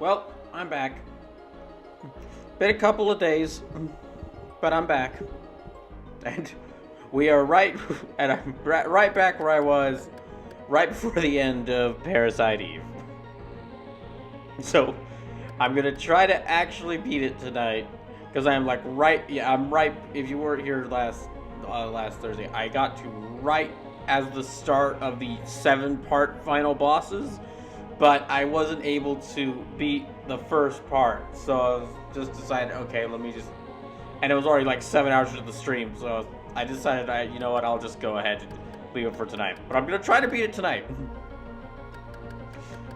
Well, I'm back. Been a couple of days, but I'm back. And we are right and I'm right back where I was right before the end of Parasite Eve. So, I'm going to try to actually beat it tonight because I'm like I'm right. If you weren't here last Thursday, I got to right as the start of the 7-part final bosses, but I wasn't able to beat the first part. So I was just decided, okay, let me just, and it was already like 7 hours into the stream, so I decided, you know what, I'll just go ahead and leave it for tonight. But I'm gonna try to beat it tonight.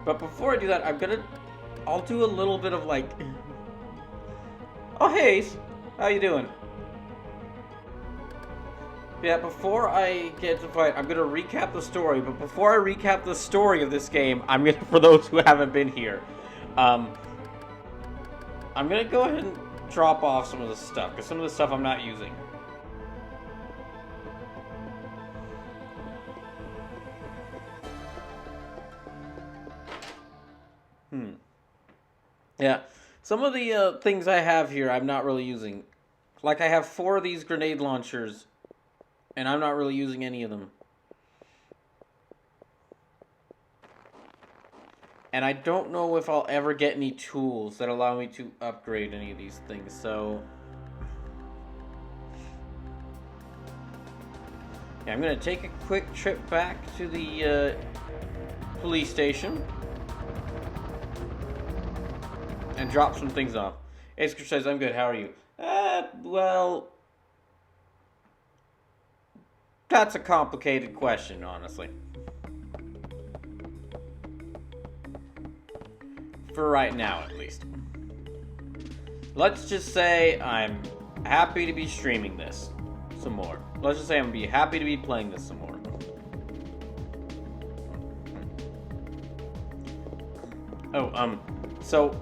But before I do that, I'll do a little bit of like, oh hey, how you doing? Yeah, before I get to fight, I'm gonna recap the story. But before I recap the story of this game, I'm gonna, for those who haven't been here, I'm gonna go ahead and drop off some of the stuff because some of the stuff I'm not using. Yeah, some of the things I have here I'm not really using. Like I have 4 of these grenade launchers, and I'm not really using any of them. And I don't know if I'll ever get any tools that allow me to upgrade any of these things, so... yeah, I'm going to take a quick trip back to the police station and drop some things off. Asker says, I'm good, how are you? Well... that's a complicated question, honestly. For right now, at least. Let's just say I'm happy to be streaming this some more. Let's just say I'm gonna be happy to be playing this some more. Oh, so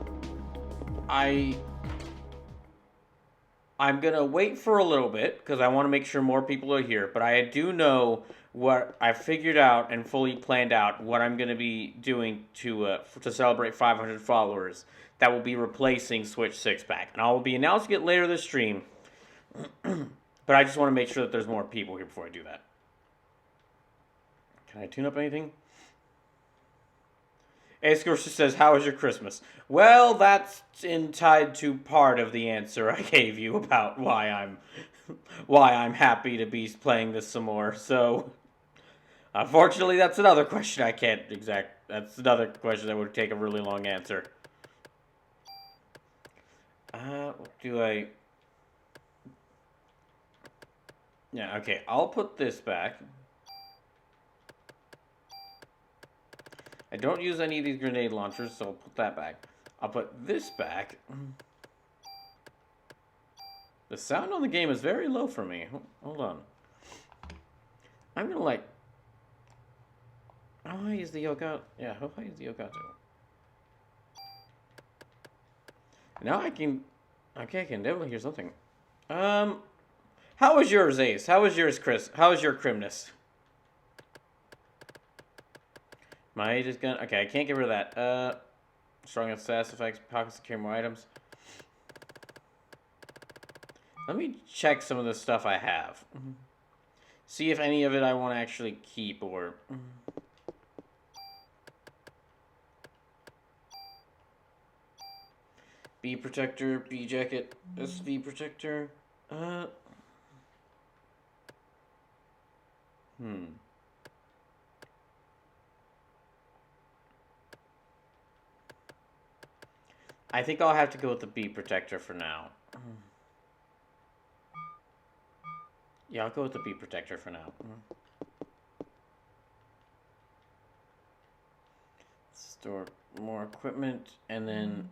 I'm gonna wait for a little bit because I want to make sure more people are here. But I do know what I figured out and fully planned out what I'm gonna be doing to celebrate 500 followers. That will be replacing Switch 6-pack, and I will be announcing it later this stream. But I just want to make sure that there's more people here before I do that. Can I tune up anything? Ascorsia says, how was your Christmas? Well, that's tied to part of the answer I gave you about why I'm happy to be playing this some more. So, unfortunately, that's another question I can't that's another question that would take a really long answer. Do I... yeah, okay, I'll put this back. I don't use any of these grenade launchers, so I'll put that back. I'll put this back. The sound on the game is very low for me. Hold on. I'm gonna like... how high is the Yogato? Yeah, how high is the Yogato? Now I can... okay, I can definitely hear something. How was yours, Ace? How was yours, Chris? How was your crimness? My age is gonna... okay, I can't get rid of that. Strong enough status effects, pockets to carry more items. Let me check some of the stuff I have. See if any of it I want to actually keep or... B protector, B jacket, SV protector. I think I'll have to go with the B protector for now. Yeah, I'll go with the B protector for now. Store more equipment, and then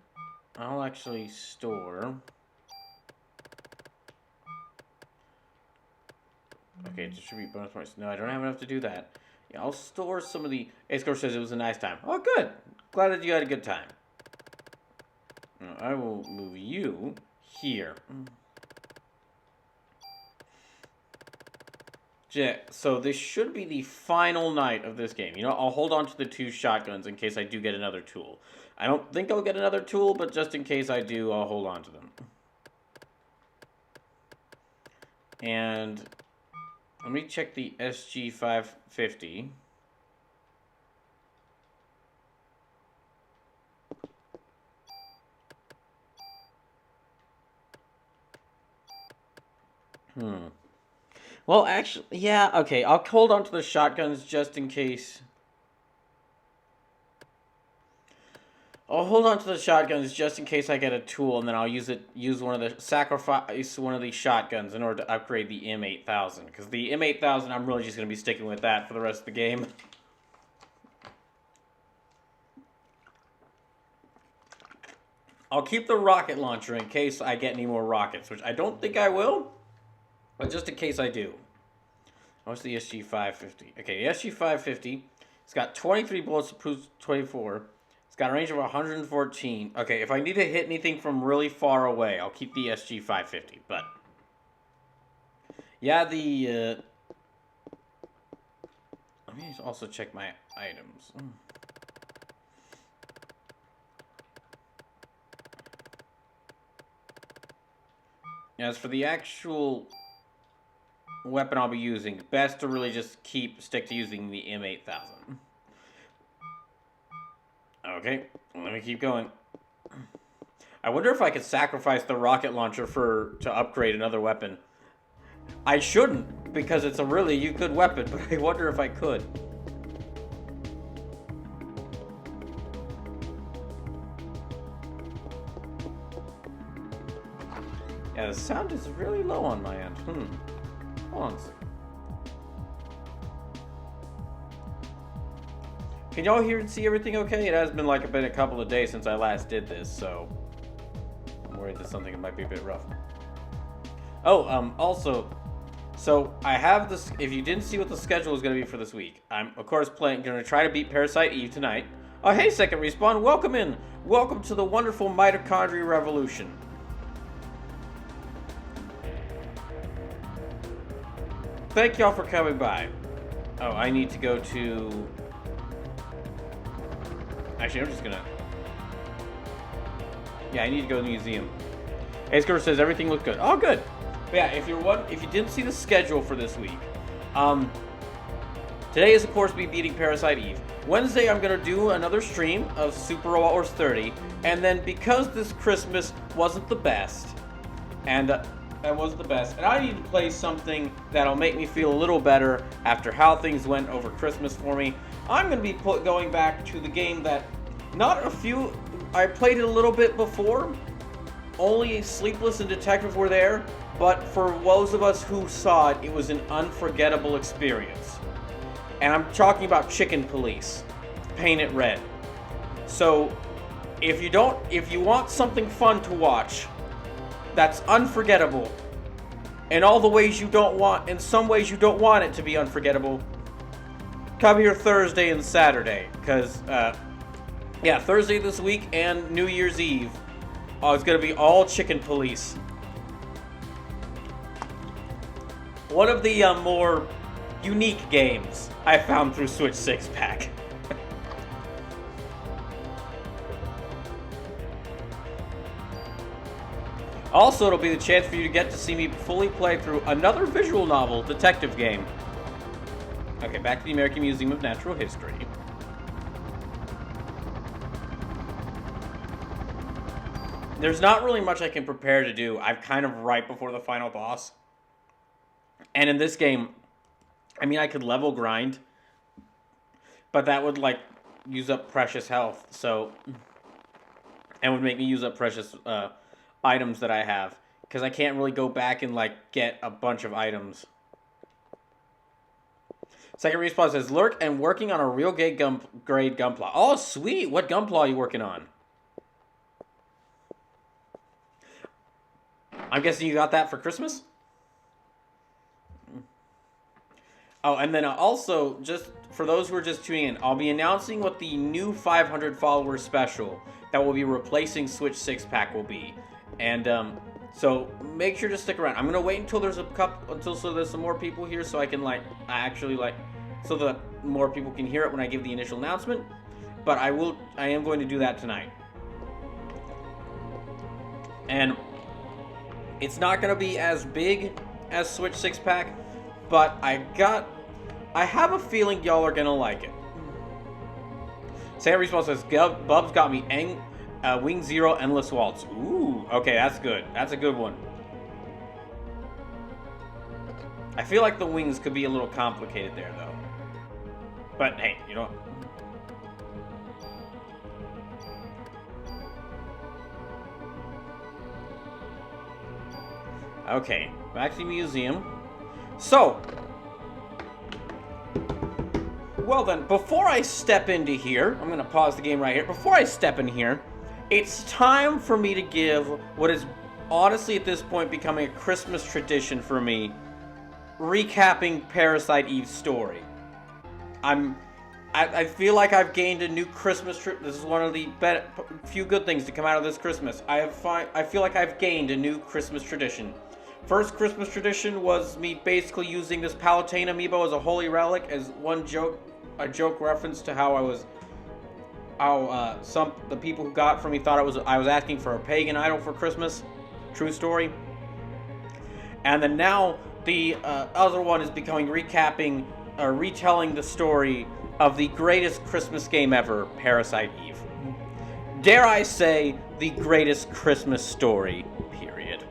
I'll actually store... okay, distribute bonus points. No, I don't have enough to do that. Yeah, I'll store some of the... A-Score says it was a nice time. Oh, good. Glad that you had a good time. Now, I will move you here. Yeah, so this should be the final night of this game. You know, I'll hold on to the 2 shotguns in case I do get another tool. I don't think I'll get another tool, but just in case I do, I'll hold on to them. And let me check the SG550. Well, actually, yeah, okay. I'll hold on to the shotguns just in case. I'll hold on to the shotguns just in case I get a tool, and then I'll use sacrifice one of these shotguns in order to upgrade the M8000. Because the M8000, I'm really just going to be sticking with that for the rest of the game. I'll keep the rocket launcher in case I get any more rockets, which I don't think I will. But just in case I do. What's the SG550? Okay, the SG550, it's got 23 bullets to 24. It's got a range of 114. Okay, if I need to hit anything from really far away, I'll keep the SG550. But, yeah, let me also check my items. As for the actual weapon I'll be using, best to really just stick to using the M8000. Okay, let me keep going. I wonder if I could sacrifice the rocket launcher to upgrade another weapon. I shouldn't, because it's a really good weapon, but I wonder if I could. Yeah, the sound is really low on my end. Hold on a second. Can y'all hear and see everything okay? It has been a couple of days since I last did this, so I'm worried that something might be a bit rough. Oh, also, so I have this. If you didn't see what the schedule is going to be for this week, I'm of course going to try to beat Parasite Eve tonight. Oh, hey, Second Respawn, welcome in. Welcome to the wonderful mitochondria revolution. Thank y'all for coming by. Oh, I need to go to... Actually, I'm just gonna... Yeah, I need to go to the museum. Asker says everything looked good. Oh, good. But yeah, if you didn't see the schedule for this week, today is of course me beating Parasite Eve. Wednesday, I'm gonna do another stream of Super Robot Wars 30, and then because this Christmas wasn't the best, and I need to play something that'll make me feel a little better after how things went over Christmas for me. I'm going to be going back to the game that I played it a little bit before. Only Sleepless and Detective were there, but for those of us who saw it, it was an unforgettable experience. And I'm talking about Chicken Police, Paint It Red. So, if you want something fun to watch, that's unforgettable, in all the ways you don't want, in some ways you don't want it to be unforgettable, come here Thursday and Saturday, because, yeah, Thursday this week and New Year's Eve, it's going to be all Chicken Police. One of the more unique games I found through Switch 6-Pack. Also, it'll be the chance for you to get to see me fully play through another visual novel detective game. Okay, back to the American Museum of Natural History. There's not really much I can prepare to do. I'm kind of right before the final boss. And in this game, I mean, I could level grind, but that would, use up precious health, so... And would make me use up precious, items that I have, because I can't really go back and get a bunch of items. Second Respawn says lurk and working on a real grade gunpla. Oh sweet, what gunpla are you working on? I'm guessing you got that for Christmas? Oh, and then also, just for those who are just tuning in, I'll be announcing what the new 500 followers special that will be replacing Switch 6-Pack will be. And So make sure to stick around. I'm gonna wait until there's there's some more people here, so I can so that more people can hear it when I give the initial announcement. But I am going to do that tonight. And it's not gonna be as big as Switch 6-pack, but I have a feeling y'all are gonna like it. Sam Respawn says, Bubs got me Wing Zero Endless Waltz. Ooh, okay, that's good. That's a good one. I feel like the wings could be a little complicated there, though. But hey, you know what? Okay, back to the museum. So, well then, before I step into here, I'm going to pause the game right here. Before I step in here, it's time for me to give what is honestly at this point becoming a Christmas tradition for me, recapping Parasite Eve's story. I feel like I've gained a new Christmas this is one of the few good things to come out of this Christmas. I feel like I've gained a new Christmas tradition. First Christmas tradition was me basically using this Palutena amiibo as a holy relic, as a joke reference to how the people who got it from me thought I was asking for a pagan idol for Christmas. True story. And then now the other one is becoming retelling the story of the greatest Christmas game ever, Parasite Eve. Dare I say, the greatest Christmas story, period.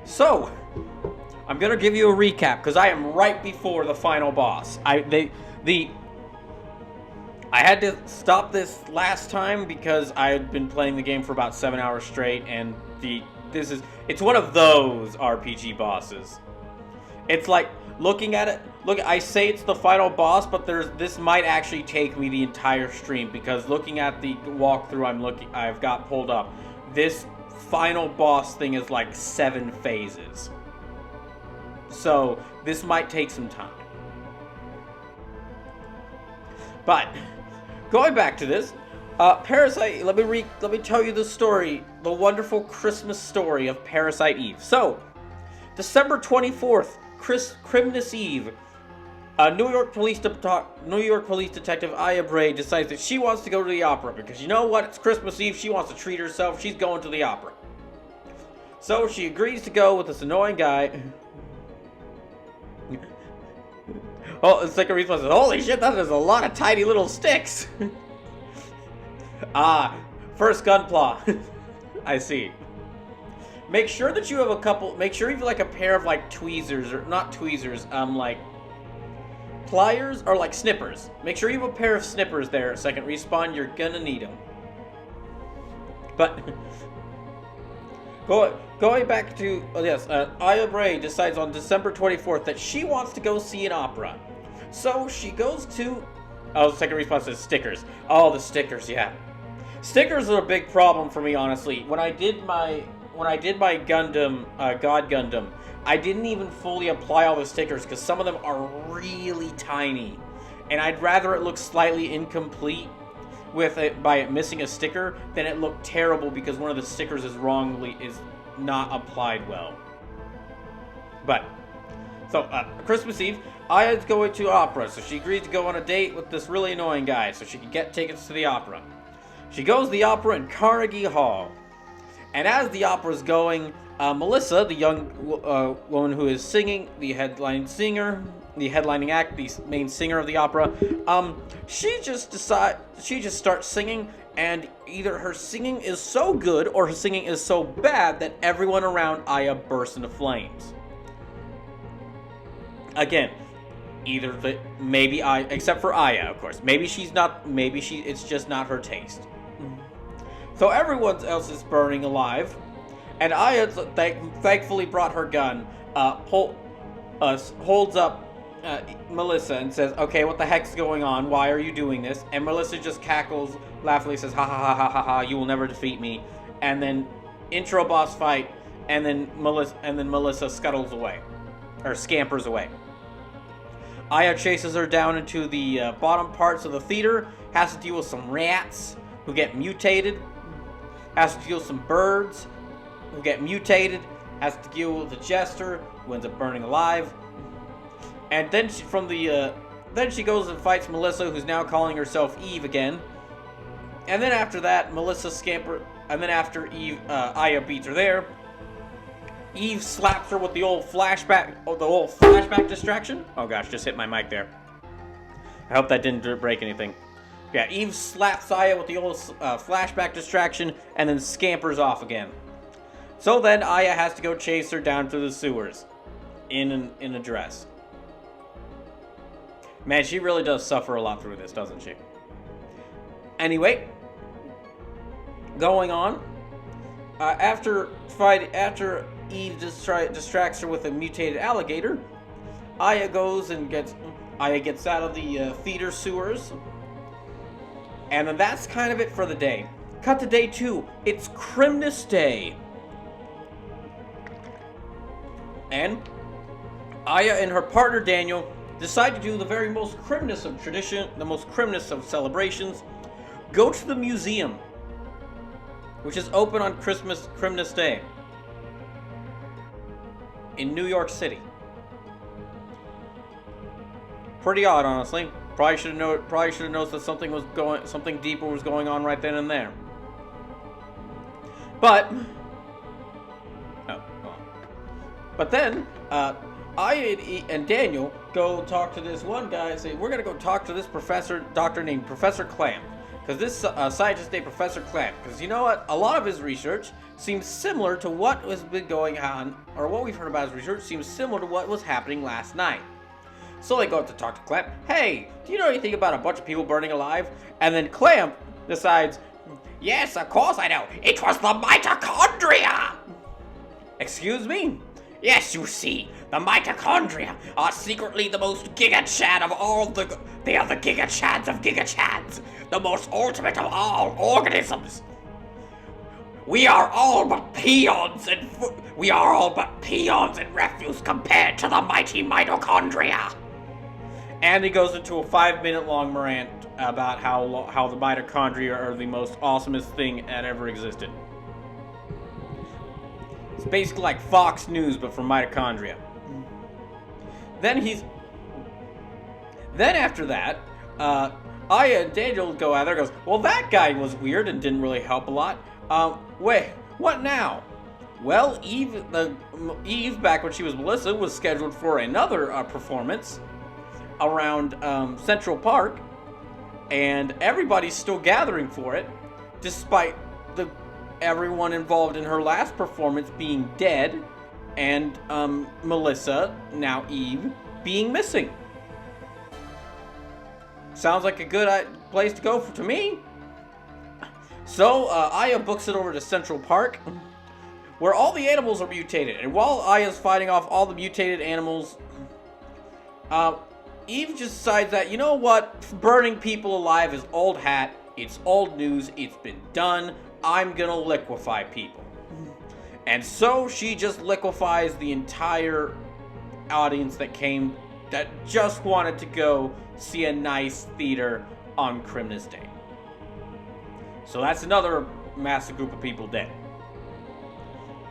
So, I'm gonna give you a recap, because I am right before the final boss. I had to stop this last time because I had been playing the game for about 7 hours straight, and it's one of those RPG bosses. It's like, looking at it, I say it's the final boss, but this might actually take me the entire stream, because looking at the walkthrough I've got pulled up, this final boss thing is like 7 phases. So, this might take some time. But, going back to this, Parasite, let me tell you the story, the wonderful Christmas story of Parasite Eve. So, December 24th, Christmas Eve, New York Police Detective Aya Bray decides that she wants to go to the opera, because you know what, it's Christmas Eve, she wants to treat herself, she's going to the opera. So she agrees to go with this annoying guy. Oh, the second response is, holy shit, that is a lot of tiny little sticks. First gunpla. I see. Make sure that you have like a pair of like tweezers, or not tweezers, like pliers or like snippers. Make sure you have a pair of snippers there. Second respawn, you're gonna need them. But going back to Aya Bray decides on December 24th that she wants to go see an opera. So she goes to second respawn says stickers. Oh, the stickers, yeah. Stickers are a big problem for me, honestly. When I did my Gundam, God Gundam, I didn't even fully apply all the stickers because some of them are really tiny. And I'd rather it look slightly incomplete by it missing a sticker than it look terrible because one of the stickers is not applied well. But, so, Christmas Eve, Aya's going to opera, so she agrees to go on a date with this really annoying guy so she can get tickets to the opera. She goes to the opera in Carnegie Hall. And as the opera's going, Melissa, the young woman who is singing, the headlining act, the main singer of the opera, she just starts singing, and either her singing is so good or her singing is so bad that everyone around Aya bursts into flames. Again, except for Aya, of course. It's just not her taste. So everyone else is burning alive, and Aya thankfully brought her gun, holds up Melissa and says, okay, what the heck's going on? Why are you doing this? And Melissa just cackles, laughingly says, ha ha ha ha ha ha, you will never defeat me. And then intro boss fight, and then Melissa scuttles away, or scampers away. Aya chases her down into the bottom parts of the theater, has to deal with some rats who get mutated, has to deal with some birds, who get mutated, has to deal with the Jester, who ends up burning alive. And then then she goes and fights Melissa, who's now calling herself Eve again. And then after that, Melissa and then after Aya beats her there, Eve slaps her with the old flashback distraction. Oh gosh, just hit my mic there. I hope that didn't break anything. Yeah, Eve slaps Aya with the old flashback distraction and then scampers off again. So then Aya has to go chase her down through the sewers in a dress. Man, she really does suffer a lot through this, doesn't she? Anyway, going on. After Eve distracts her with a mutated alligator, Aya gets out of the theater sewers, and then that's kind of it for the day. Cut to day 2. It's Christmas Day, and Aya and her partner Daniel decide to do the very most Christmas of tradition, the most Christmas of celebrations. Go to the museum, which is open on Christmas Day in New York City. Pretty odd, honestly. Probably should have noticed that something deeper was going on right then and there. But then I and Daniel go talk to this one guy and say, we're gonna go talk to this doctor named Professor Clamp. Because this scientist named Professor Clamp, because you know what? A lot of his research seems similar to what has been going on, or what we've heard about his research seems similar to what was happening last night. So they go up to talk to Clamp. Hey, do you know anything about a bunch of people burning alive? And then Clamp decides, yes, of course I know. It was the mitochondria! Excuse me? Yes, you see, the mitochondria are secretly the most giga-chad of all they are the giga-chads of giga-chads, the most ultimate of all organisms. We are all but peons and refuse compared to the mighty mitochondria. And he goes into a 5-minute long rant about how the mitochondria are the most awesomest thing that ever existed. It's basically like Fox News, but for mitochondria. Then after that, Aya and Daniel go out there and goes, well, that guy was weird and didn't really help a lot. Wait, what now? Well, Eve, back when she was Melissa, was scheduled for another performance around Central Park, and everybody's still gathering for it, despite everyone involved in her last performance being dead, and Melissa, now Eve, being missing. Sounds like a good place to go to me. So Aya books it over to Central Park, where all the animals are mutated. And while Aya's fighting off all the mutated animals, Eve just decides that, you know what, burning people alive is old hat, it's old news, it's been done, I'm gonna liquefy people. And so she just liquefies the entire audience that just wanted to go see a nice theater on Christmas Day. So that's another massive group of people dead.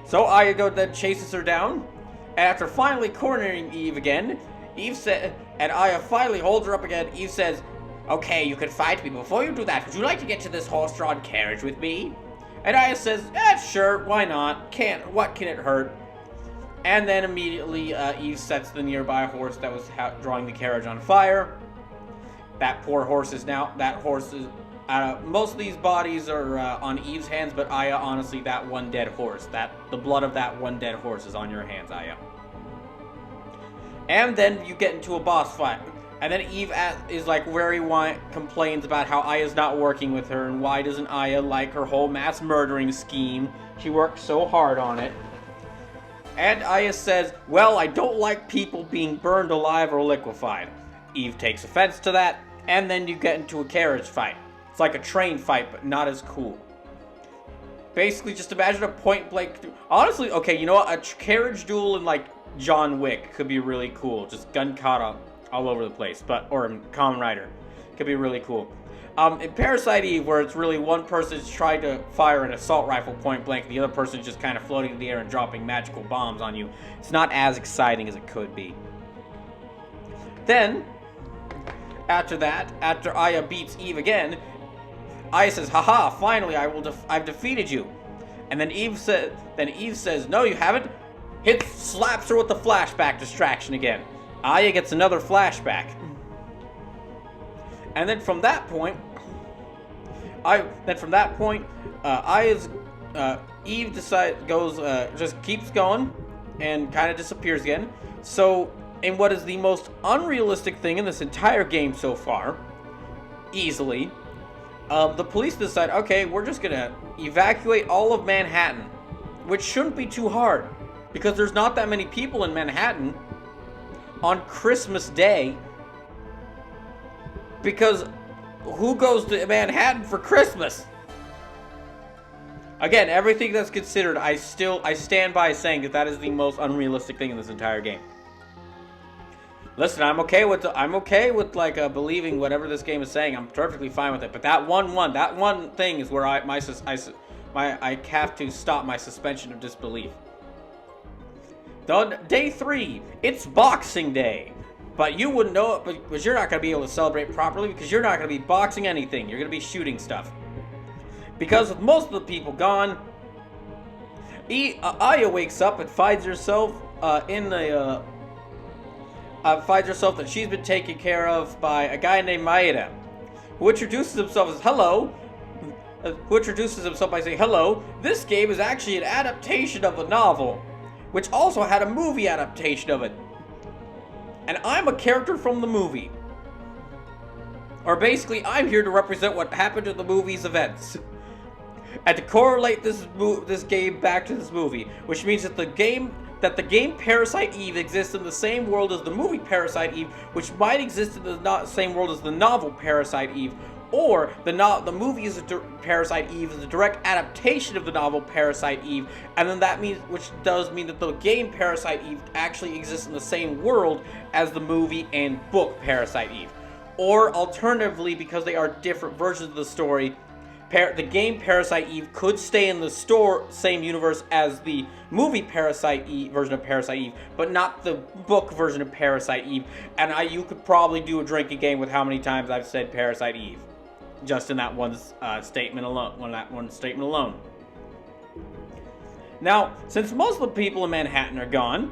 So Aya then chases her down, and after finally cornering Eve again, and Aya finally holds her up again. Eve says, okay, you can fight me. Before you do that, would you like to get to this horse-drawn carriage with me? And Aya says, sure, why not? What can it hurt? And then immediately Eve sets the nearby horse that was drawing the carriage on fire. That poor horse is most of these bodies are on Eve's hands, but Aya, honestly, that one dead horse, the blood of that one dead horse is on your hands, Aya. And then you get into a boss fight. And then Eve is like complains about how Aya's not working with her, and why doesn't Aya like her whole mass murdering scheme? She worked so hard on it. And Aya says, well, I don't like people being burned alive or liquefied. Eve takes offense to that, and then you get into a carriage fight. It's like a train fight, but not as cool. Basically, just imagine a point-blank... Honestly, okay, you know what? A carriage duel in, like, John Wick could be really cool. Just gun kata all over the place. Or Kamen Rider. Could be really cool. In Parasite Eve, where it's really one person's trying to fire an assault rifle point blank, the other person's just kind of floating in the air and dropping magical bombs on you, it's not as exciting as it could be. Then, after that, after Aya beats Eve again, Aya says, "Haha! Finally, I've defeated you." And then Eve says, "No, you haven't." Slaps her with the flashback distraction again. Aya gets another flashback. And then from that point, Eve just keeps going and kind of disappears again. So, in what is the most unrealistic thing in this entire game so far, easily, the police decide, okay, we're just gonna evacuate all of Manhattan, which shouldn't be too hard, because there's not that many people in Manhattan on Christmas Day, because who goes to Manhattan for Christmas? Again, everything that's considered, I stand by saying that is the most unrealistic thing in this entire game. Listen, I'm okay with believing whatever this game is saying. I'm perfectly fine with it. But that one thing is where I have to stop my suspension of disbelief. Day 3, it's Boxing Day. But you wouldn't know it because you're not going to be able to celebrate properly because you're not going to be boxing anything. You're going to be shooting stuff. Because with most of the people gone, Aya wakes up and finds herself that she's been taken care of by a guy named Maeda, who introduces himself by saying, "Hello, this game is actually an adaptation of a novel, which also had a movie adaptation of it. And I'm a character from the movie. Or basically, I'm here to represent what happened to the movie's events. And to correlate this game back to this movie, which means that the game Parasite Eve exists in the same world as the movie Parasite Eve, which might exist in the same world as the novel Parasite Eve, or the movie Parasite Eve is a direct adaptation of the novel Parasite Eve, and then which does mean that the game Parasite Eve actually exists in the same world as the movie and book Parasite Eve. Or alternatively, because they are different versions of the story, the game Parasite Eve could stay in the same universe as the movie Parasite Eve version of Parasite Eve, but not the book version of Parasite Eve. And you could probably do a drinking game with how many times I've said Parasite Eve, just in that one statement alone. Now, since most of the people in Manhattan are gone,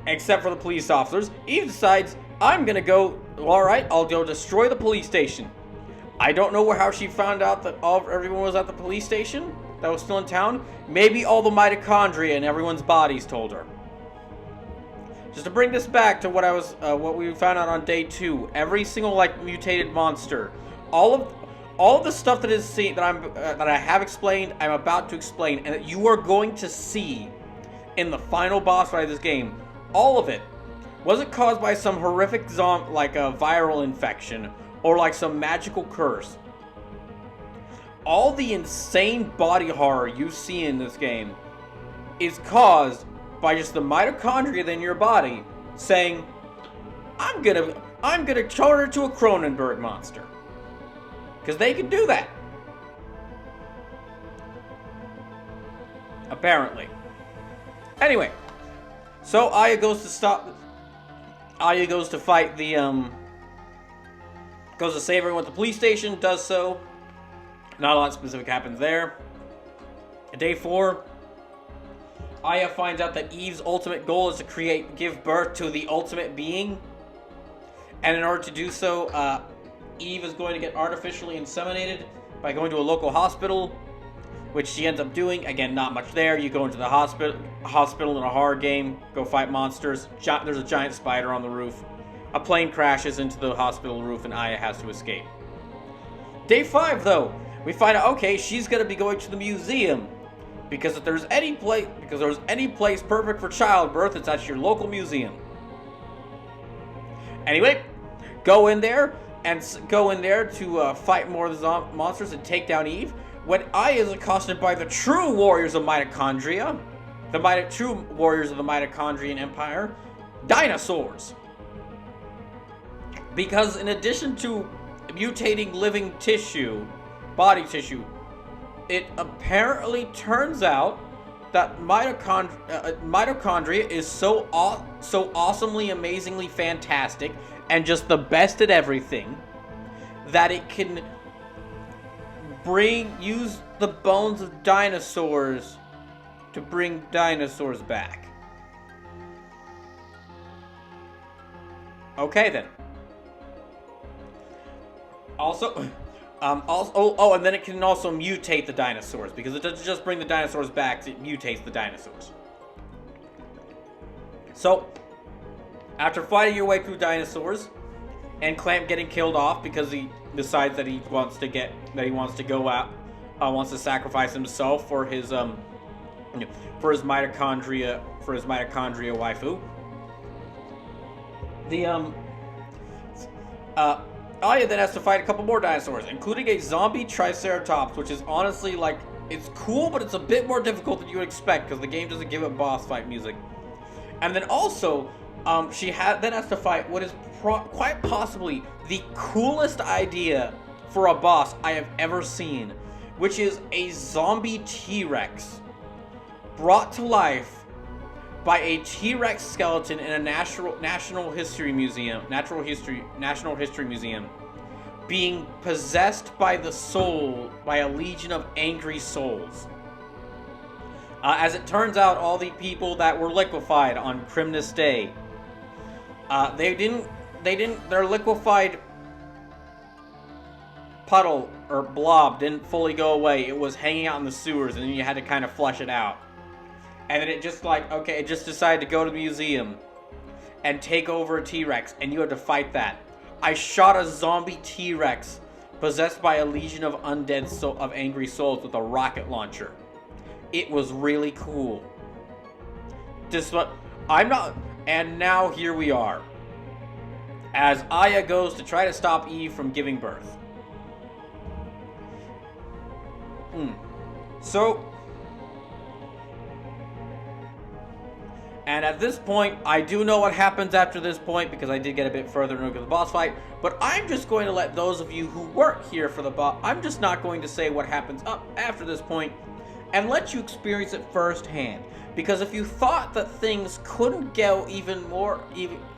except for the police officers, Eve decides, I'm gonna go. All right, I'll go destroy the police station. I don't know how she found out that everyone was at the police station that was still in town. Maybe all the mitochondria in everyone's bodies told her. Just to bring this back to what we found out on day 2, every single mutated monster, all of the stuff that is seen that I have explained, I'm about to explain, and that you are going to see in the final boss fight of this game, all of it wasn't caused by some horrific like a viral infection or like some magical curse. All the insane body horror you see in this game is caused by just the mitochondria in your body saying, I'm gonna turn her to a Cronenberg monster. Because they can do that. Apparently. Anyway, so Aya goes to fight the goes to save everyone at the police station, does so. Not a lot specific happens there. Day 4, Aya finds out that Eve's ultimate goal is to give birth to the ultimate being. And in order to do so, Eve is going to get artificially inseminated by going to a local hospital, which she ends up doing. Again, not much there. You go into the hospital in a horror game, go fight monsters. There's a giant spider on the roof. A plane crashes into the hospital roof and Aya has to escape. Day 5, though, we find out, okay, she's going to be going to the museum. Because if there's any place perfect for childbirth, it's at your local museum. Anyway, go in there to fight more of the monsters and take down Eve. When Aya is accosted by the true warriors of mitochondria, true warriors of the mitochondrian empire, dinosaurs. Because in addition to mutating living tissue, body tissue. It apparently turns out that mitochondria is so awesomely, amazingly fantastic, and just the best at everything, that it can use the bones of dinosaurs to bring dinosaurs back. Okay then. Also, and then it can also mutate the dinosaurs, because it doesn't just bring the dinosaurs back, it mutates the dinosaurs. So, after fighting your way through dinosaurs, and Clamp getting killed off because he decides that he wants to go out, wants to sacrifice himself for his mitochondria waifu. Aya then has to fight a couple more dinosaurs, including a zombie Triceratops, which is honestly, like, it's cool, but it's a bit more difficult than you would expect, because the game doesn't give it boss fight music. And then also, she then has to fight what is quite possibly the coolest idea for a boss I have ever seen, which is a zombie T-Rex brought to life by a T-Rex skeleton in a National History Museum, being possessed by a legion of angry souls. As it turns out, all the people that were liquefied on Christmas Day, their liquefied puddle or blob didn't fully go away. It was hanging out in the sewers, and then you had to kind of flush it out. And then it just it just decided to go to the museum and take over a T-Rex, and you had to fight that. I shot a zombie T-Rex possessed by a legion of of angry souls with a rocket launcher. It was really cool. And now here we are, as Aya goes to try to stop Eve from giving birth. And at this point, I do know what happens after this point, because I did get a bit further into the boss fight, but I'm just going to let those of you who weren't here for the boss, I'm just not going to say what happens up after this point, and let you experience it firsthand. Because if you thought that things couldn't go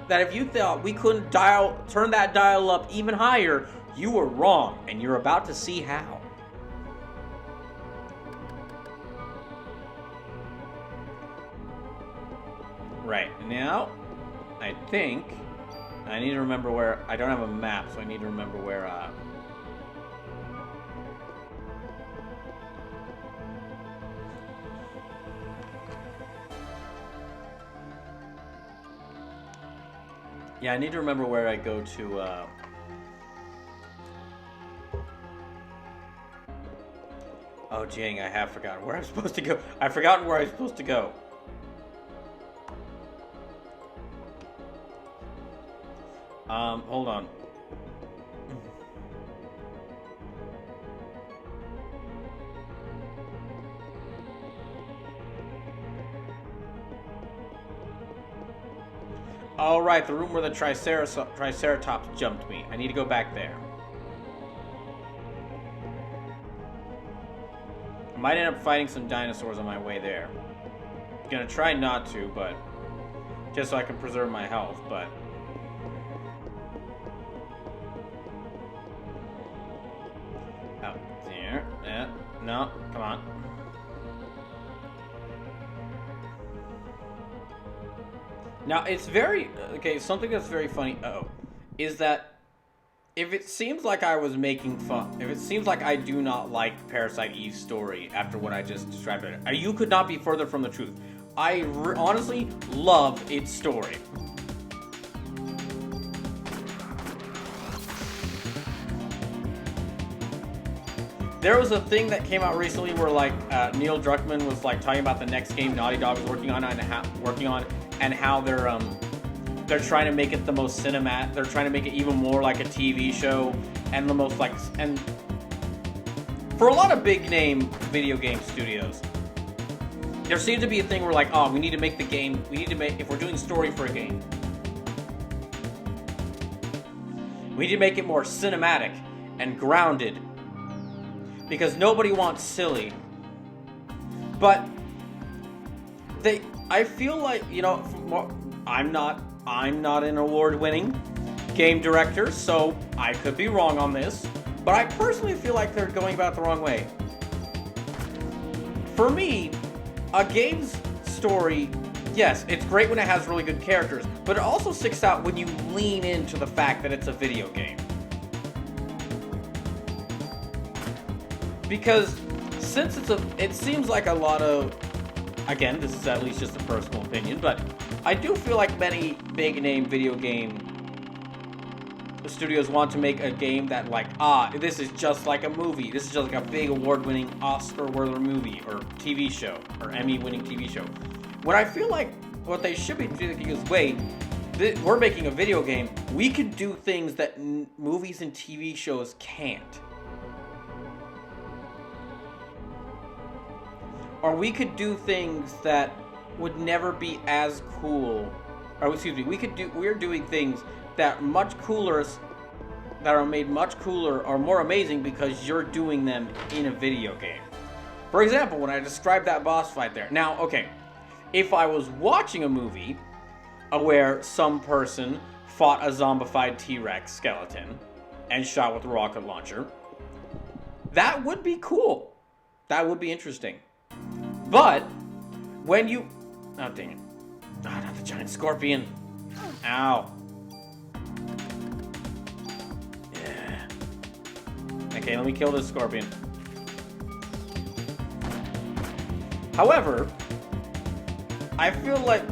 that if you thought we couldn't turn that dial up even higher, you were wrong, and you're about to see how. Right, now, I think I need to remember where, I don't have a map, so I need to remember where, yeah, I need to remember where I go to, oh, dang, I have forgotten where I'm supposed to go. I've forgotten where I'm supposed to go. Hold on. All right, the room where the Triceratops jumped me. I need to go back there. I might end up fighting some dinosaurs on my way there. I'm gonna try not to, but just so I can preserve my health, but out there. No, come on. Now, it's very... Okay, something that's very funny, is that if it seems like I was making fun, if it seems like I do not like Parasite Eve's story after what I just described it, you could not be further from the truth. I honestly love its story. There was a thing that came out recently where, like, Neil Druckmann was, like, talking about the next game Naughty Dog was working on, and how they're trying to make it the most cinematic. They're trying to make it even more like a TV show, and the most, like, and for a lot of big name video game studios, there seems to be a thing where, like, oh, we need to make the game. We need to make, if we're doing story for a game, We need to make it more cinematic and grounded. Because nobody wants silly. But I feel like, you know, I'm not an award-winning game director, so I could be wrong on this. But I personally feel like they're going about it the wrong way. For me, a game's story, yes, it's great when it has really good characters, but it also sticks out when you lean into the fact that it's a video game. Because since it seems like a lot of, again, this is at least just a personal opinion, but I do feel like many big-name video game studios want to make a game that, like, this is just like a movie. This is just like a big award-winning Oscar-worthy movie or TV show or Emmy-winning TV show. When I feel like what they should be thinking is, wait, we're making a video game. We could do things that movies and TV shows can't. Or we could do things that would never be as cool. Or excuse me, we're doing things that much cooler, that are made much cooler or more amazing because you're doing them in a video game. For example, when I described that boss fight there. Now, okay, if I was watching a movie where some person fought a zombified T-Rex skeleton and shot with a rocket launcher, that would be cool. That would be interesting. But when you... Oh, dang it. Oh, not the giant scorpion. Ow. Yeah. Okay, let me kill this scorpion. However, I feel like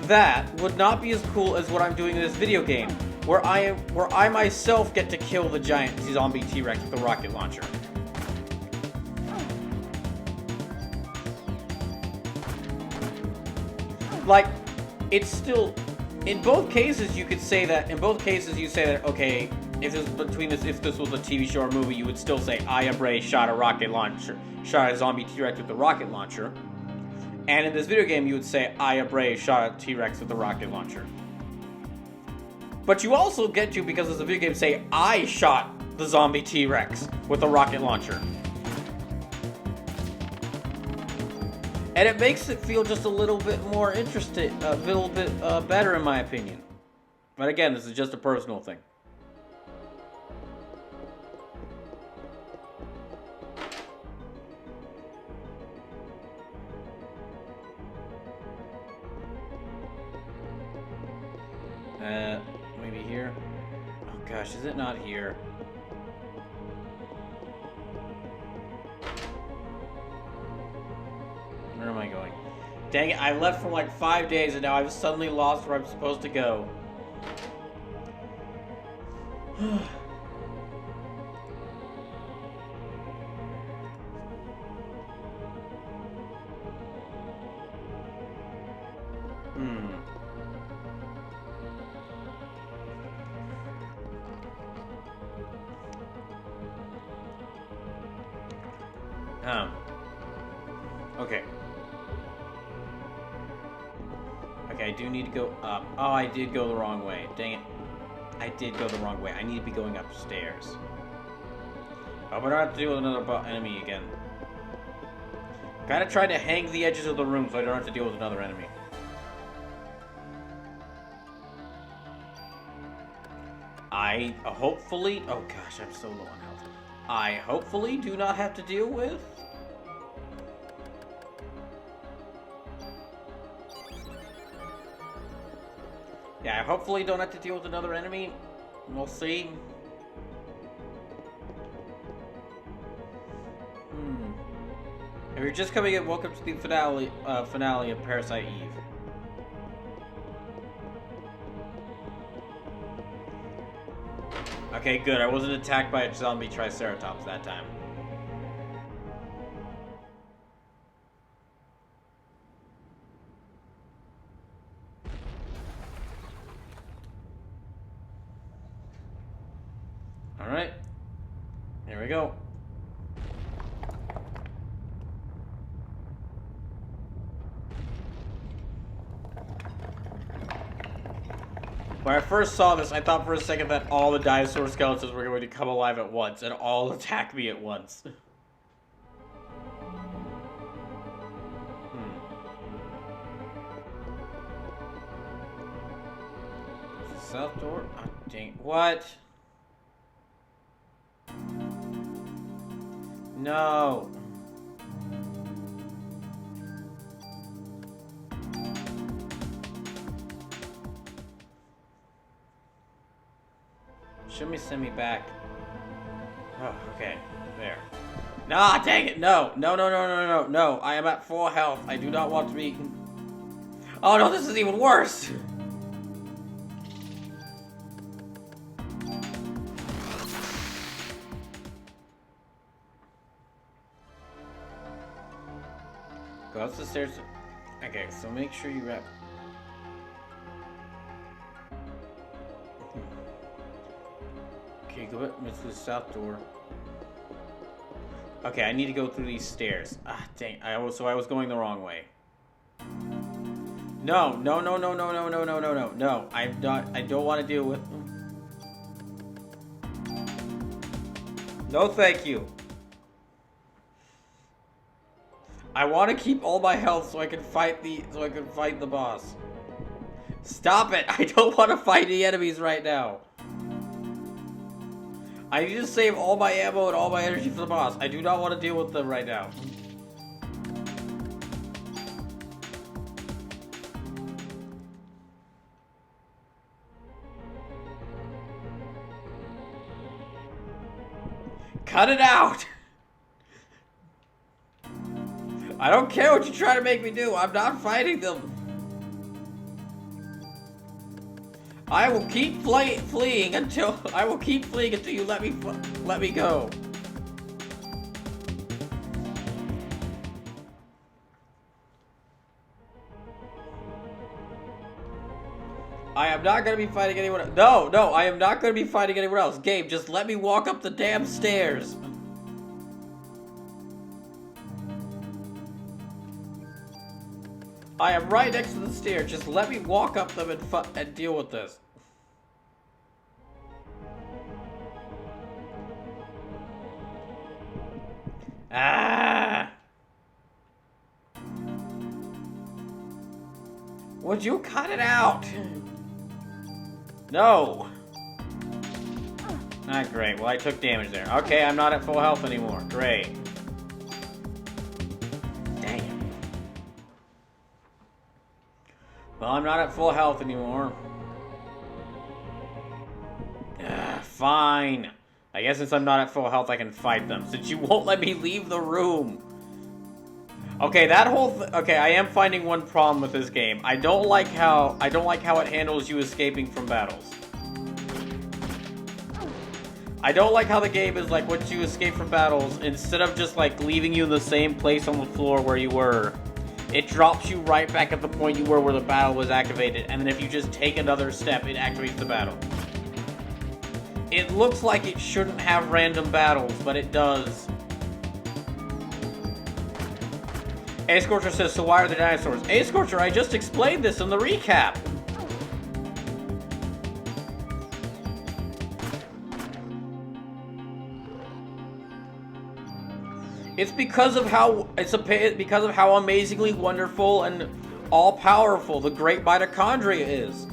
that would not be as cool as what I'm doing in this video game, where I myself get to kill the giant zombie T-Rex with a rocket launcher. Like, it's still, in both cases you could say that, okay, if this was a TV show or movie, you would still say Aya Bray shot a zombie T-Rex with a rocket launcher. And in this video game you would say Aya Bray shot a T-Rex with a rocket launcher. But you also get to, because it's a video game, say I shot the zombie T-Rex with a rocket launcher. And it makes it feel just a little bit more interesting, a little bit better in my opinion. But again, this is just a personal thing. Maybe here? Oh gosh, is it not here? Where am I going? Dang it, I left for like 5 days and now I've suddenly lost where I'm supposed to go. Okay. Okay, I do need to go up. Oh, I did go the wrong way. Dang it. I did go the wrong way. I need to be going upstairs. Oh, but I don't have to deal with another enemy again. Gotta try to hang the edges of the room so I don't have to deal with another enemy. I hopefully... Oh gosh, I'm so low on health. I hopefully do not have to deal with... Yeah, I hopefully don't have to deal with another enemy. We'll see. If you're just coming in, welcome to the finale of Parasite Eve. Okay, good. I wasn't attacked by a zombie Triceratops that time. Alright. Here we go. When I first saw this, I thought for a second that all the dinosaur skeletons were going to come alive at once and all attack me at once. South door? Oh, dang. What? No. Should send me back. Oh, okay. There. Nah, dang it. No. No, no, no, no, no, no. I am at full health. I do not want to be... Oh, no, this is even worse. Go up the stairs. Okay, so make sure you wrap. Okay, go up to the south door. Okay, I need to go through these stairs. Ah, dang. I was going the wrong way. No, no, no, no, no, no, no, no, no, no, no. I'm not. I don't want to deal with. No, thank you. I want to keep all my health so I can fight the boss. Stop it! I don't want to fight the enemies right now. I need to save all my ammo and all my energy for the boss. I do not want to deal with them right now. Cut it out! I don't care what you try to make me do. I'm not fighting them. I will keep fleeing until you let me go. I am not going to be fighting anyone else. No, no, I am not going to be fighting anyone else. Gabe, just let me walk up the damn stairs. I am right next to the stairs. Just let me walk up them and deal with this. Ah! Would you cut it out? No. Ah, great. Well, I took damage there. Okay, I'm not at full health anymore. Great. Dang it. Well, I'm not at full health anymore. Fine. I guess since I'm not at full health, I can fight them. Since you won't let me leave the room. Okay, that whole okay, I am finding one problem with this game. I don't like how it handles you escaping from battles. I don't like how the game is like, once you escape from battles, instead of just like leaving you in the same place on the floor where you were, it drops you right back at the point you were where the battle was activated, and then if you just take another step, it activates the battle. It looks like it shouldn't have random battles, but it does. A-Scorcher says, so why are the dinosaurs? A-Scorcher, I just explained this in the recap. It's because of how amazingly wonderful and all-powerful the great mitochondria is.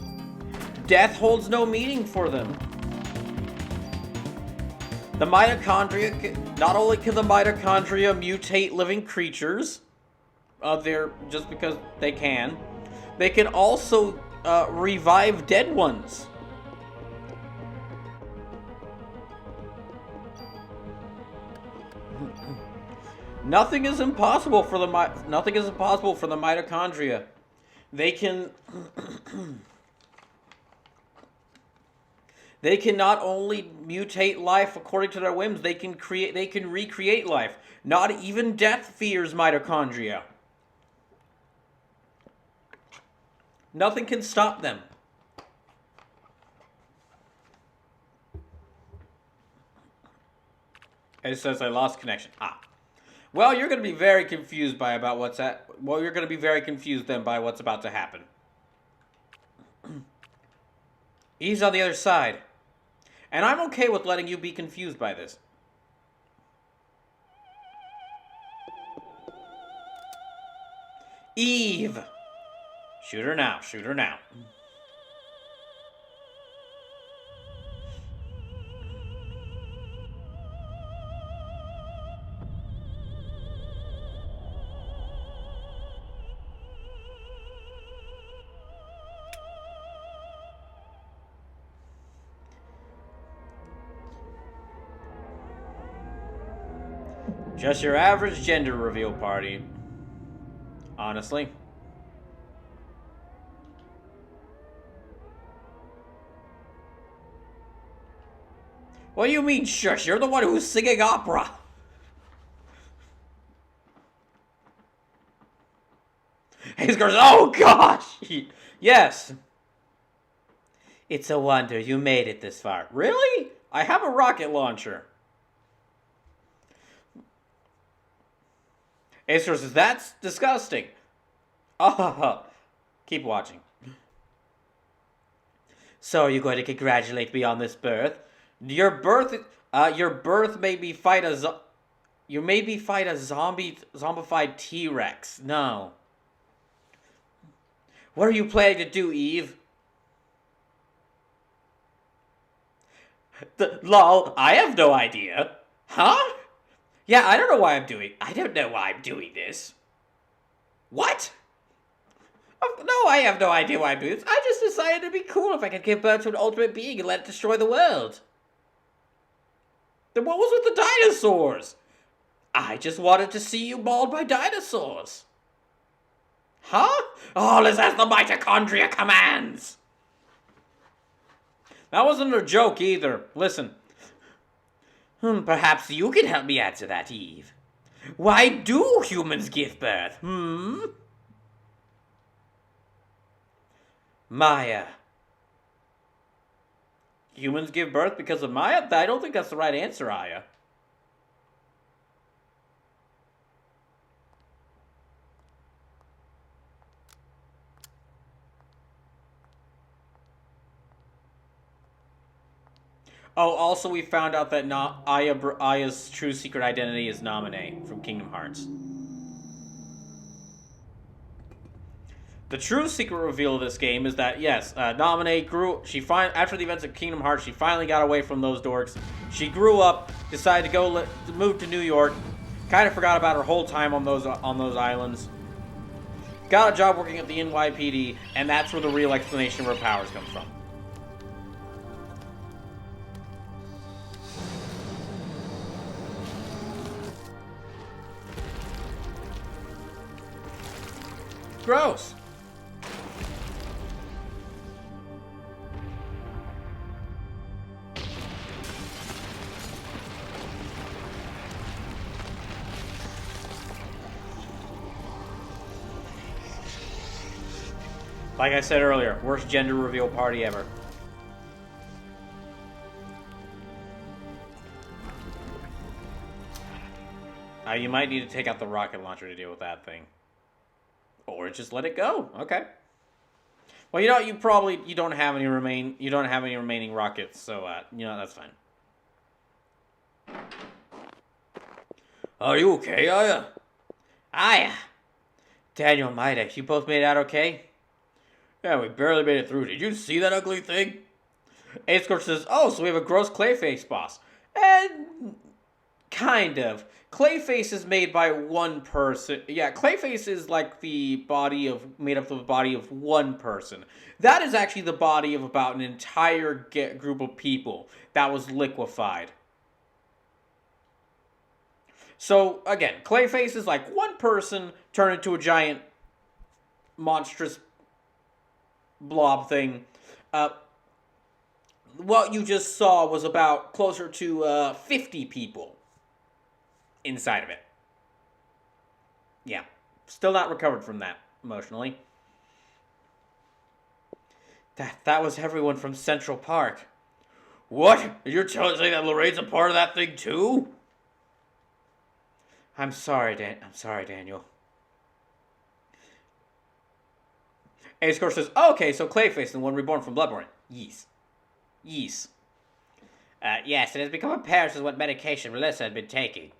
Death holds no meaning for them. The mitochondria, not only can the mitochondria mutate living creatures, just because they can also revive dead ones. Nothing is impossible for the mitochondria. They can they can not only mutate life according to their whims, they can recreate life. Not even death fears mitochondria. Nothing can stop them. It says I lost connection. Ah. Well, you're going to be very confused by what's going to be very confused then by what's about to happen. Eve's on the other side. And I'm okay with letting you be confused by this. Eve! Shoot her now, shoot her now. Just your average gender reveal party. Honestly. What do you mean, shush? You're the one who's singing opera. His girl's, oh gosh! Yes. It's a wonder you made it this far. Really? I have a rocket launcher. Acer says, that's disgusting. Oh, keep watching. So are you going to congratulate me on this birth? Your birth made me fight a zombified T-Rex. No. What are you planning to do, Eve? Lol, I have no idea. Huh? Yeah, I don't know why I'm doing this. What? No, I have no idea why I'm doing this. I just decided it'd be cool if I could give birth to an ultimate being and let it destroy the world. Then what was with the dinosaurs? I just wanted to see you mauled by dinosaurs. Huh? All is as the mitochondria commands. That wasn't a joke either. Listen. Perhaps you can help me answer that, Eve. Why do humans give birth? Maya. Humans give birth because of Maya? I don't think that's the right answer, Aya. Oh, also we found out that Aya's true secret identity is Naminé from Kingdom Hearts. The true secret reveal of this game is that, yes, Naminé grew... after the events of Kingdom Hearts, she finally got away from those dorks. She grew up, decided to move to New York, kind of forgot about her whole time on those islands. Got a job working at the NYPD, and that's where the real explanation of her powers comes from. Gross. Like I said earlier, worst gender reveal party ever. You might need to take out the rocket launcher to deal with that thing. Or just let it go. Okay. Well, you know, you don't have any remaining rockets, so that's fine. Are you okay, Aya? Aya. Daniel, Maida, you both made it out okay? Yeah, we barely made it through. Did you see that ugly thing? Ace Scorch says, oh, so we have a gross Clayface boss. And kind of. Clayface is made by one person. Yeah, Clayface is like made up of the body of one person. That is actually the body of about an entire group of people that was liquefied. So, again, Clayface is like one person turned into a giant monstrous blob thing. What you just saw was about closer to 50 people inside of it. Yeah. Still not recovered from that, emotionally. That was everyone from Central Park. What? You're telling me that Lorraine's a part of that thing too? I'm sorry, Daniel. Ace Scorch says, oh, okay, so Clayface, the one reborn from Bloodborne. Yes. Yes. Yes, it has become apparent as what medication Melissa had been taking.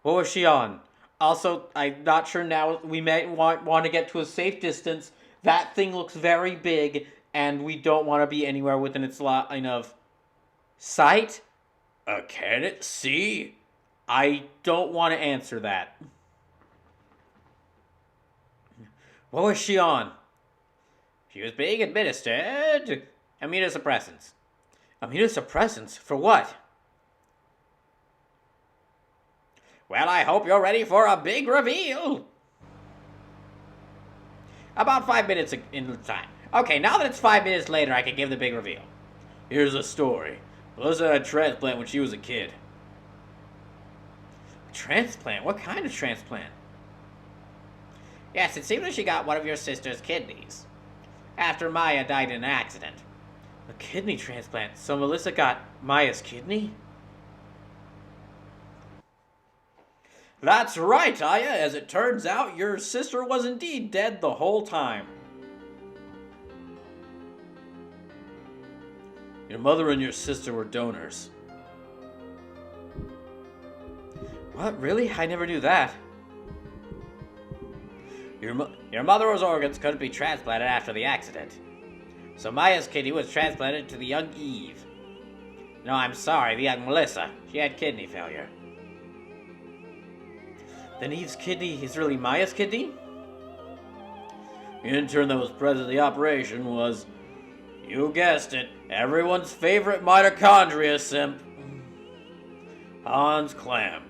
What was she on? Also, I'm not sure now. We may want to get to a safe distance. That thing looks very big, and we don't want to be anywhere within its line of sight. Can it see? I don't want to answer that. What was she on? She was being administered immunosuppressants. Immunosuppressants? For what? Well, I hope you're ready for a big reveal. About 5 minutes in time. Okay, now that it's 5 minutes later, I can give the big reveal. Here's the story. Melissa had a transplant when she was a kid. Transplant? What kind of transplant? Yes, it seems that she got one of your sister's kidneys. After Maya died in an accident. A kidney transplant? So Melissa got Maya's kidney? That's right, Aya. As it turns out, your sister was indeed dead the whole time. Your mother and your sister were donors. What? Really? I never knew that. Your mother's organs couldn't be transplanted after the accident. So Maya's kidney was transplanted to the young Eve. No, I'm sorry, the young Melissa. She had kidney failure. Then Eve's kidney is really Maya's kidney? The intern that was present at the operation was, you guessed it, everyone's favorite mitochondria simp, Hans Clamp.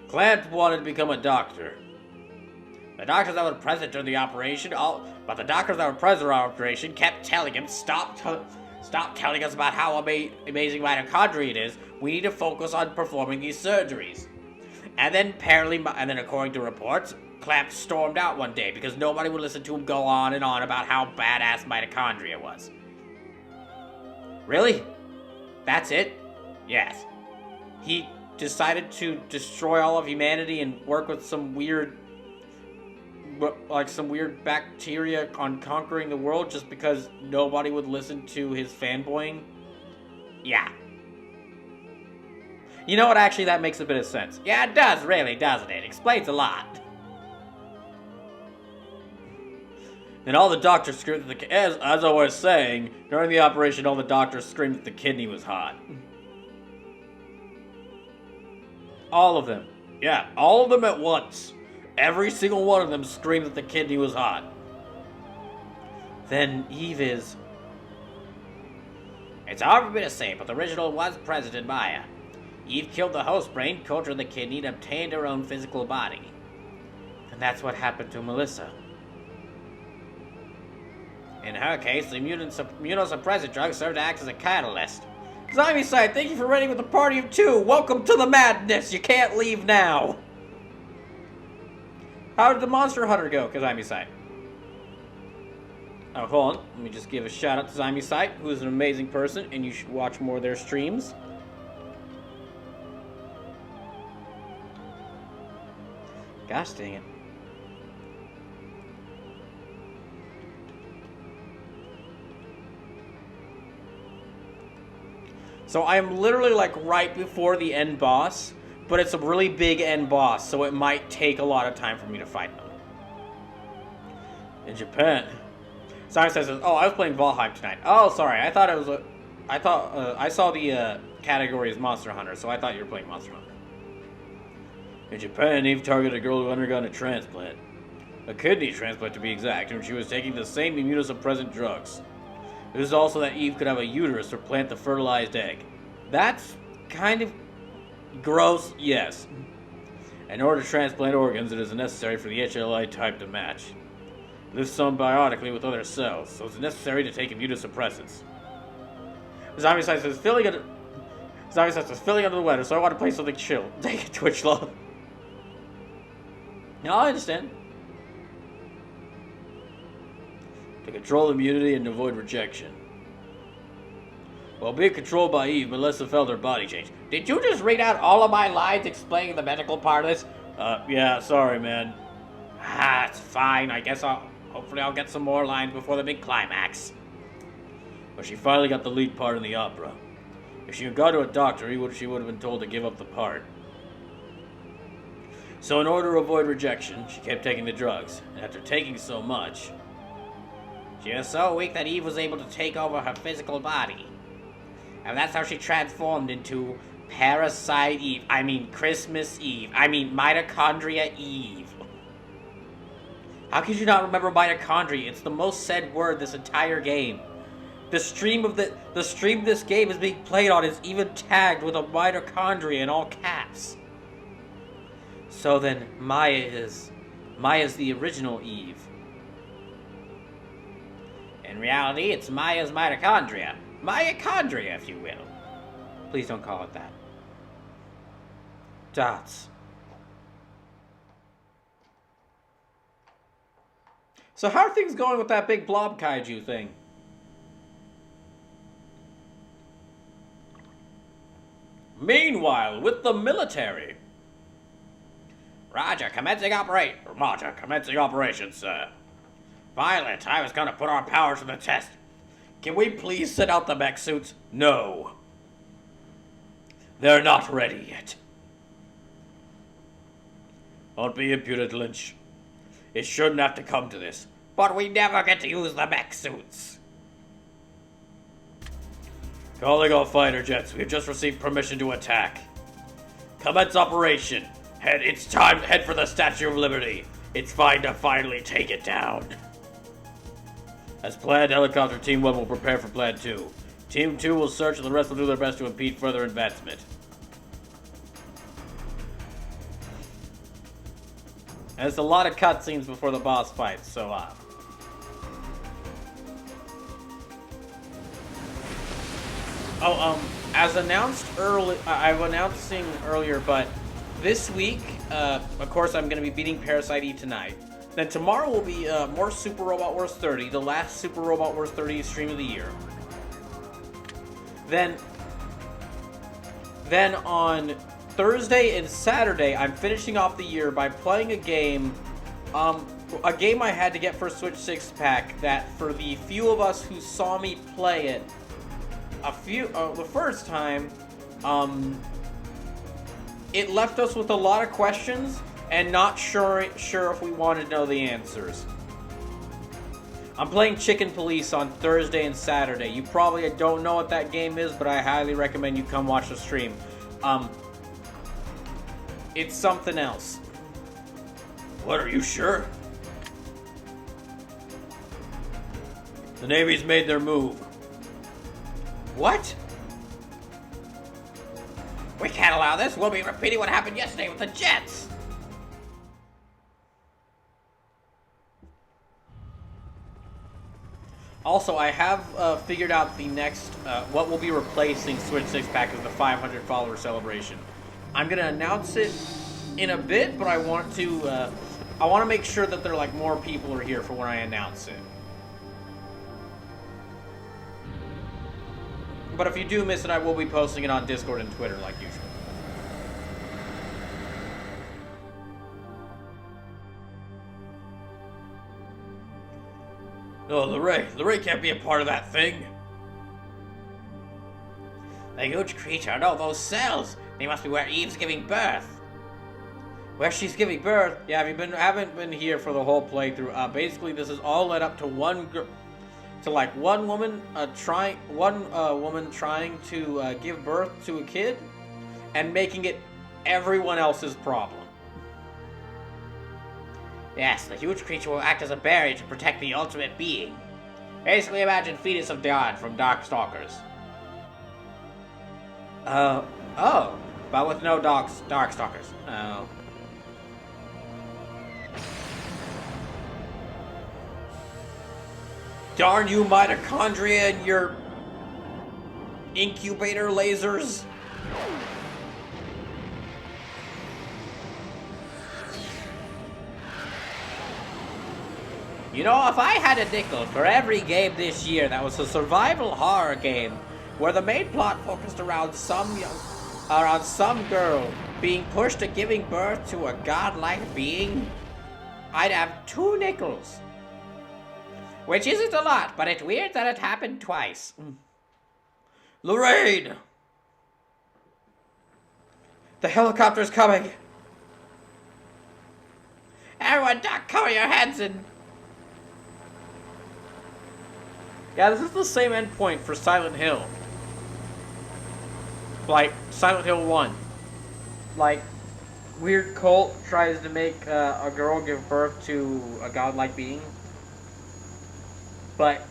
Clamp wanted to become a doctor. The doctors that were present during the operation, kept telling him, stop telling us about how amazing mitochondria it is. We need to focus on performing these surgeries. And then according to reports, Clamp stormed out one day because nobody would listen to him go on and on about how badass mitochondria was. Really? That's it? Yes. He decided to destroy all of humanity and work with some weird bacteria on conquering the world just because nobody would listen to his fanboying? Yeah. You know what, actually, that makes a bit of sense. Yeah, it does, really, doesn't it? Explains a lot. And all the doctors screamed that as I was saying, during the operation, all the doctors screamed that the kidney was hot. All of them. Yeah, all of them at once. Every single one of them screamed that the kidney was hot. Then Eve is... It's hard for me to say, but the original was President Maya. Eve killed the host brain, cultured the kidney, and obtained her own physical body. And that's what happened to Melissa. In her case, the immunosuppressant drug served to act as a catalyst. Zombie-side, thank you for running with a party of two. Welcome to the madness. You can't leave now. How did the Monster Hunter go, Zombie-side? Oh, hold on. Let me just give a shout out to Zombie-side, who is an amazing person, and you should watch more of their streams. Gosh dang it. So I am literally like right before the end boss, but it's a really big end boss, so it might take a lot of time for me to fight them. In Japan. Simon says, oh, I was playing Valheim tonight. Oh, sorry, I thought it was I saw the category as Monster Hunter, so I thought you were playing Monster Hunter. In Japan, Eve targeted a girl who undergone a transplant. A kidney transplant, to be exact, and she was taking the same immunosuppressant drugs. It is also that Eve could have a uterus or plant the fertilized egg. That's kind of gross, yes. In order to transplant organs, it is necessary for the HLA type to match. It lives symbiotically with other cells, so it's necessary to take immunosuppressants. Zombie Side says, feeling under the weather, so I want to play something chill. Take it, Twitch love. No, I understand. To control immunity and avoid rejection. While being controlled by Eve, Melissa felt her body change. Did you just read out all of my lines explaining the medical part of this? Yeah, sorry, man. It's fine. I guess hopefully I'll get some more lines before the big climax. but she finally got the lead part in the opera. If she had gone to a doctor, she would have been told to give up the part. So in order to avoid rejection, she kept taking the drugs, and after taking so much, she was so weak that Eve was able to take over her physical body. And that's how she transformed into Parasite Eve. I mean Christmas Eve. I mean Mitochondria Eve. How could you not remember mitochondria? It's the most said word this entire game. The stream this game is being played on is even tagged with a mitochondria in all caps. So then Maya's the original Eve. In reality, it's Maya's mitochondria. Mitochondria, if you will. Please don't call it that. Dots. So how are things going with that big blob kaiju thing? Meanwhile, with the military. Roger, commencing operation, sir. Finally, time is gonna put our powers to the test. Can we please send out the mech suits? No. They're not ready yet. Don't be impudent, Lynch. It shouldn't have to come to this. But we never get to use the mech suits. Calling all fighter jets. We have just received permission to attack. Commence operation. It's time to head for the Statue of Liberty. It's fine to finally take it down. As planned, Helicopter Team 1 will prepare for Plan 2. Team 2 will search and the rest will do their best to impede further advancement. And it's a lot of cutscenes before the boss fight, so as announced early, I've announcing earlier, but this week, of course, I'm going to be beating Parasite Eve tonight. Then tomorrow will be more Super Robot Wars 30, the last Super Robot Wars 30 stream of the year. Then on Thursday and Saturday, I'm finishing off the year by playing a game I had to get for Switch 6-pack that for the few of us who saw me play it the first time, it left us with a lot of questions and not sure if we wanted to know the answers. I'm playing Chicken Police on Thursday and Saturday. You probably don't know what that game is, but I highly recommend you come watch the stream. It's something else. What, are you sure? The Navy's made their move. What? We can't allow this. We'll be repeating what happened yesterday with the jets. Also, I have figured out the next, what will be replacing Switch 6-pack is the 500 follower celebration. I'm going to announce it in a bit, but I want to make sure that there are, like, more people are here for when I announce it. But if you do miss it, I will be posting it on Discord and Twitter like usual. No, Leray can't be a part of that thing. The huge creature, no, those cells. They must be where Eve's giving birth. Where she's giving birth? Yeah, if you haven't been here for the whole playthrough, basically this is all led up to one woman trying to give birth to a kid and making it everyone else's problem. Yes, the huge creature will act as a barrier to protect the ultimate being. Basically imagine Fetus of Dawn from Darkstalkers. Oh, but with no Darkstalkers. Oh. Darn you, mitochondria and your incubator lasers. You know, if I had a nickel for every game this year that was a survival horror game where the main plot focused around some girl being pushed to giving birth to a godlike being, I'd have 2 nickels. Which isn't a lot, but it's weird that it happened twice. Lorraine! The helicopter's coming! Everyone duck, cover your heads and... Yeah, this is the same endpoint for Silent Hill. Like, Silent Hill 1. Like, weird cult tries to make a girl give birth to a godlike being. But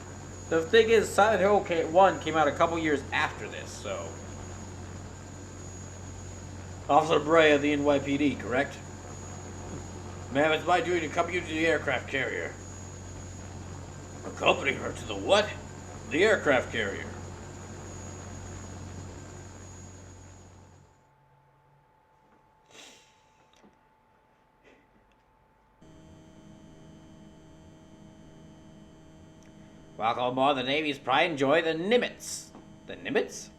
the thing is, Silent Hill 1 came out a couple years after this, so... Officer Bray of the NYPD, correct? Ma'am, it's my duty to accompany you to the aircraft carrier. Accompany her to the what? The aircraft carrier. Welcome aboard the Navy's pride and joy, the Nimitz. The Nimitz?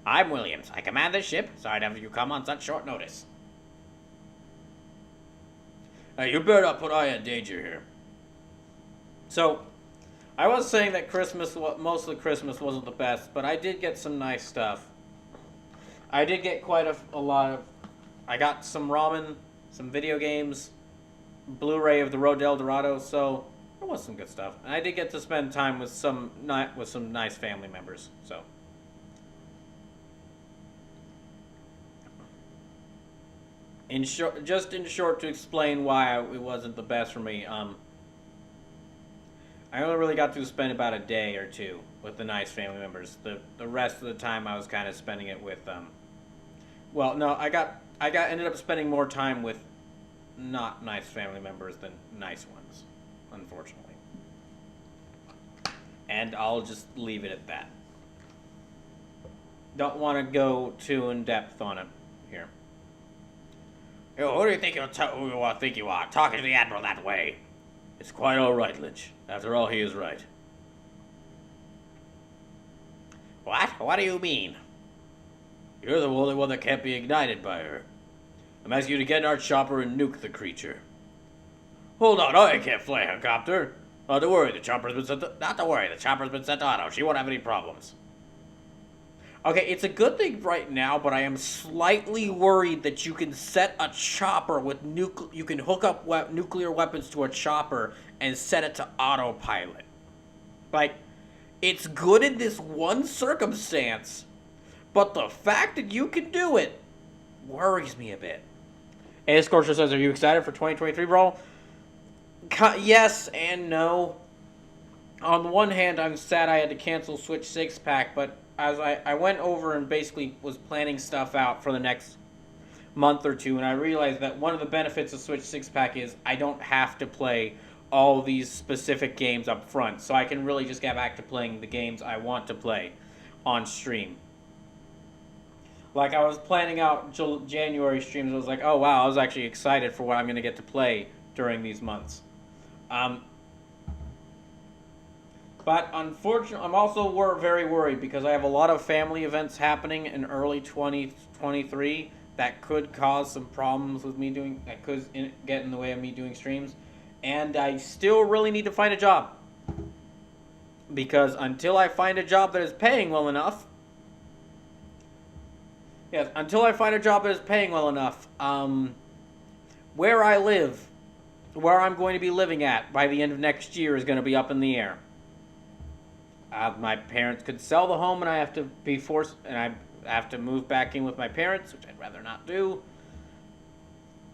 I'm Williams. I command this ship. Sorry to have you come on such short notice. Hey, you better not put I in danger here. So, I was saying that most of the Christmas wasn't the best, but I did get some nice stuff. I did get quite a lot of... I got some ramen, some video games, Blu-ray of The Road to El Dorado, so there was some good stuff. And I did get to spend time with some nice family members, so... In short, to explain why it wasn't the best for me, I only really got to spend about a day or two with the nice family members. The rest of the time I was kind of spending it with well, no, I ended up spending more time with not nice family members than nice ones, unfortunately. And I'll just leave it at that. Don't want to go too in depth on it here. Yo, who do you think you are, talking to the Admiral that way? It's quite all right, Lynch. After all, he is right. What? What do you mean? You're the only one that can't be ignited by her. I'm asking you to get in our chopper and nuke the creature. Hold on, I can't fly a helicopter. Not to worry, the chopper's been sent to Otto. She won't have any problems. Okay, it's a good thing right now, but I am slightly worried that you can set a chopper with you can hook up nuclear weapons to a chopper and set it to autopilot. Like, it's good in this one circumstance, but the fact that you can do it worries me a bit. A Scorcher says, are you excited for 2023, bro? Yes and no. On the one hand, I'm sad I had to cancel Switch 6-pack, but as I went over and basically was planning stuff out for the next month or two, and I realized that one of the benefits of Switch 6-pack is I don't have to play all these specific games up front, so I can really just get back to playing the games I want to play on stream. Like, I was planning out January streams, I was like, oh wow, I was actually excited for what I'm going to get to play during these months. But unfortunately, I'm also very worried because I have a lot of family events happening in early 2023 that could cause some problems with me that could get in the way of me doing streams. And I still really need to find a job. Because until I find a job that is paying well enough, where I live, where I'm going to be living at by the end of next year is going to be up in the air. My parents could sell the home, and I have to move back in with my parents, which I'd rather not do.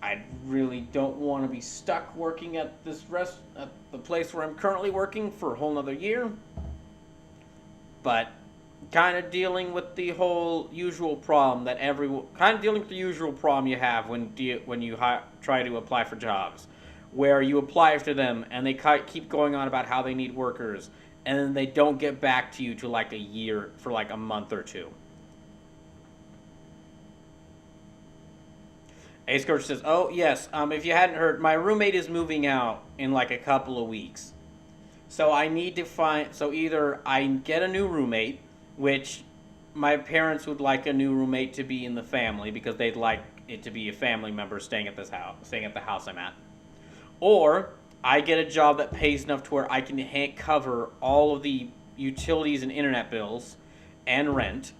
I really don't want to be stuck working at the place where I'm currently working for a whole nother year. But kind of dealing with the whole usual problem you have when you try to apply for jobs, where you apply for them and they keep going on about how they need workers, and then they don't get back to you till like a year, for like a month or two. A Scorch says, oh yes, if you hadn't heard, my roommate is moving out in like a couple of weeks. So I need to either I get a new roommate, which my parents would like a new roommate to be in the family because they'd like it to be a family member staying at the house I'm at. Or I get a job that pays enough to where I can cover all of the utilities and internet bills and rent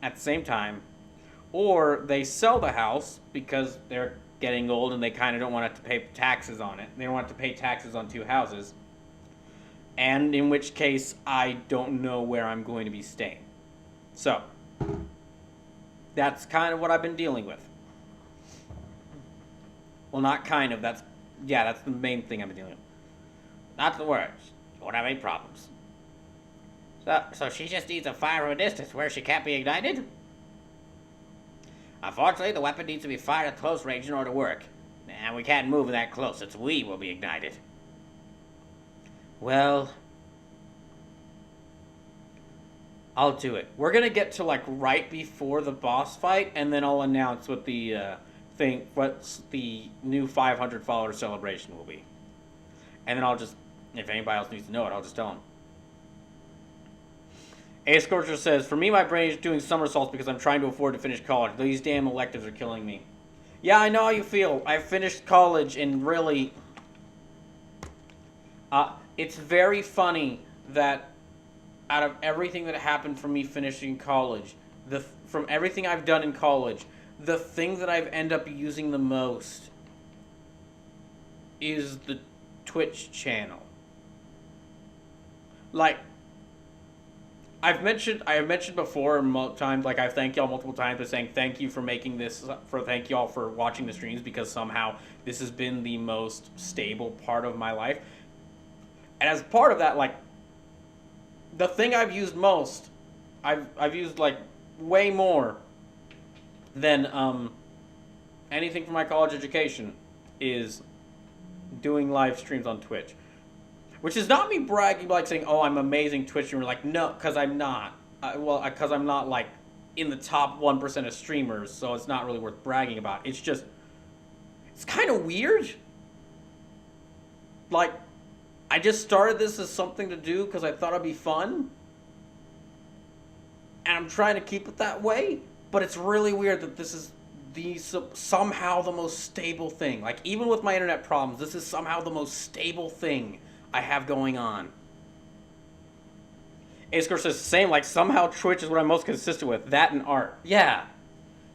at the same time, or they sell the house because they're getting old and they kind of don't want to have to pay taxes on it. They don't want to pay taxes on 2 houses. And in which case, I don't know where I'm going to be staying. So, that's kind of what I've been dealing with. Well, not kind of. That's the main thing I've been dealing with. Not the worst. Won't have any problems. So she just needs a fire from a distance where she can't be ignited? Unfortunately, the weapon needs to be fired at close range in order to work. And we can't move that close, since we will be ignited. Well, I'll do it. We're gonna get to, like, right before the boss fight, and then I'll announce what the new 500 follower celebration will be. And then I'll just, if anybody else needs to know it, I'll just tell them. A Scorcher says, for me, my brain is doing somersaults because I'm trying to afford to finish college. These damn electives are killing me. Yeah, I know how you feel. I finished college and really... it's very funny that out of everything that happened for me finishing college, from everything I've done in college, the thing that I've ended up using the most is the Twitch channel. Like, I have mentioned before times, like, I thank y'all multiple times for saying thank you for making this, thank y'all for watching the streams, because somehow this has been the most stable part of my life. And as part of that, like, the thing I've used most, I've used, like, way more than anything from my college education is doing live streams on Twitch. Which is not me bragging, like saying, oh, I'm amazing Twitch streamer. Like, no, because I'm not. Because I'm not, like, in the top 1% of streamers, so it's not really worth bragging about. It's just, it's kind of weird. Like, I just started this as something to do because I thought it'd be fun. And I'm trying to keep it that way. But it's really weird that this is somehow the most stable thing. Like, even with my internet problems, this is somehow the most stable thing I have going on. A-Score says the same, like, somehow Twitch is what I'm most consistent with. That and art. Yeah.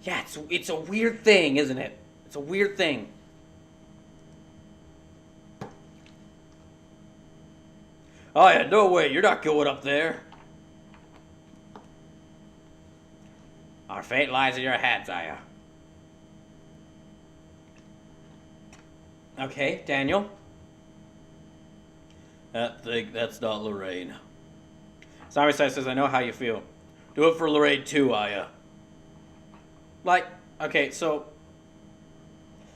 Yeah, it's a weird thing, isn't it? It's a weird thing. Oh, yeah, no way. You're not going up there. Our fate lies in your hands, Aya. Okay, Daniel. That's not Lorraine. Zombie Side says, I know how you feel. Do it for Lorraine too, Aya. Like, okay, so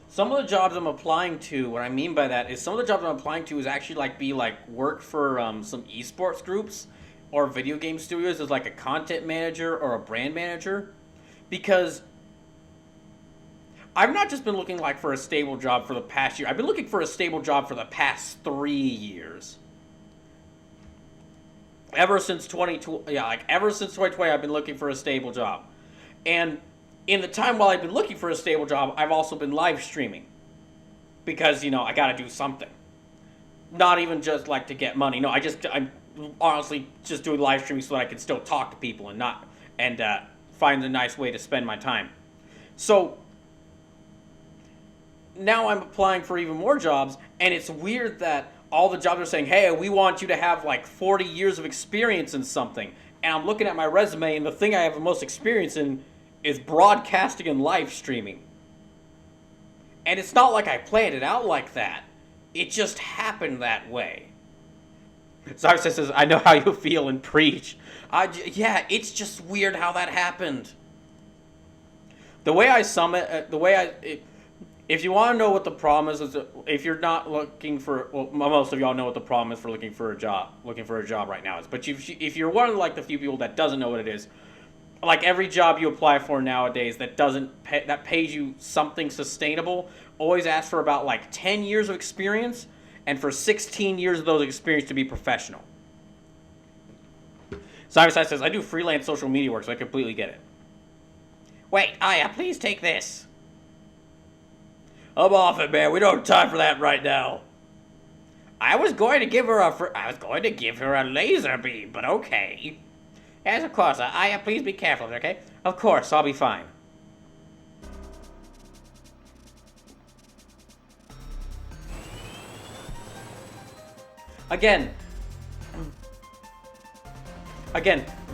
some of the jobs I'm applying to, what I mean by that is some of the jobs I'm applying to is actually like work for some esports groups or video game studios as like a content manager or a brand manager, because I've not just been looking like for a stable job for the past year. I've been looking for a stable job for the past 3 years. Ever since 2020, ever since 2020, I've been looking for a stable job. And in the time while I've been looking for a stable job, I've also been live streaming. Because, I gotta do something. Not even just, like, to get money. No, I'm honestly just doing live streaming so that I can still talk to people and find a nice way to spend my time. So, now I'm applying for even more jobs, and it's weird that all the jobs are saying, hey, we want you to have like 40 years of experience in something. And I'm looking at my resume, and the thing I have the most experience in is broadcasting and live streaming. And it's not like I planned it out like that. It just happened that way. Zark says, I know how you feel and preach. Yeah, it's just weird how that happened. The way I sum it, if you want to know what the problem is if you're not looking for, well, most of y'all know what the problem is for looking for a job right now is. But if you're one of like the few people that doesn't know what it is, like every job you apply for nowadays that pays you something sustainable, always ask for about like 10 years of experience, and for 16 years of those experience to be professional. Simon says, I do freelance social media work, so I completely get it. Wait, Aya, please take this. I'm off it, man. We don't have time for that right now. I was going to give her a laser beam, but okay. Yes, of course. Please be careful, okay? Of course, I'll be fine. Again,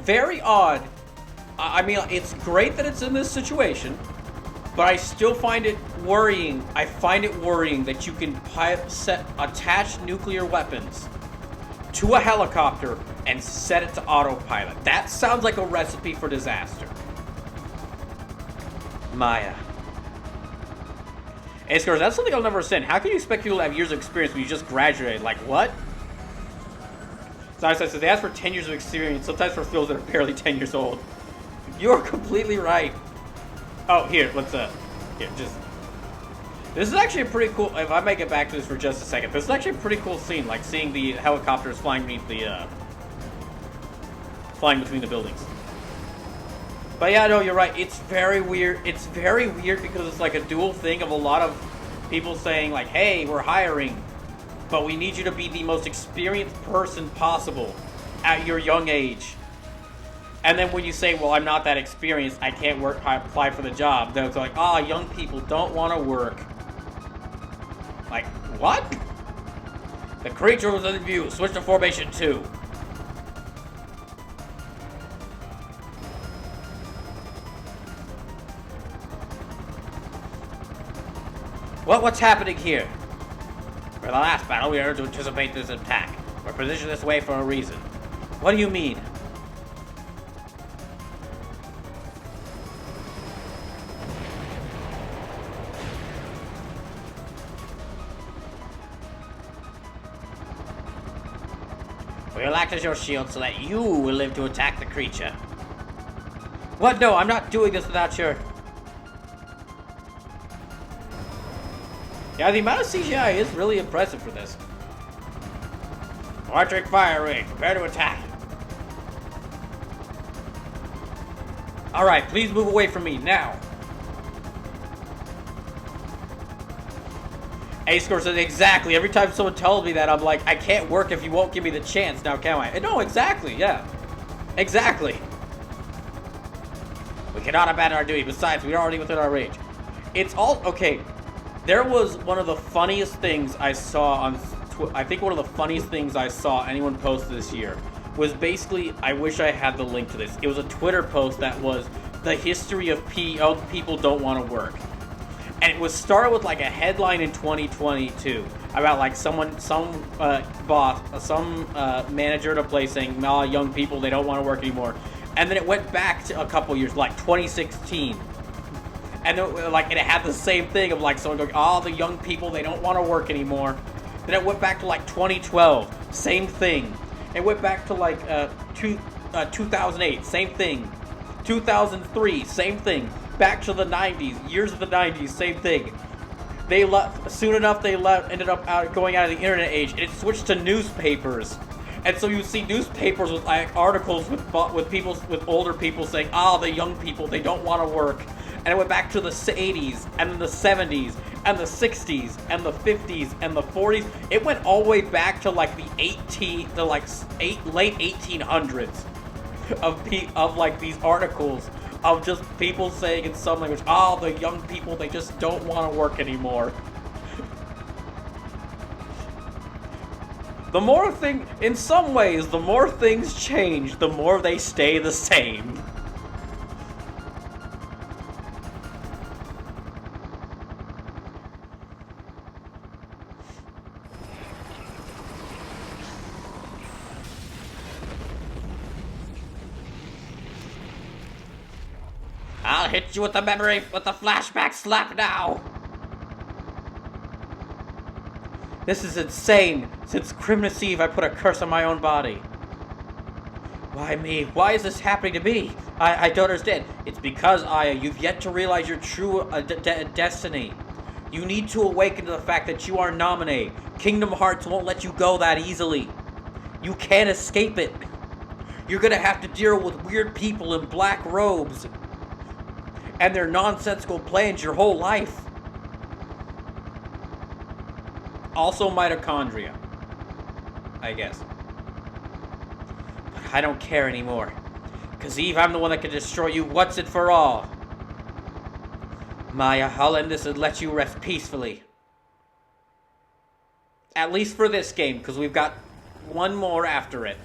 very odd. I mean, it's great that it's in this situation, but I still find it worrying. I find it worrying that you can attach nuclear weapons to a helicopter and set it to autopilot. That sounds like a recipe for disaster. Maya. Hey, Scars, that's something I'll never understand. How can you expect people to have years of experience when you just graduated? Like, what? So they ask for 10 years of experience, sometimes for fields that are barely 10 years old. You're completely right. Oh, here, this is actually a pretty cool, if I may get back to this for just a second, this is actually a pretty cool scene, like seeing the helicopters flying between the buildings. But yeah, no, you're right, it's very weird because it's like a dual thing of a lot of people saying like, hey, we're hiring, but we need you to be the most experienced person possible at your young age. And then when you say, well, I'm not that experienced, I can't apply for the job, then it's like, young people don't want to work. Like, what? The creature was in view. Switch to formation 2. What's happening here? For the last battle, we are to anticipate this attack. We're positioned this way for a reason. What do you mean? We'll act as your shield so that you will live to attack the creature. What? No, I'm not doing this without your... Yeah, the amount of CGI is really impressive for this. Electric fire ring, prepare to attack. Alright, please move away from me, now. A-Score says, exactly. Every time someone tells me that, I'm like, I can't work if you won't give me the chance, now can I? No, exactly, yeah. Exactly. We cannot abandon our duty. Besides, we're already within our range. It's all... Okay. There was one of the funniest things I saw on... I think one of the funniest things I saw anyone post this year was basically... I wish I had the link to this. It was a Twitter post that was the history of people don't want to work. And it was started with like a headline in 2022 about like some boss, some manager at a place saying, nah, young people, they don't want to work anymore. And then it went back to a couple years, like 2016. And then, like, it had the same thing of like someone going, oh, the young people, they don't want to work anymore. Then it went back to like 2012, same thing. It went back to like 2008, same thing. 2003, same thing. Back to the 90s, years of the 90s, same thing. They left soon enough. Ended up going out of the internet age, and it switched to newspapers. And so you see newspapers with like articles with older people saying, "Ah, the young people, they don't want to work." And it went back to the 80s, and then the 70s, and the 60s, and the 50s, and the 40s. It went all the way back to like the late 1800s of like these articles of just people saying in some language, "Oh, the young people, they just don't want to work anymore." In some ways, the more things change, the more they stay the same. I'll hit you with the flashback slap now. This is insane. Since Christmas Eve, I put a curse on my own body. Why me? Why is this happening to me? I don't understand. It's because, Aya, you've yet to realize your true destiny. You need to awaken to the fact that you are Naminé. Kingdom Hearts won't let you go that easily. You can't escape it. You're gonna have to deal with weird people in black robes and their nonsensical plans your whole life. Also mitochondria. I guess. But I don't care anymore. Because Eve, I'm the one that can destroy you once and for all. Maya, I'll end this and let you rest peacefully. At least for this game, because we've got one more after it.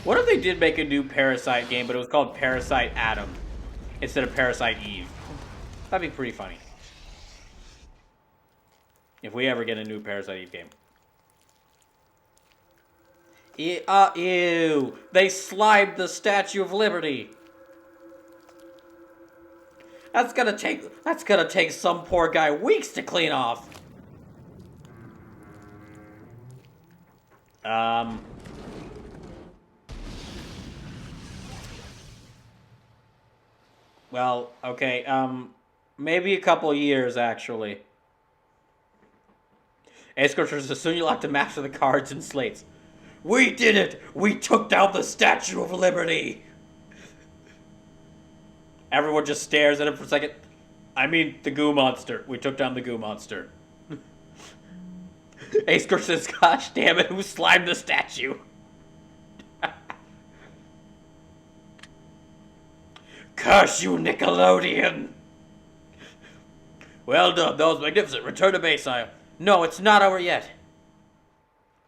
What if they did make a new Parasite game, but it was called Parasite Adam instead of Parasite Eve? That'd be pretty funny. If we ever get a new Parasite Eve game. Ew! They slimed the Statue of Liberty! That's gonna take some poor guy weeks to clean off! Well, okay, maybe a couple years, actually. Escorters, soon you'll have to master the cards and slates. We did it! We took down the Statue of Liberty! Everyone just stares at him for a second. I mean, the goo monster. We took down the goo monster. Escorter says, gosh damn it, who slimed the statue? Curse you, Nickelodeon! Well done, that was magnificent. Return to base, Aya. No, it's not over yet.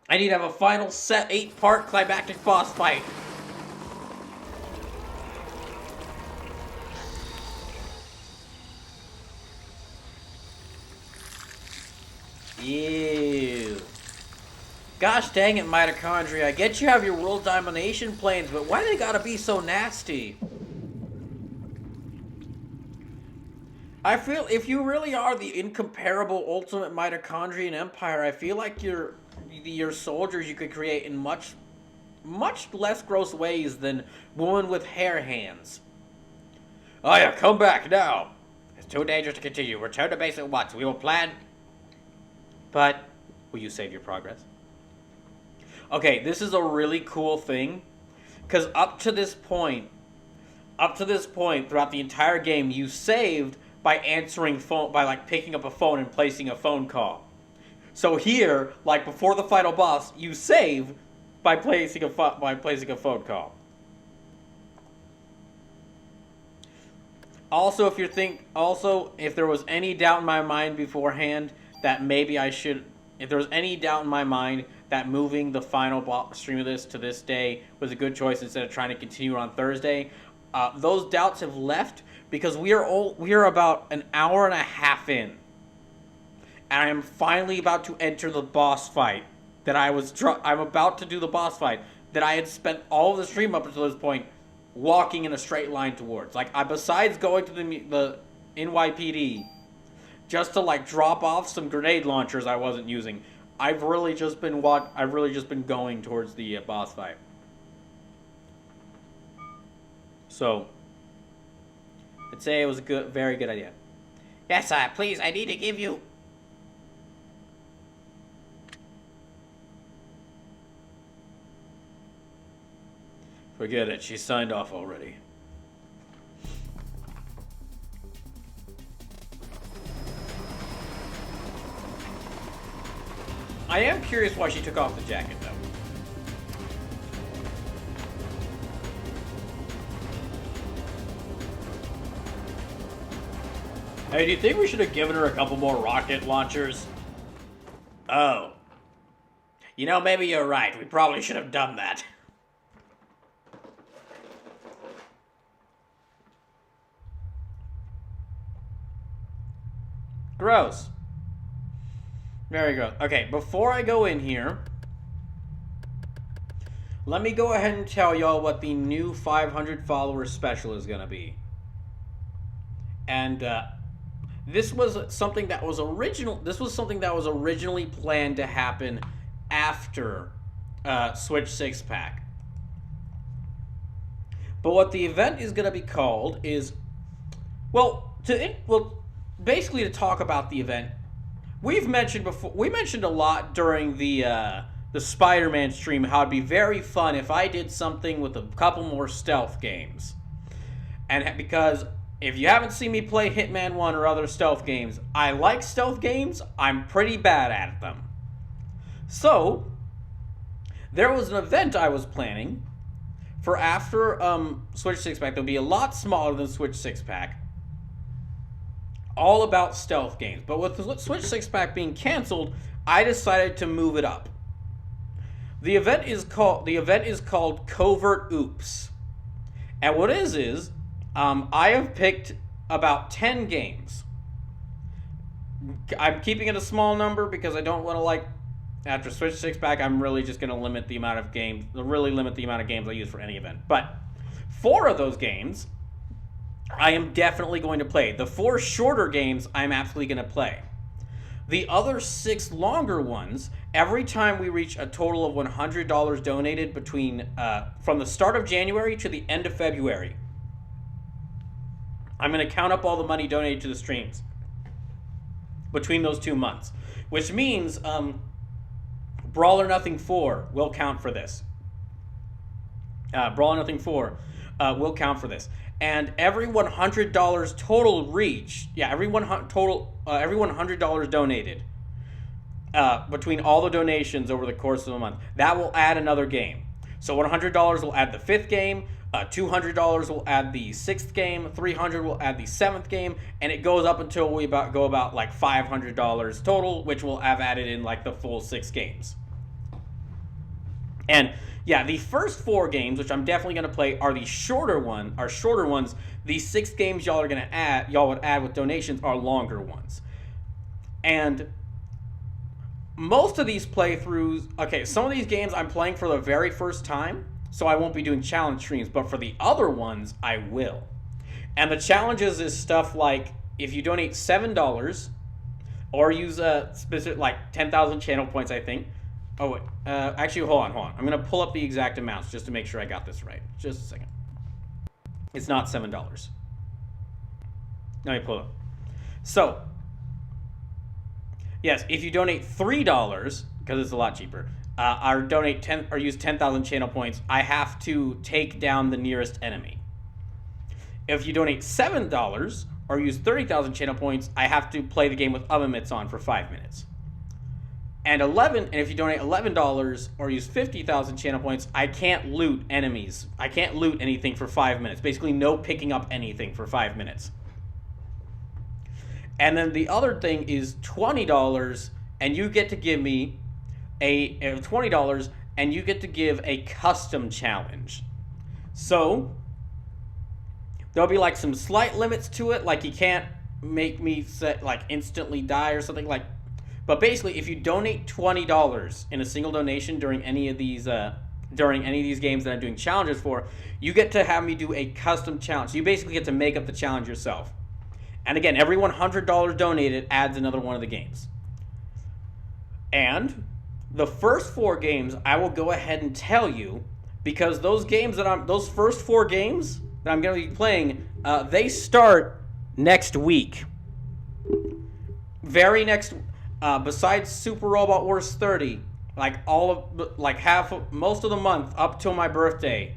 I need to have a final set 8-part climactic boss fight. Ew. Gosh dang it, Mitochondria. I get you have your world domination plans, but why they gotta be so nasty? I feel if you really are the incomparable ultimate mitochondrian empire, I feel like your soldiers you could create in much less gross ways than woman with hair hands. Oh yeah, come back now. It's too dangerous to continue. Return to base at once. We will plan. But will you save your progress? Okay, this is a really cool thing, because up to this point, throughout the entire game, you saved by answering phone, by like picking up a phone and placing a phone call. So here, like before the final boss, you save by placing a phone call. Also, if there was any doubt in my mind beforehand that maybe I should, if there was any doubt in my mind that moving the final stream of this to this day was a good choice instead of trying to continue on Thursday, those doubts have left. Because we are about an hour and a half in, and I am finally about to enter the boss fight I'm about to do the boss fight that I had spent all of the stream up until this point walking in a straight line towards. Like, besides going to the NYPD just to like drop off some grenade launchers I wasn't using, I've really just been going towards the boss fight. So I'd say it was a very good idea. Yes, please, I need to give you... Forget it, she signed off already. I am curious why she took off the jacket, though. Hey, do you think we should have given her a couple more rocket launchers? Oh. You know, maybe you're right. We probably should have done that. Gross. Very gross. Okay, before I go in here, let me go ahead and tell y'all what the new 500 follower special is going to be. And, this was something that was originally planned to happen after Switch 6-pack. But what the event is going to be called is, basically to talk about the event, we mentioned a lot during the Spider-Man stream how it'd be very fun if I did something with a couple more stealth games. And because if you haven't seen me play Hitman 1 or other stealth games, I like stealth games. I'm pretty bad at them. So, there was an event I was planning for after Switch 6-Pack. They'll be a lot smaller than Switch 6-Pack. All about stealth games. But with the Switch 6-Pack being canceled, I decided to move it up. The event is called Covert Oops. And what it is I have picked about 10 games. I'm keeping it a small number because I don't want to, after Switch 6-Pack, I'm really just going to limit the amount of games I use for any event. But 4 of those games, I am definitely going to play. The 4 shorter games, I'm absolutely going to play. The other 6 longer ones, every time we reach a total of $100 donated from the start of January to the end of February, I'm going to count up all the money donated to the streams between those 2 months, which means Brawl or Nothing 4 will count for this. Brawl or Nothing 4 will count for this. And every $100 total reach, every $100 donated between all the donations over the course of a month, that will add another game. So $100 will add the 5th game, $200 will add the 6th game, $300 will add the 7th game, and it goes up until we go about $500 total, which will have added in the full 6 games. And the first 4 games, which I'm definitely going to play, are shorter ones. The 6 games y'all would add with donations are longer ones. And most of these playthroughs, some of these games I'm playing for the very first time, so I won't be doing challenge streams, but for the other ones, I will. And the challenges is stuff like, if you donate $7, or use a specific, 10,000 channel points, I think. Oh, wait. Actually, hold on. I'm going to pull up the exact amounts just to make sure I got this right. Just a second. It's not $7. Let me pull it up. So, yes, if you donate $3, because it's a lot cheaper, or use 10,000 channel points, I have to take down the nearest enemy. If you donate $7 or use 30,000 channel points, I have to play the game with oven mitts on for 5 minutes. And if you donate $11 or use 50,000 channel points, I can't loot enemies. I can't loot anything for 5 minutes. Basically, no picking up anything for 5 minutes. And then the other thing is $20, and you get to give me $20, and you get to give a custom challenge. So there'll be some slight limits to it, you can't make me instantly die or something like. But basically, if you donate $20 in a single donation during any of these games that I'm doing challenges for, you get to have me do a custom challenge. So you basically get to make up the challenge yourself. And again, every $100 donated adds another one of the games. And the first 4 games, I will go ahead and tell you, because those first 4 games that I'm going to be playing, they start next week. Besides Super Robot Wars 30, most of the month up till my birthday,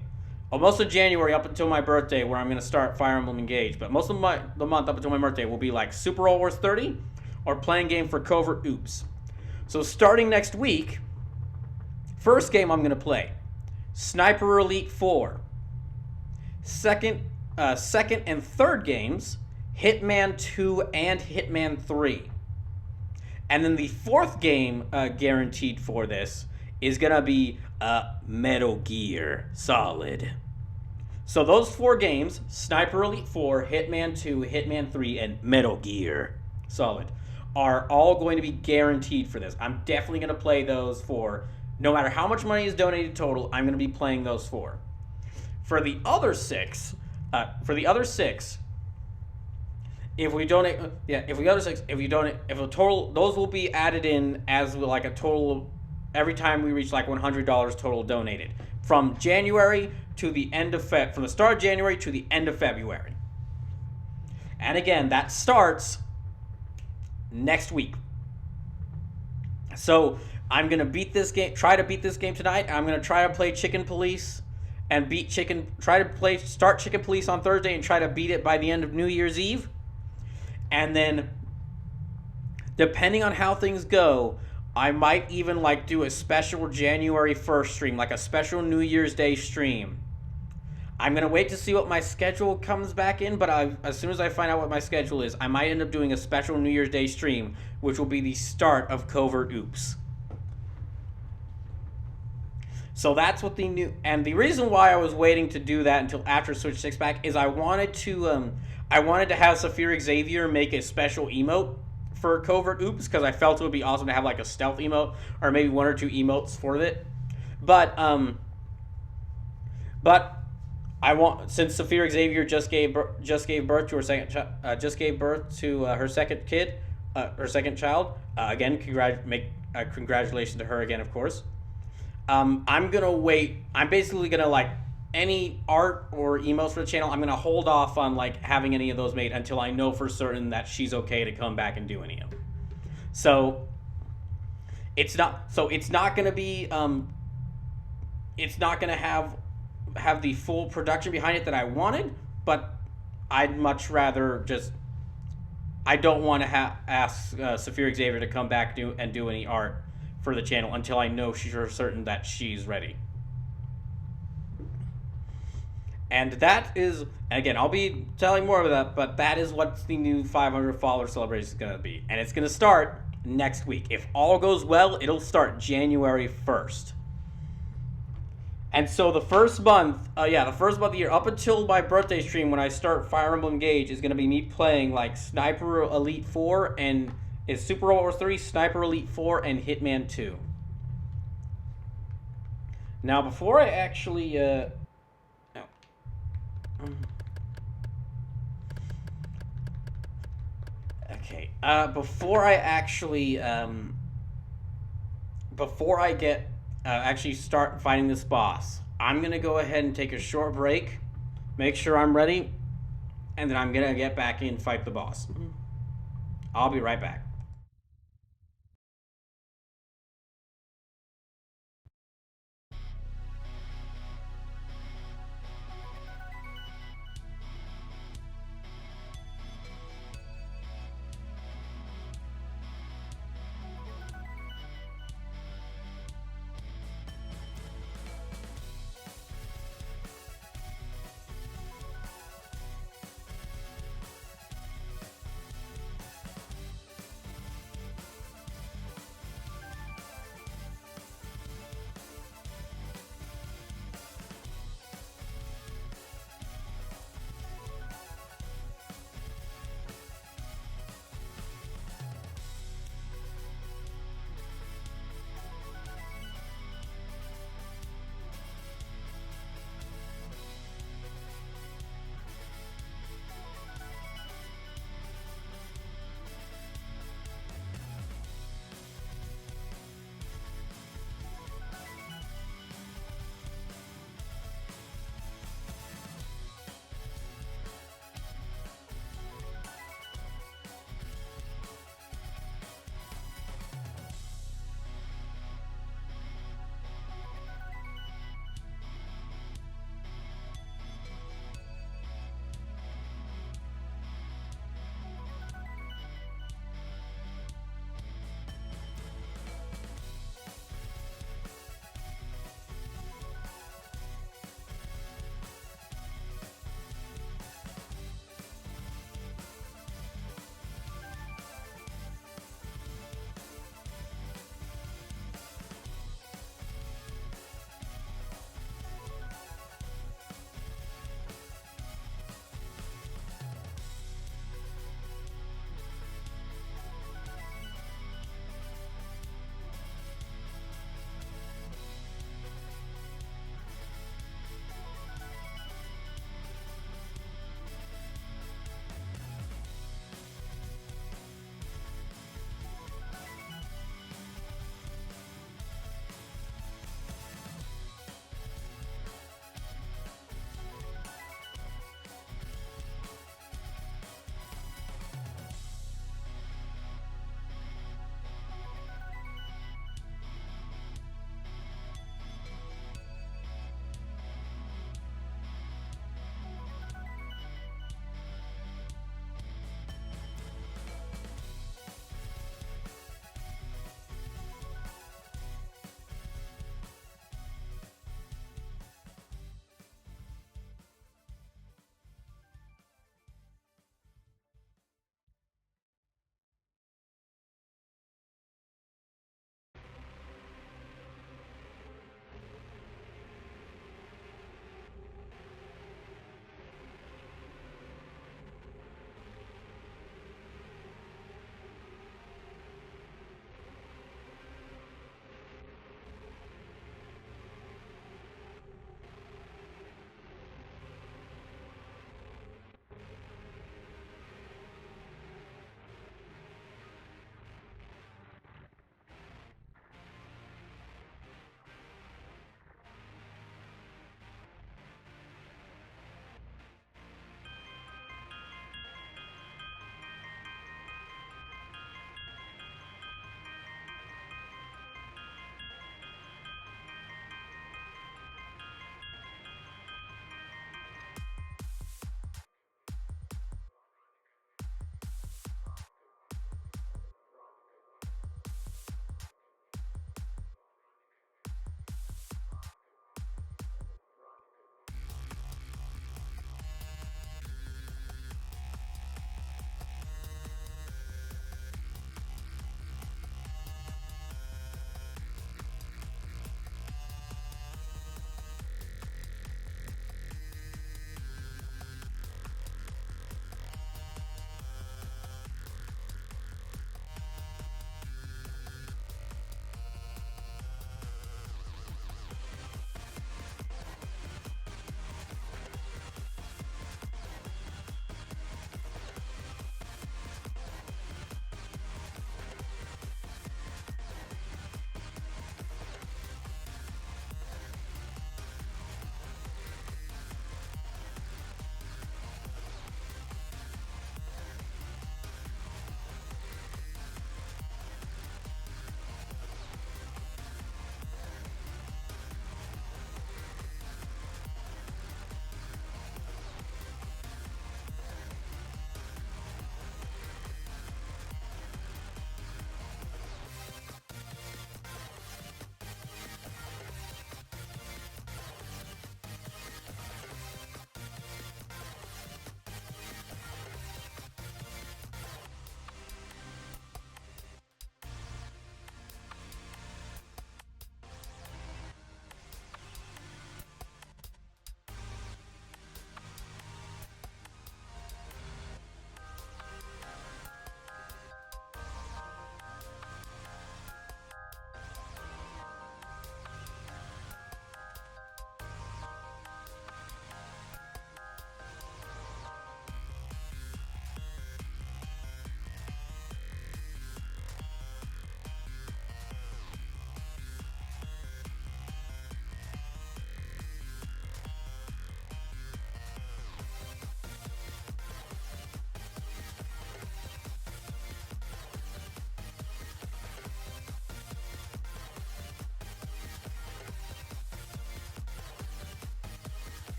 or most of January up until my birthday, where I'm going to start Fire Emblem Engage, but most of the month up until my birthday will be Super Robot Wars 30 or playing game for Covert Oops. So starting next week, first game I'm going to play, Sniper Elite 4. Second and third games, Hitman 2 and Hitman 3. And then the 4th game guaranteed for this is going to be Metal Gear Solid. So those 4 games, Sniper Elite 4, Hitman 2, Hitman 3, and Metal Gear Solid, are all going to be guaranteed for this. I'm definitely going to play those 4. No matter how much money is donated total, I'm going to be playing those 4. For the other 6, if a total, those will be added in as a total every time we reach $100 total donated from January to the end of from the start of January to the end of February. And again, that starts next week. So I'm gonna try to beat this game tonight. I'm gonna try to play Chicken Police, and beat chicken. Start Chicken Police on Thursday and try to beat it by the end of New Year's Eve. And then, depending on how things go, I might even like do a special January 1st stream, like a special New Year's Day stream. I'm gonna wait to see what my schedule comes back in, but as soon as I find out what my schedule is, I might end up doing a special New Year's Day stream, which will be the start of Covert Oops. So that's what the new, and the reason why I was waiting to do that until after Switch 6 back is I wanted to have Saphir Xavier make a special emote for Covert Oops, because I felt it would be awesome to have like a stealth emote or maybe one or two emotes for it. But I want, since Saphir Xavier just gave birth to her second child. Again, congratulations to her again, of course. I'm gonna wait. I'm basically gonna like any art or emotes for the channel. I'm gonna hold off on like having any of those made until I know for certain that she's okay to come back and do any of them. So it's not gonna be it's not gonna have the full production behind it that I wanted, but I'd much rather just, I don't want to ask Saphir Xavier to come back and do any art for the channel until I know she's certain that she's ready. And that is, again, I'll be telling more of that, but that is what the new 500 follower celebration is going to be. And it's going to start next week. If all goes well, it'll start January 1st. And so the first month of the year, up until my birthday stream when I start Fire Emblem Engage, is going to be me playing like Sniper Elite 4 and is Super Robot Wars 3, Sniper Elite 4, and Hitman 2. Now, before I actually actually start fighting this boss, I'm gonna go ahead and take a short break, make sure I'm ready, and then I'm gonna get back in and fight the boss. I'll be right back.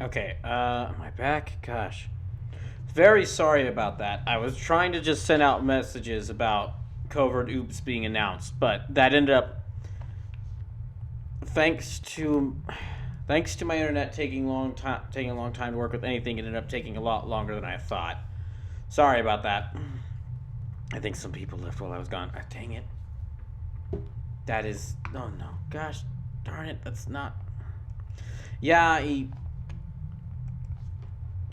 Okay, am I back? Gosh. Very sorry about that. I was trying to just send out messages about Covert Oops being announced, but that ended up, thanks to my internet taking a long time to work with anything, it ended up taking a lot longer than I thought. Sorry about that. I think some people left while I was gone. Dang it. That is... Oh, no. Gosh darn it. That's not... Yeah,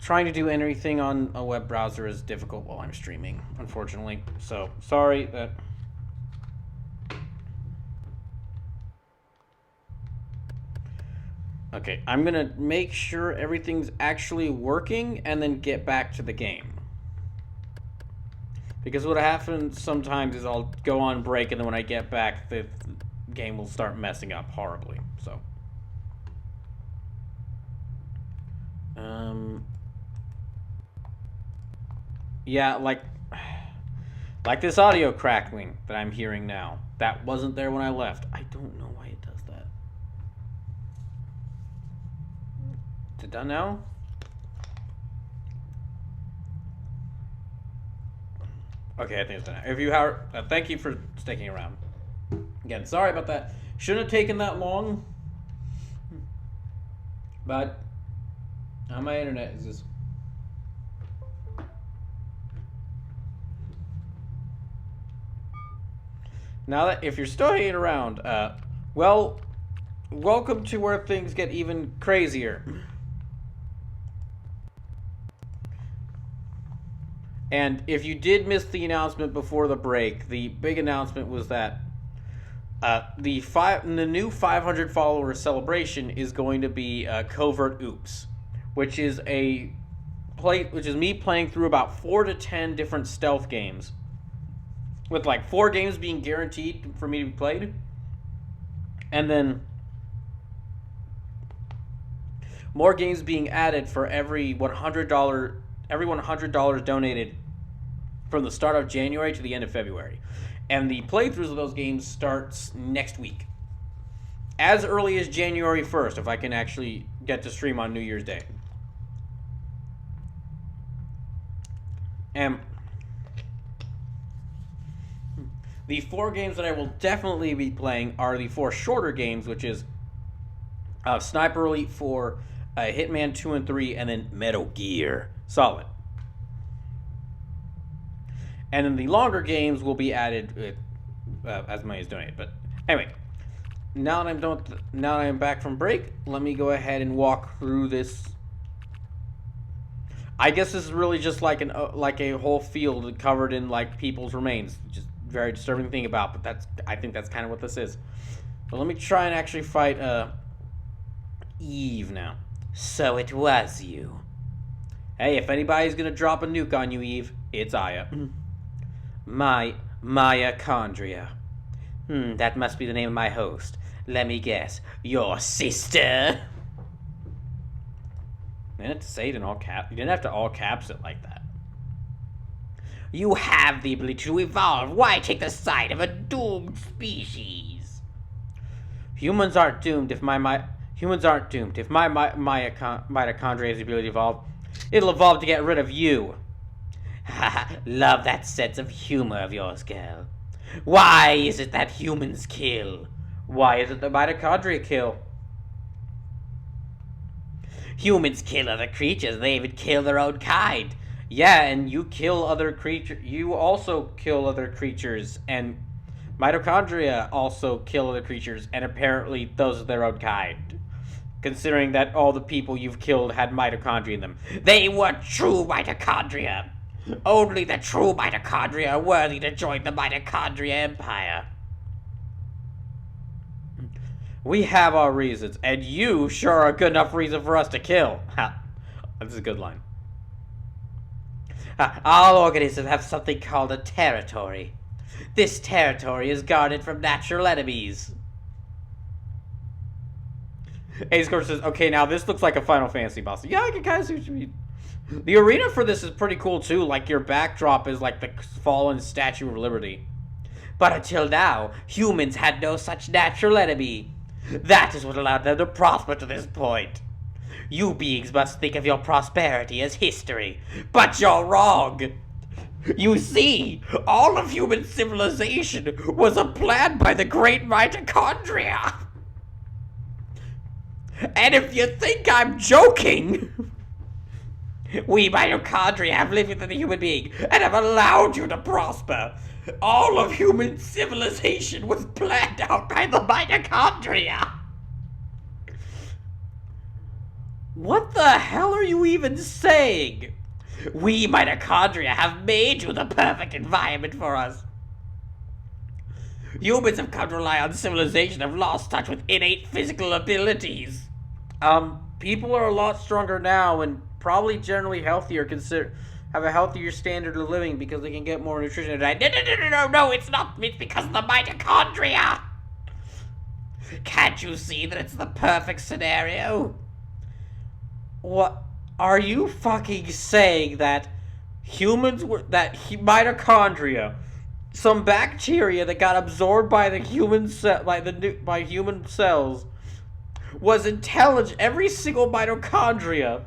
trying to do anything on a web browser is difficult while I'm streaming, unfortunately. So, sorry that... Okay, I'm gonna make sure everything's actually working and then get back to the game. Because what happens sometimes is I'll go on break, and then when I get back, the game will start messing up horribly. So, yeah, like this audio crackling that I'm hearing now. That wasn't there when I left. I don't know why it does that. Is it done now? Okay, I think it's done. If you are, thank you for sticking around. Again, sorry about that. Shouldn't have taken that long. But my internet is just... Now that, if you're still hanging around, well, welcome to where things get even crazier. And if you did miss the announcement before the break, the big announcement was that the new 500 follower celebration is going to be Covert Oops, which is me playing through about 4 to 10 different stealth games, with like 4 games being guaranteed for me to be played, and then more games being added for every $100 donated from the start of January to the end of February. And the playthroughs of those games starts next week. As early as January 1st, if I can actually get to stream on New Year's Day. And the 4 games that I will definitely be playing are the 4 shorter games, which is Sniper Elite 4, Hitman 2 and 3, and then Metal Gear Solid. And then the longer games will be added as money is donated. But anyway, now that I'm back from break, let me go ahead and walk through this. I guess this is really just like a whole field covered in like people's remains. Just very disturbing to think about, but I think that's kind of what this is. But let me try and actually fight Eve now. So it was you. Hey, if anybody's gonna drop a nuke on you, Eve, it's Aya. My mitochondria. That must be the name of my host. Let me guess. Your sister? You didn't have to say it in all caps. You didn't have to all caps it like that. You have the ability to evolve. Why take the side of a doomed species? Humans aren't doomed if my mitochondria has the ability to evolve. It'll evolve to get rid of you. Love that sense of humor of yours, girl. Why is it that humans kill? Why is it the mitochondria kill? Humans kill other creatures. They even kill their own kind. Yeah, and you kill other creatures. You also kill other creatures, and mitochondria also kill other creatures, and apparently those are their own kind. Considering that all the people you've killed had mitochondria in them. They were true mitochondria. Only the true mitochondria are worthy to join the mitochondria empire. We have our reasons, and you sure are a good enough reason for us to kill. This is a good line. All organisms have something called a territory. This territory is guarded from natural enemies. Ace Score says, okay, now this looks like a Final Fantasy boss. Yeah, I can kind of see what you mean. The arena for this is pretty cool, too. Like, your backdrop is like the fallen Statue of Liberty. But until now, humans had no such natural enemy. That is what allowed them to prosper to this point. You beings must think of your prosperity as history, but you're wrong. You see, all of human civilization was a plan by the great mitochondria. And if you think I'm joking, we mitochondria have lived within the human being and have allowed you to prosper. All of human civilization was planned out by the mitochondria. What the hell are you even saying? We mitochondria have made you the perfect environment for us. Humans have come to rely on civilization and have lost touch with innate physical abilities. People are a lot stronger now and probably generally healthier, have a healthier standard of living because they can get more nutrition. No, it's not. It's because of the mitochondria. Can't you see that it's the perfect scenario? What? Are you fucking saying that mitochondria, some bacteria that got absorbed by the human by human cells, was intelligent? Every single mitochondria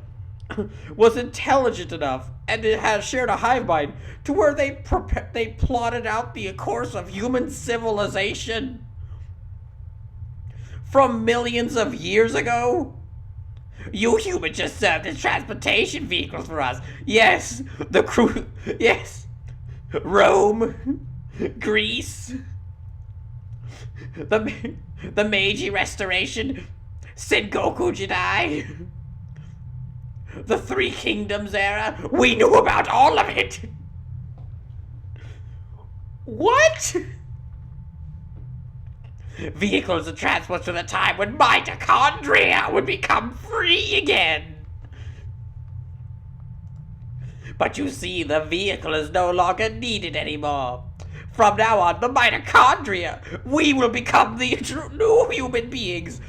was intelligent enough, and it has shared a hive mind to where they plotted out the course of human civilization from millions of years ago. You humans just served as transportation vehicles for us. Yes, yes, Rome, Greece, the Meiji Restoration, Sengoku Jidai, the Three Kingdoms era. We knew about all of it. What? Vehicles and transports to the time when mitochondria would become free again. But you see, the vehicle is no longer needed anymore. From now on, the mitochondria, we will become the new human beings,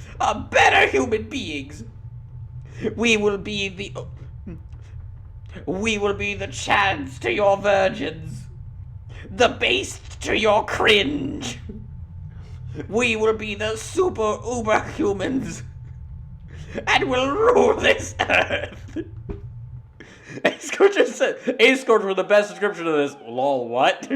better human beings. We will be the chance to your virgins, the base to your cringe. We will be the super uber humans, and will rule this earth. A-Score just said, A-Score for the best description of this. Lol, what?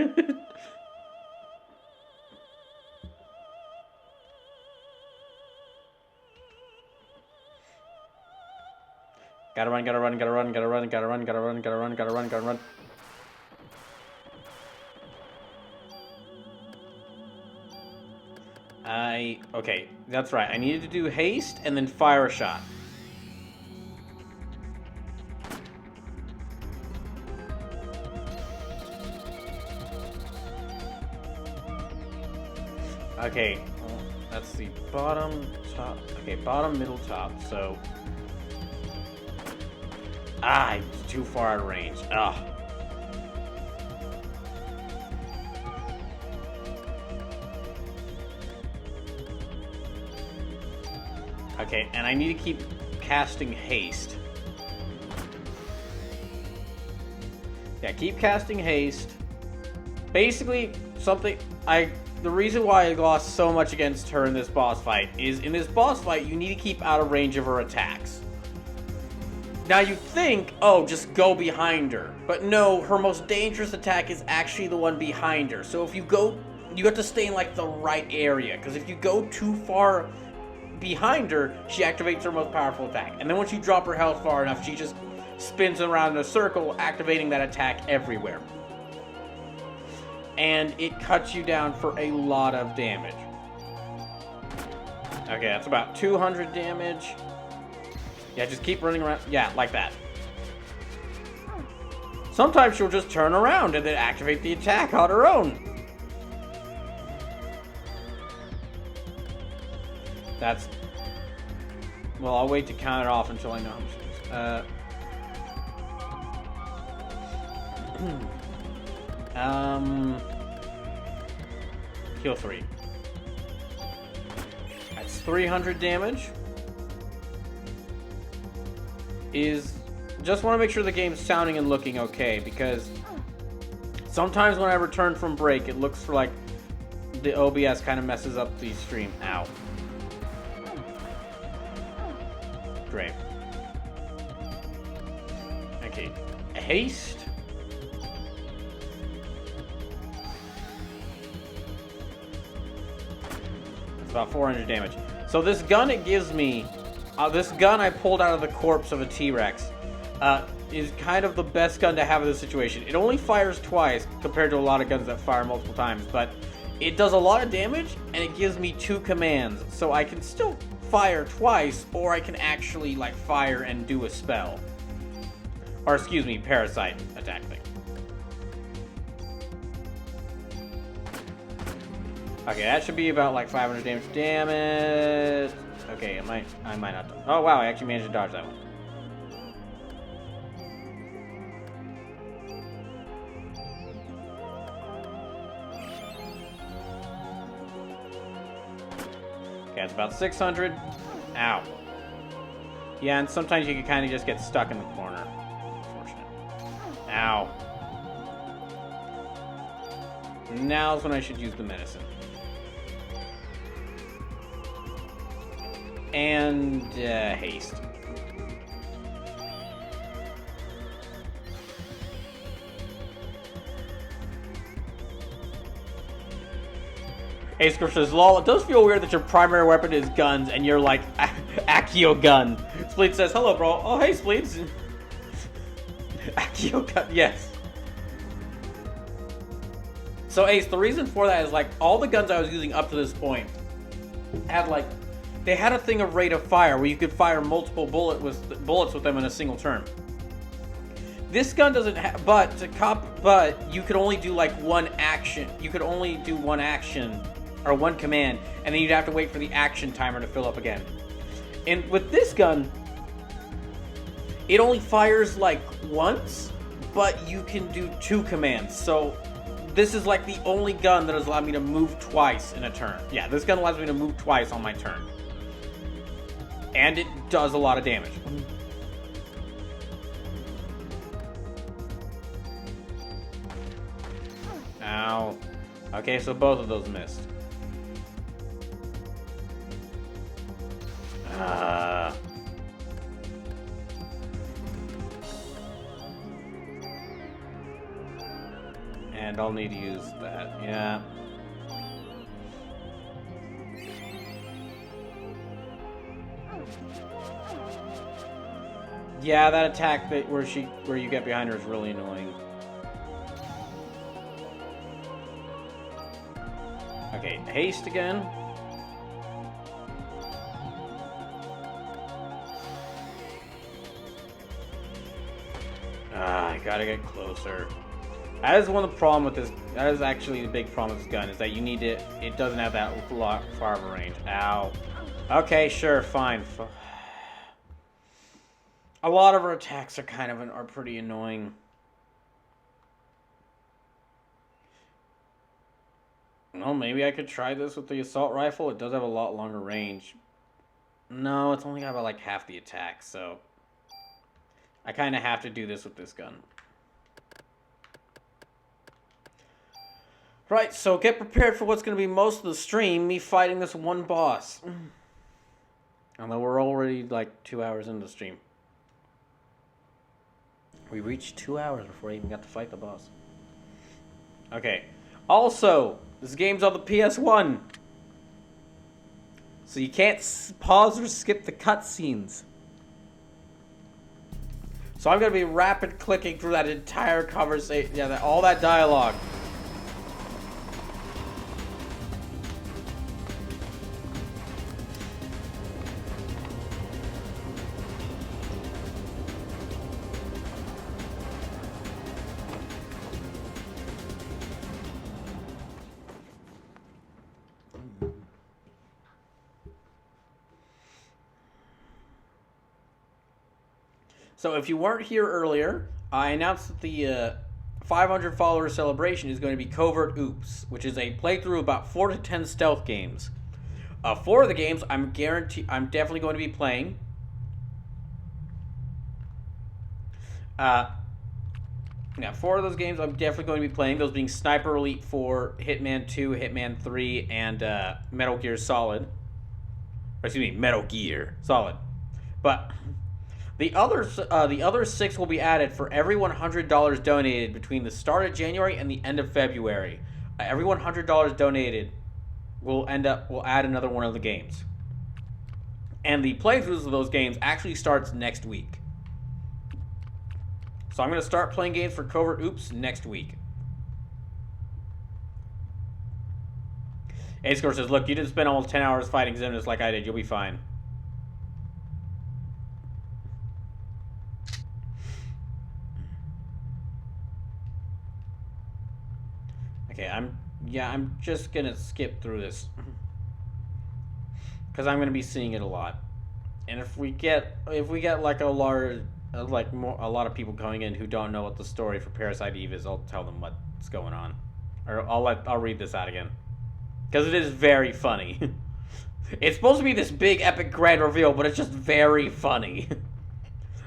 Gotta run, gotta run, gotta run, gotta run, gotta run, gotta run, gotta run, gotta run, gotta run. Okay, that's right. I needed to do haste and then fire a shot. Okay, well, that's the bottom, top. Okay, bottom, middle, top, so... it's too far out of range. Ugh. Okay, and I need to keep casting haste. Yeah, keep casting haste. Basically, the reason why I lost so much against her in this boss fight is in this boss fight, you need to keep out of range of her attacks. Now you think, oh, just go behind her. But no, her most dangerous attack is actually the one behind her. So if you go, you have to stay in like the right area. Because if you go too far behind her, she activates her most powerful attack. And then once you drop her health far enough, she just spins around in a circle, activating that attack everywhere. And it cuts you down for a lot of damage. Okay, that's about 200 damage. Yeah, just keep running around. Yeah, like that. Sometimes she'll just turn around and then activate the attack on her own. That's... Well, I'll wait to count it off until I know how much it is. Heal 3. That's 300 damage. Just want to make sure the game's sounding and looking okay, because sometimes when I return from break, it looks for like the OBS kind of messes up the stream. Ow. Great. Okay, haste. It's about 400 damage. So this gun it gives me, this gun I pulled out of the corpse of a T-Rex, is kind of the best gun to have in this situation. It only fires twice compared to a lot of guns that fire multiple times, but it does a lot of damage and it gives me 2 commands. So I can still fire twice, or I can actually like fire and do a spell. Or excuse me, parasite attack thing. Okay, that should be about like 500 damage. Damn it. Okay, I might not. Oh wow, I actually managed to dodge that one. Okay, it's about 600. Ow. Yeah, and sometimes you can kind of just get stuck in the corner. Unfortunate. Ow. Now's when I should use the medicine. And haste. Hey, Script says, lol, it does feel weird that your primary weapon is guns and you're like, Accio gun. Spleet says, hello, bro. Oh, hey, Spleet. Accio gun, yes. So, Ace, the reason for that is, like, all the guns I was using up to this point had, like, they had a thing of rate of fire where you could fire multiple bullets with them in a single turn. This gun doesn't have, but you could only do, like, one action. You could only do one action, or one command, and then you'd have to wait for the action timer to fill up again. And with this gun, it only fires, like, once, but you can do 2 commands. So this is like the only gun that has allowed me to move twice in a turn. Yeah, this gun allows me to move twice on my turn. And it does a lot of damage. Ow. Okay, so both of those missed. And I'll need to use that, yeah. Yeah, that attack where you get behind her is really annoying. Okay, haste again. I gotta get closer. That is one of the problem with this. That is actually the big problem with this gun, is that you need it. It doesn't have that far of a range. Ow. Okay, sure, fine. A lot of her attacks are pretty annoying. Well, maybe I could try this with the assault rifle. It does have a lot longer range. No, it's only got about like half the attack, so I kind of have to do this with this gun. Right, so get prepared for what's going to be most of the stream, me fighting this one boss. Although we're already like 2 hours into the stream. We reached 2 hours before I even got to fight the boss. Okay. Also, this game's on the PS1. So you can't pause or skip the cutscenes. So I'm going to be rapid clicking through that entire conversation. Yeah, all that dialogue. So if you weren't here earlier, I announced that the 500 follower celebration is going to be Covert Oops, which is a playthrough of about 4 to 10 stealth games. 4 of the games I'm definitely going to be playing. Yeah, 4 of those games I'm definitely going to be playing. Those being Sniper Elite 4, Hitman 2, Hitman 3, and Metal Gear Solid. Or excuse me, Metal Gear Solid. But The other 6 will be added for every $100 donated between the start of January and the end of February. Every $100 donated will add another one of the games. And the playthroughs of those games actually starts next week. So I'm going to start playing games for Covert Oops next week. A-Score says, look, you didn't spend almost 10 hours fighting Xemnas like I did. You'll be fine. Okay, I'm just going to skip through this. Because I'm going to be seeing it a lot. And if we get like a lot of people coming in who don't know what the story for Parasite Eve is, I'll tell them what's going on. Or I'll read this out again. Because it is very funny. It's supposed to be this big epic grand reveal, but it's just very funny.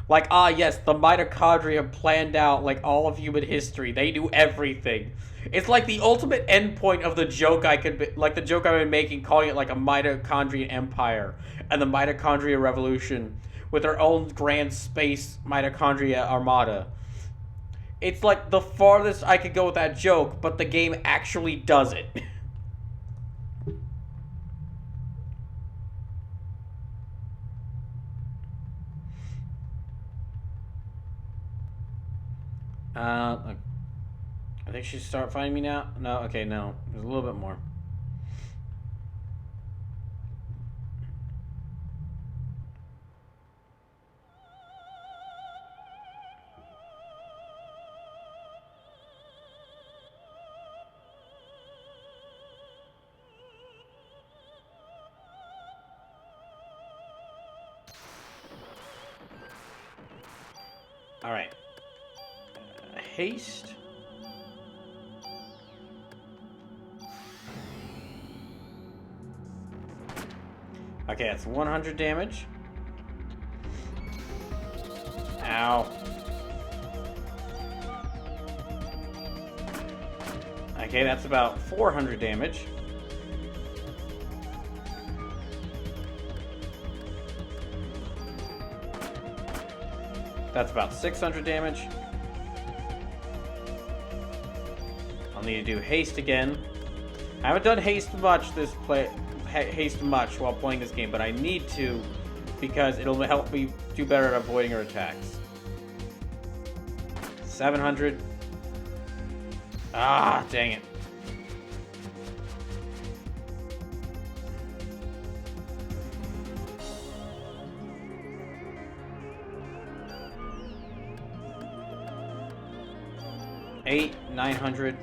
Like, yes, the mitochondria planned out like all of human history. They do everything. It's like the ultimate endpoint of the joke the joke I've been making, calling it like a mitochondrial empire and the mitochondria revolution with their own grand space mitochondria armada. It's like the farthest I could go with that joke, but the game actually does it. I think she should start finding me now. No, okay, no. There's a little bit more. All right. Haste. Okay, that's 100 damage. Ow. Okay, that's about 400 damage. That's about 600 damage. I'll need to do haste again. I haven't done haste much while playing this game, but I need to because it'll help me do better at avoiding her attacks. 700. Ah, dang it. Eight, 900.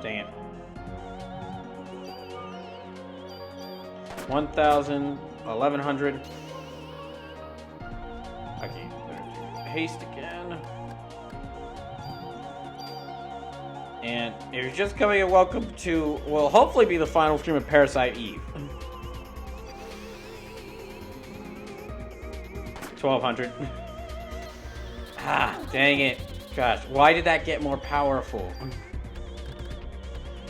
Dang it. 1,000, 1,100. Okay, haste again. And if you're just coming in, welcome to, well, hopefully be the final stream of Parasite Eve. 1,200. Ah, dang it. Gosh, why did that get more powerful?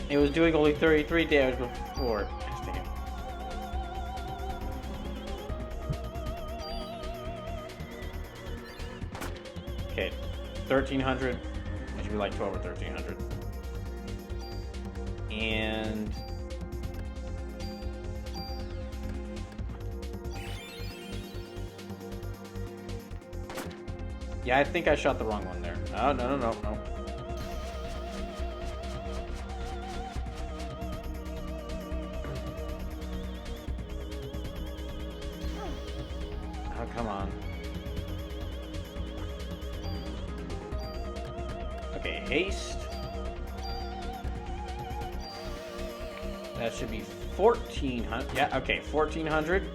It was doing only 33 damage before. Dang it. Okay, 1,300. It should be like 12 or 1,300. And yeah, I think I shot the wrong one there. Oh, no. Oh, come on. Okay, haste. That should be 1,400. Yeah, okay, 1,400.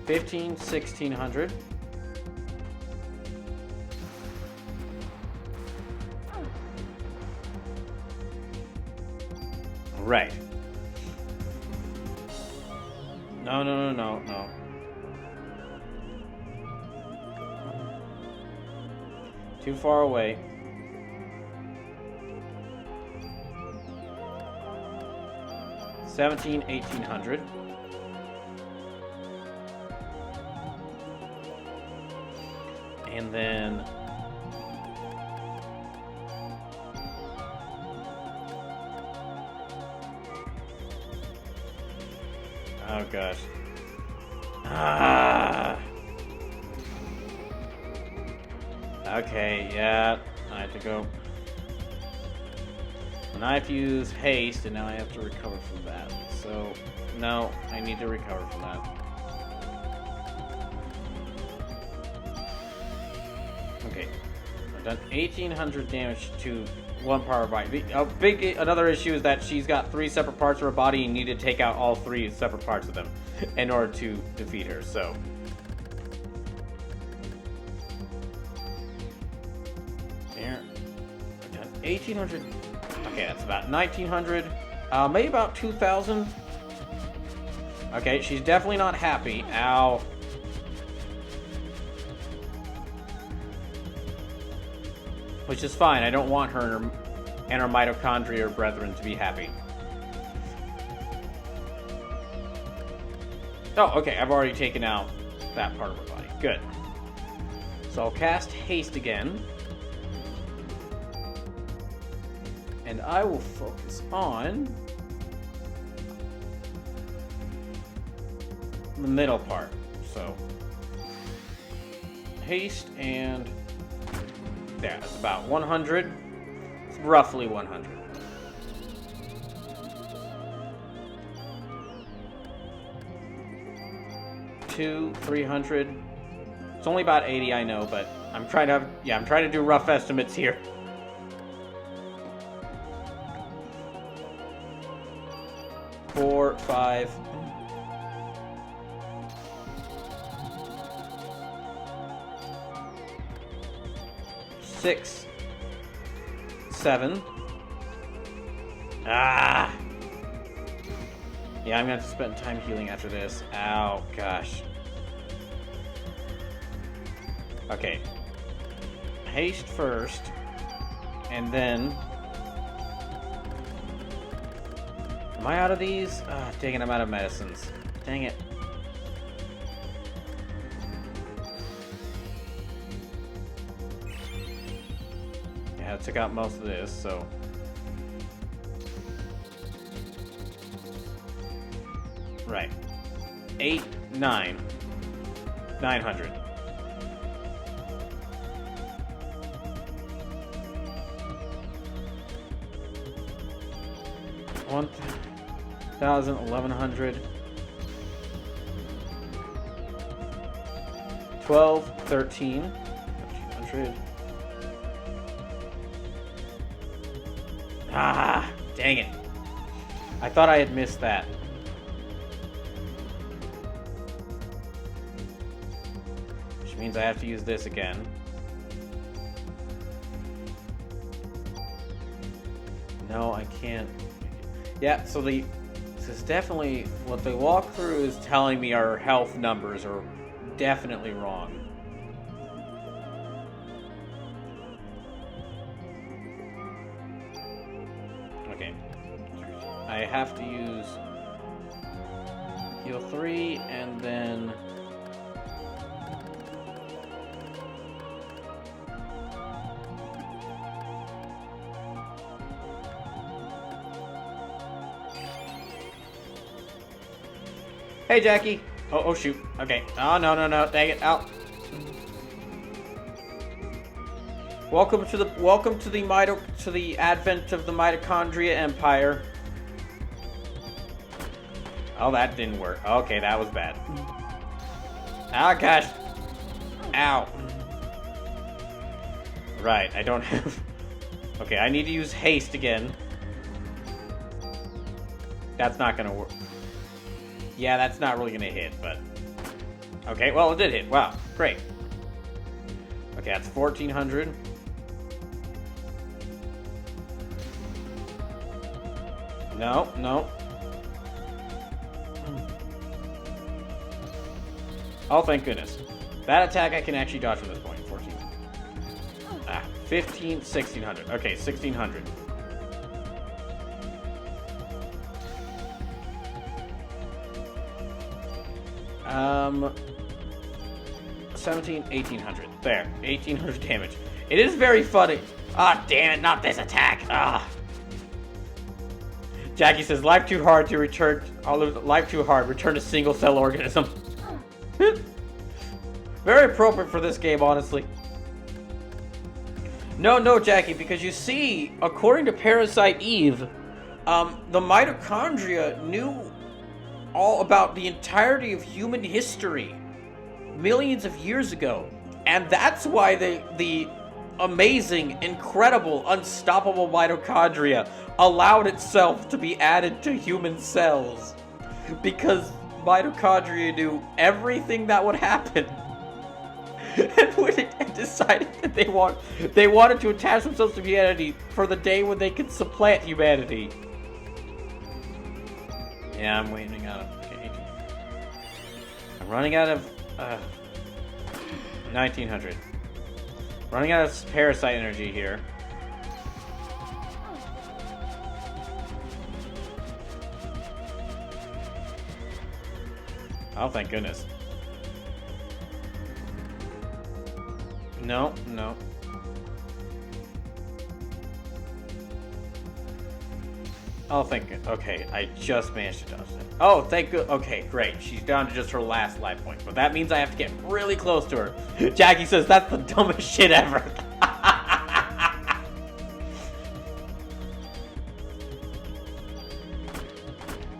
$1,500, 1,600. Right. No. Too far away. 17, 1800. And then oh gosh. Okay, yeah, I have to go. And I have to use haste, and now I have to recover from that. So, no, I need to recover from that. Okay, I've done 1800 damage to one power body. Another issue is that she's got 3 separate parts of her body, and you need to take out all 3 separate parts of them in order to defeat her, so. There. I've done 1800. Okay, that's about 1900. Maybe about 2000. Okay, she's definitely not happy. Ow. Which is fine. I don't want her and her mitochondria brethren to be happy. Oh, okay. I've already taken out that part of her body. Good. So I'll cast haste again. And I will focus on the middle part. So haste and there, that's about 100. It's roughly 100. Two, 300. It's only about 80, I know, but I'm trying to do rough estimates here. Four, 5. 6, 7. Ah! Yeah, I'm gonna have to spend time healing after this. Ow, gosh. Okay. Haste first, and then... Am I out of these? Ah, dang it, I'm out of medicines. Dang it. Yeah, I took out most of this, so... Right. 8, 9. 900. One 1,000, 1,100. 12, 13. 1,300. Ah, dang it. I thought I had missed that. Which means I have to use this again. No, I can't. Yeah, so this is definitely what the walkthrough is telling me. Our health numbers are definitely wrong. Okay. I have to use heal 3 and then hey, Jackie. Oh, shoot. Okay. Oh, no. Dang it. Out. Welcome to the advent of the mitochondria empire. Oh, that didn't work. Okay, that was bad. Oh, gosh. Ow. Right, I don't have... Okay, I need to use haste again. That's not gonna work. Yeah, that's not really gonna hit, but... Okay, well, it did hit. Wow, great. Okay, that's 1,400. No. Oh, thank goodness. That attack I can actually dodge from this point. 14. 15, 1,600. Okay, 1,600. Um, 1800. There, 1800 damage. It is very funny. Ah, damn it, not this attack. Ah. Jackie says, life too hard to return. Life too hard. Return to single cell organism. Very appropriate for this game, honestly. No, Jackie, because you see, according to Parasite Eve, the mitochondria knew all about the entirety of human history millions of years ago. And that's why the amazing, incredible, unstoppable mitochondria allowed itself to be added to human cells. Because mitochondria knew everything that would happen. And when it decided that they wanted to attach themselves to humanity for the day when they could supplant humanity. Yeah, I'm waiting out of... Okay. I'm running out of... 1900. Running out of parasite energy here. Oh, thank goodness. No. Oh, thank God. Okay, I just managed to dodge it. Oh, thank God. Okay, great. She's down to just her last life point. But that means I have to get really close to her. Jackie says that's the dumbest shit ever.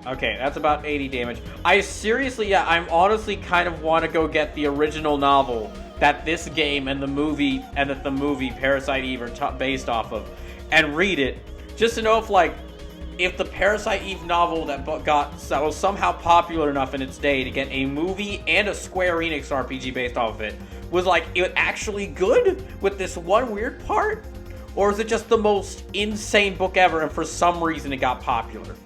Okay, that's about 80 damage. I'm honestly kind of want to go get the original novel that this game and the movie, Parasite Eve are based off of, and read it, just to know if the Parasite Eve novel that was somehow popular enough in its day to get a movie and a Square Enix RPG based off of it, was it actually good with this one weird part? Or is it just the most insane book ever and for some reason it got popular?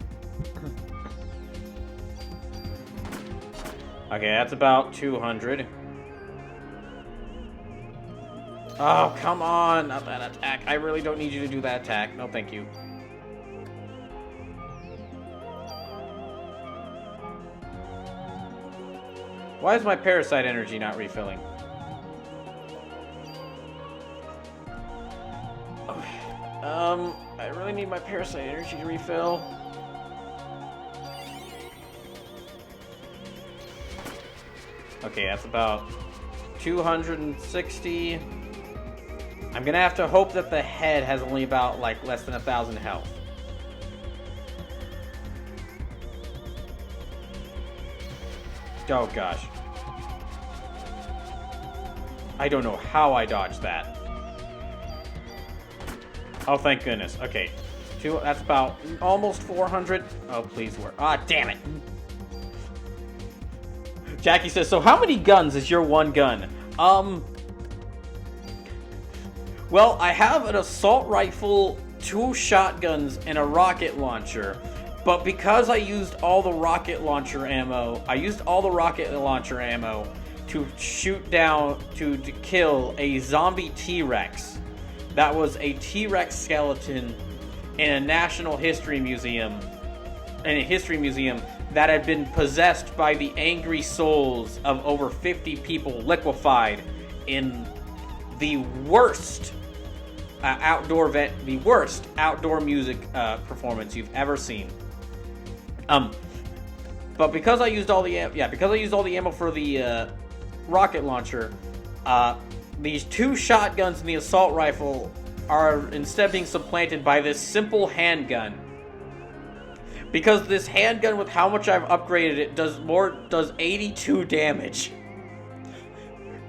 Okay, that's about 200. Oh, come on, not that attack. I really don't need you to do that attack. No, thank you. Why is my parasite energy not refilling? Okay. I really need my parasite energy to refill. Okay, that's about 260. I'm gonna have to hope that the head has only about, less than 1,000 health. Oh, gosh. I don't know how I dodged that. Oh, thank goodness. Okay. That's about almost 400. Oh, please work. Ah, damn it. Jackie says, so how many guns is your one gun? Well, I have an assault rifle, 2 shotguns, and a rocket launcher. But because I used all the rocket launcher ammo, to shoot down, to kill a zombie T-Rex. That was a T-Rex skeleton in a national history museum. That had been possessed by the angry souls of over 50 people liquefied in the worst outdoor music performance you've ever seen. But because I used all the ammo for the rocket launcher, these 2 shotguns and the assault rifle are instead being supplanted by this simple handgun. Because this handgun, with how much I've upgraded it, does 82 damage.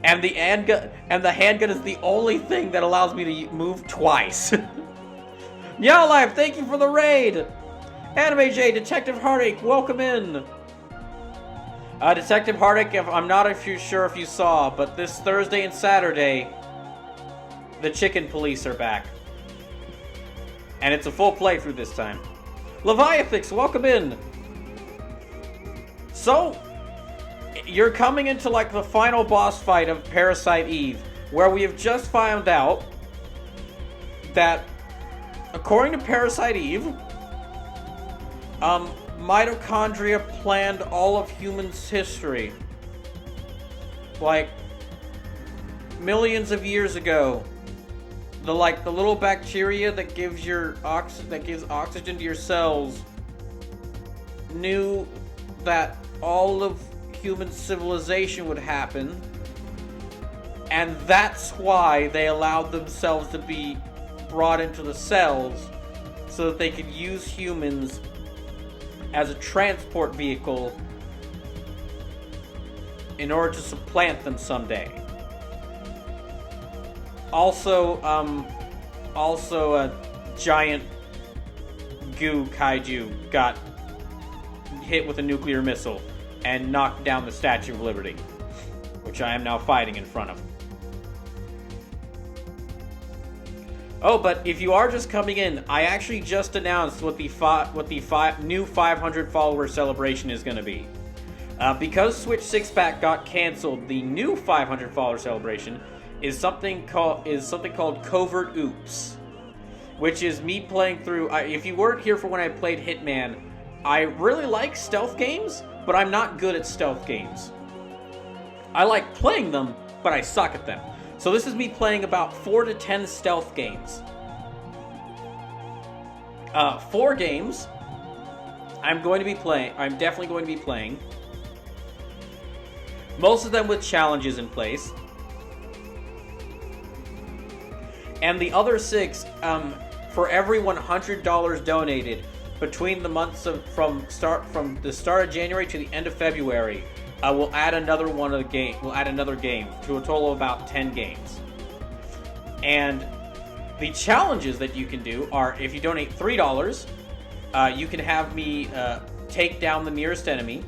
And the handgun is the only thing that allows me to move twice. Meow Life, thank you for the raid! Anime J, Detective Heartache, welcome in! Detective Heartache, I'm not sure if you saw, but this Thursday and Saturday, the chicken police are back. And it's a full playthrough this time. Leviathix, welcome in! So, you're coming into the final boss fight of Parasite Eve, where we have just found out that, according to Parasite Eve, mitochondria planned all of humans' history. like millions of years ago, the little bacteria that gives oxygen to your cells knew that all of human civilization would happen, and that's why they allowed themselves to be brought into the cells so that they could use humans as a transport vehicle in order to supplant them someday. Also a giant goo kaiju got hit with a nuclear missile and knocked down the Statue of Liberty, which I am now fighting in front of. Oh, but if you are just coming in, I actually just announced what the new 500 follower celebration is going to be. Because Switch 6-Pack got canceled, the new 500 follower celebration is something called Covert Oops, which is me playing through. If you weren't here for when I played Hitman, I really like stealth games, but I'm not good at stealth games. I like playing them, but I suck at them. So this is me playing about 4 to 10 stealth games. 4 games I'm definitely going to be playing. Most of them with challenges in place. And the other 6, for every $100 donated between the months of from the start of January to the end of February, we'll add another game to a total of about 10 games. And the challenges that you can do are, if you donate $3, you can have me take down the nearest enemy.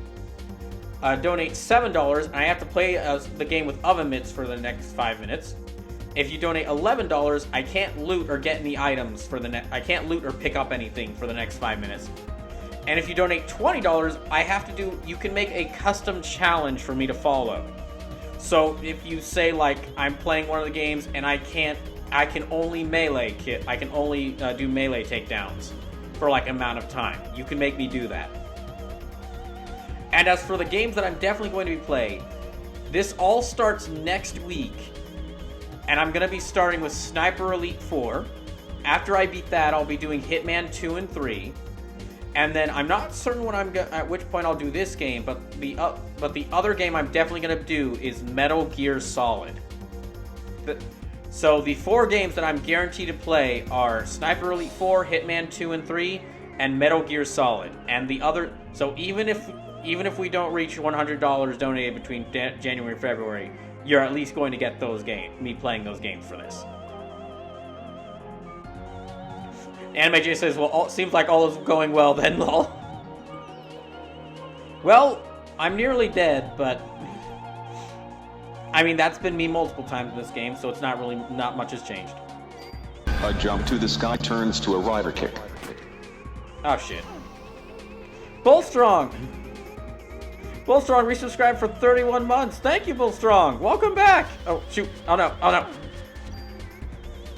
Donate $7, and I have to play the game with oven mitts for the next 5 minutes. If you donate $11, I can't loot or get any items I can't loot or pick up anything for the next 5 minutes. And if you donate $20, you can make a custom challenge for me to follow. So if you say, like, I'm playing one of the games and I can only melee I can only do melee takedowns for like amount of time, you can make me do that. And as for the games that I'm definitely going to be playing, this all starts next week. And I'm going to be starting with Sniper Elite 4. After I beat that, I'll be doing Hitman 2 and 3. And then I'm not certain at which point I'll do this game, but the other game I'm definitely going to do is Metal Gear Solid. So the 4 games that I'm guaranteed to play are Sniper Elite 4, Hitman 2 and 3, and Metal Gear Solid. And the other, so even if we don't reach $100 donated between January and February, you're at least going to get me playing those games for this. Anime J says, well, seems like all is going well then, lol. Well, I'm nearly dead, but I mean, that's been me multiple times in this game, so it's not much has changed. A jump to the sky turns to a rider kick. Oh shit. Bullstrong! Bullstrong resubscribed for 31 months. Thank you, Bullstrong. Welcome back. Oh, shoot. Oh, no.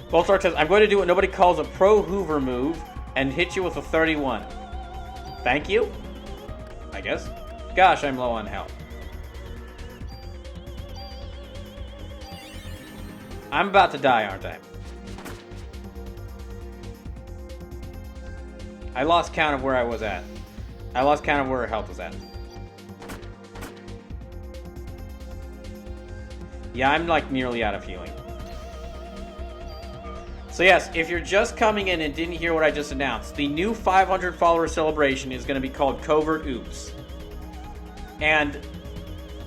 Bullstrong says, I'm going to do what nobody calls a pro Hoover move and hit you with a 31. Thank you? I guess. Gosh, I'm low on health. I'm about to die, aren't I? I lost count of where I was at. I lost count of where her health was at. Yeah, I'm like nearly out of healing. So yes, if you're just coming in and didn't hear what I just announced, the new 500 follower celebration is going to be called Covert Oops. And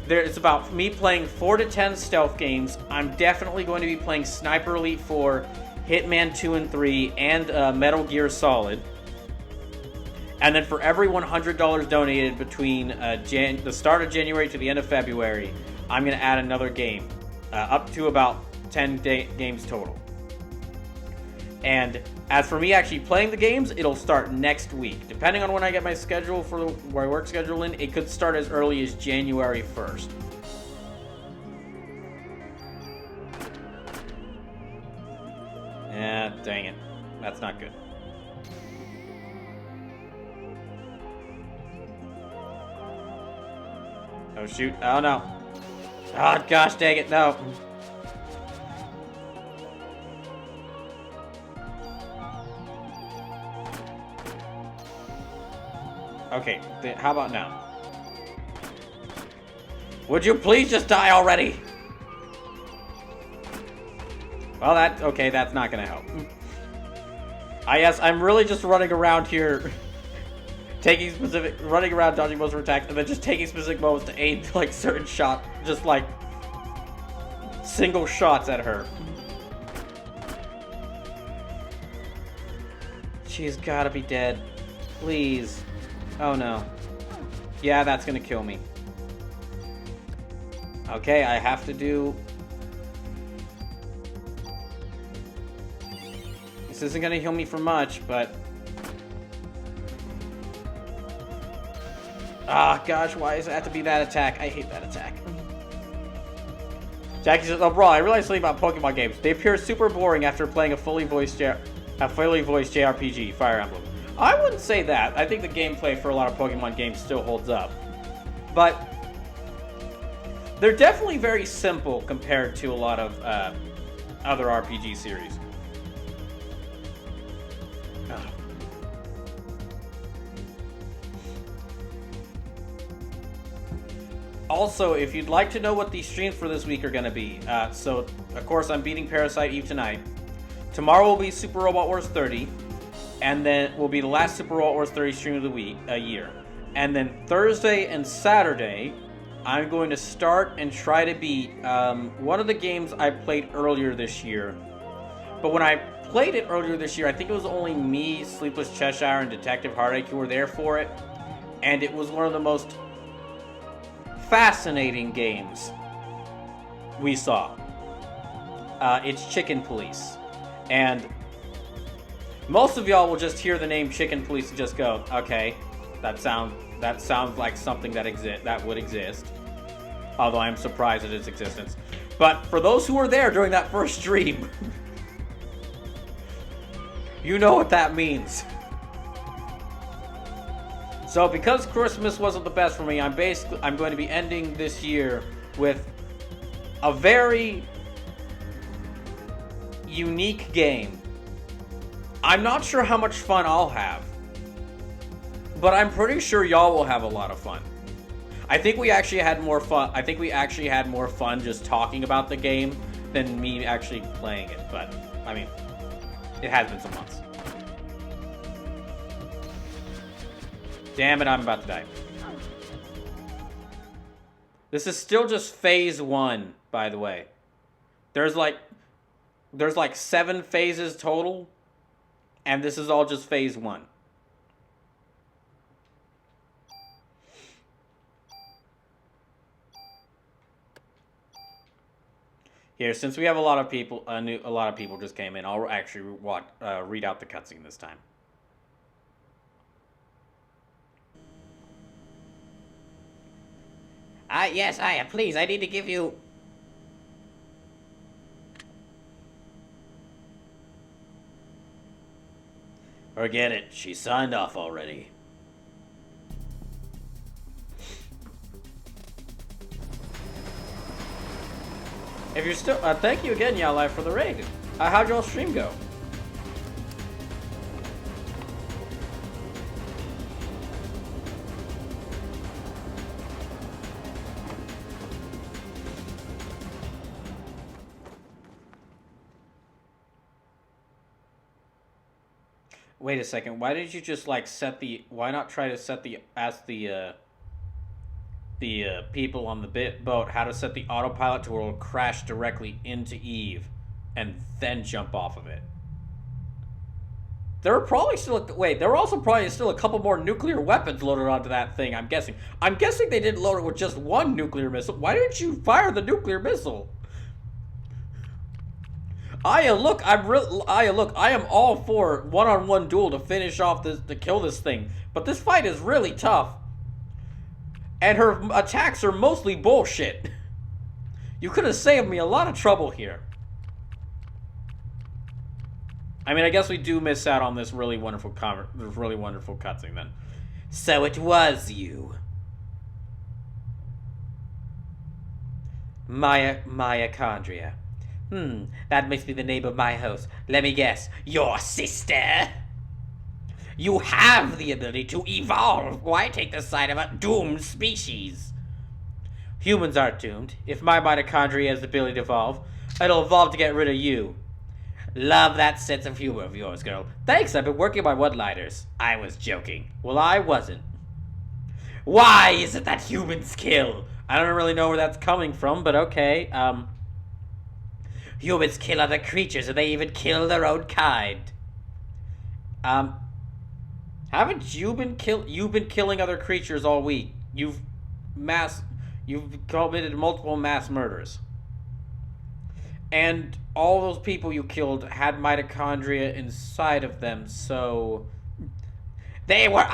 it's about me playing 4 to 10 stealth games. I'm definitely going to be playing Sniper Elite 4, Hitman 2 and 3, and Metal Gear Solid. And then for every $100 donated between the start of January to the end of February, I'm going to add another game, up to about 10 games total. And as for me actually playing the games, it'll start next week. Depending on when I get my schedule for my work schedule in, it could start as early as January 1st. Dang it. That's not good. Oh shoot. Oh no. Oh, gosh dang it, no. Okay, how about now? Would you please just die already? Well, that's not gonna help. I'm really just running around here, running around dodging most of her attacks, and then just taking specific moments to aim, like, certain shots, just, like, single shots at her. She's gotta be dead. Please. Oh, no. Yeah, that's gonna kill me. Okay, I have to do... This isn't gonna heal me for much, but... Ah, gosh, why does it have to be that attack? I hate that attack. Jackie says, "Oh, bro, I realized something about Pokemon games. They appear super boring after playing a fully voiced JRPG, Fire Emblem." I wouldn't say that. I think the gameplay for a lot of Pokemon games still holds up. But they're definitely very simple compared to a lot of other RPG series. Ugh. Also, if you'd like to know what these streams for this week are going to be, so, of course, I'm beating Parasite Eve tonight. Tomorrow will be Super Robot Wars 30, and then will be the last Super Robot Wars 30 stream of the year. And then Thursday and Saturday, I'm going to start and try to beat one of the games I played earlier this year. But when I played it earlier this year, I think it was only me, Sleepless Cheshire, and Detective Heartache who were there for it. And it was one of the most fascinating games we saw. It's Chicken Police. And most of y'all will just hear the name Chicken Police and just go, okay, that sounds like something that would exist. Although I'm surprised at its existence. But for those who were there during that first stream, you know what that means. So because Christmas wasn't the best for me, I'm going to be ending this year with a very unique game. I'm not sure how much fun I'll have, but I'm pretty sure y'all will have a lot of fun. I think we actually had more fun just talking about the game than me actually playing it, but I mean, it has been some months. Damn it, I'm about to die. This is still just phase 1, by the way. There's like 7 phases total, and this is all just phase 1. Here, since we have a lot of people, just came in, I'll actually read out the cutscene this time. Yes, Aya, please, I need to give you... Forget it, she signed off already. If you're still... thank you again, Yao Live, for the raid. How'd y'all stream go? Wait a second, why did you just, like, why not try to ask the people on the boat how to set the autopilot to where it'll crash directly into Eve and then jump off of it? There were also probably still a couple more nuclear weapons loaded onto that thing, I'm guessing. I'm guessing they didn't load it with just one nuclear missile. Why didn't you fire the nuclear missile? Aya, look, I am all for one-on-one duel to kill this thing. But this fight is really tough. And her attacks are mostly bullshit. You could have saved me a lot of trouble here. I mean, I guess we do miss out on this really wonderful cutscene then. So it was you. Mitochondria. That must be the name of my host. Let me guess. Your sister? You have the ability to evolve. Why take the side of a doomed species? Humans aren't doomed. If my mitochondria has the ability to evolve, it'll evolve to get rid of you. Love that sense of humor of yours, girl. Thanks, I've been working on my one-liners. I was joking. Well, I wasn't. Why is it that humans kill? I don't really know where that's coming from, but okay. Humans kill other creatures, and they even kill their own kind. Haven't you been killing other creatures all week? You've committed multiple mass murders. And all those people you killed had mitochondria inside of them, so They were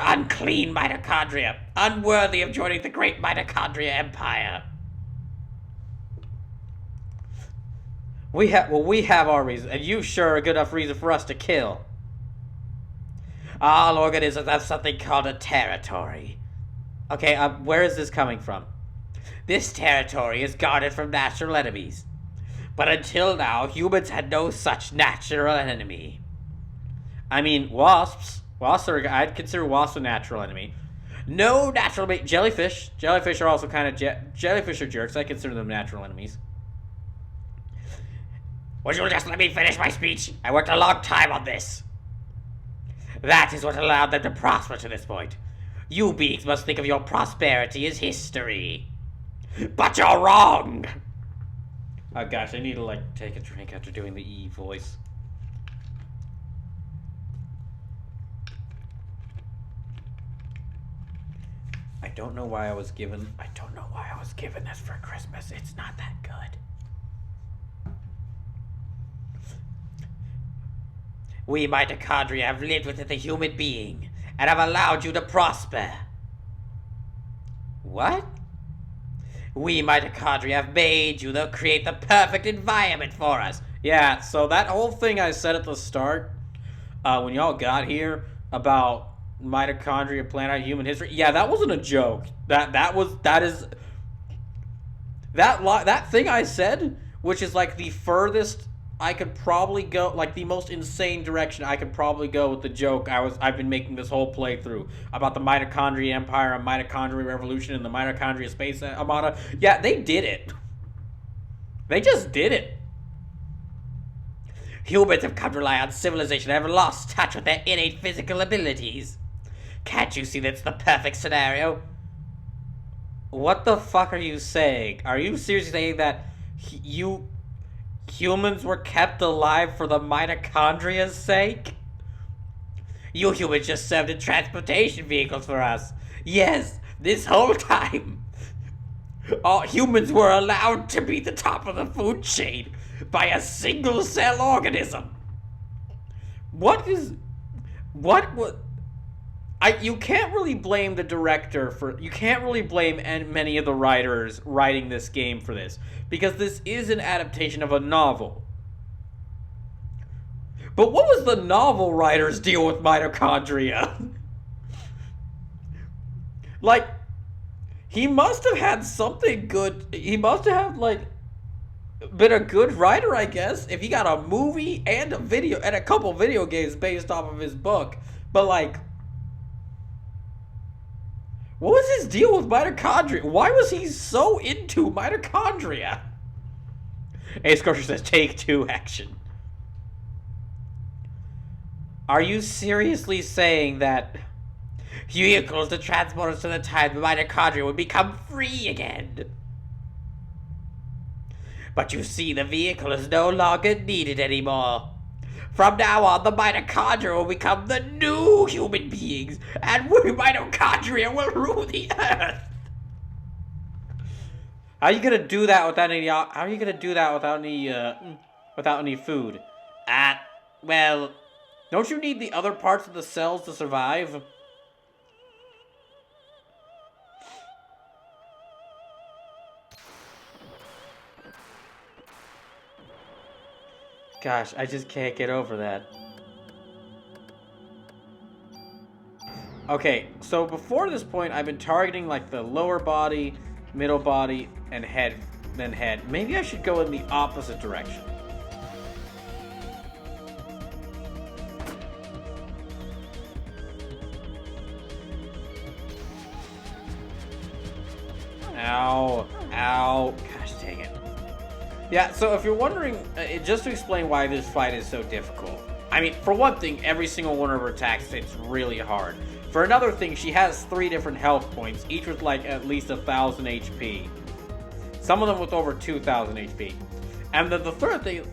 unclean mitochondria, unworthy of joining the great mitochondria empire. we have our reason, and you sure are a good enough reason for us to kill. All organisms have something called a territory. Okay, where is this coming from? This territory is guarded from natural enemies. But until now, humans had no such natural enemy. I mean, wasps. I'd consider wasps a natural enemy. No natural jellyfish. Jellyfish are also kind of jellyfish are jerks. I consider them natural enemies. Would you just let me finish my speech? I worked a long time on this. That is what allowed them to prosper to this point. You beings must think of your prosperity as history. But you're wrong! Oh gosh, I need to take a drink after doing the E voice. I don't know why I was given this for Christmas. It's not that good. We mitochondria have lived within the human being and have allowed you to prosper. What? We mitochondria have made you to create the perfect environment for us. Yeah, so that whole thing I said at the start, when y'all got here, about mitochondria playing out human history, yeah, that wasn't a joke. That thing I said, which is like the furthest I could probably go, like the most insane direction I could probably go with the joke I've been making this whole playthrough about the mitochondria empire and mitochondria revolution and the mitochondria space armada. Yeah, they did it. They just did it. Humans have come to rely on civilization and have lost touch with their innate physical abilities. Can't you see that's the perfect scenario? What the fuck are you saying? Are you seriously saying that humans were kept alive for the mitochondria's sake? You humans just served as transportation vehicles for us. Yes, this whole time. All humans were allowed to be the top of the food chain by a single cell organism. You can't really blame the director you can't really blame many of the writers writing this game for this, because this is an adaptation of a novel. But what was the novel writer's deal with mitochondria? Like, he must have had something good. He must have been a good writer, I guess, if he got a movie and a couple video games based off of his book. But what was his deal with mitochondria? Why was he so into mitochondria? Ace Crusher says, take 2 action. Are you seriously saying that vehicles to transport us to the time the mitochondria would become free again? But you see, the vehicle is no longer needed anymore. From now on, the mitochondria will become the new human beings, and we mitochondria will rule the earth. How are you gonna do that without any? How are you gonna do that without any food? Well, don't you need the other parts of the cells to survive? Gosh, I just can't get over that. Okay, so before this point, I've been targeting the lower body middle body, and head, then head. Maybe I should go in the opposite direction. Ow. Ow. Gosh dang it. Yeah, so if you're wondering, just to explain why this fight is so difficult. I mean, for one thing, every single one of her attacks hits really hard. For another thing, she has 3 different health points, each with like at least 1,000 HP. Some of them with over 2,000 HP. And then the third thing,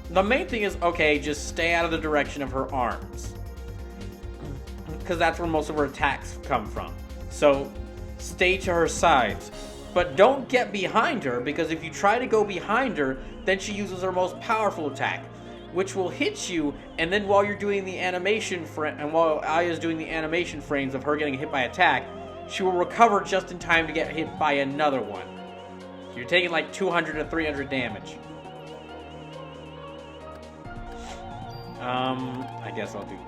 the main thing is, okay, just stay out of the direction of her arms. Because that's where most of her attacks come from. So, stay to her sides. But don't get behind her, because if you try to go behind her, then she uses her most powerful attack, which will hit you, and then while you're doing the animation and while Aya's doing the animation frames of her getting hit by attack, she will recover just in time to get hit by another one. So you're taking like 200 to 300 damage. I guess I'll do heal.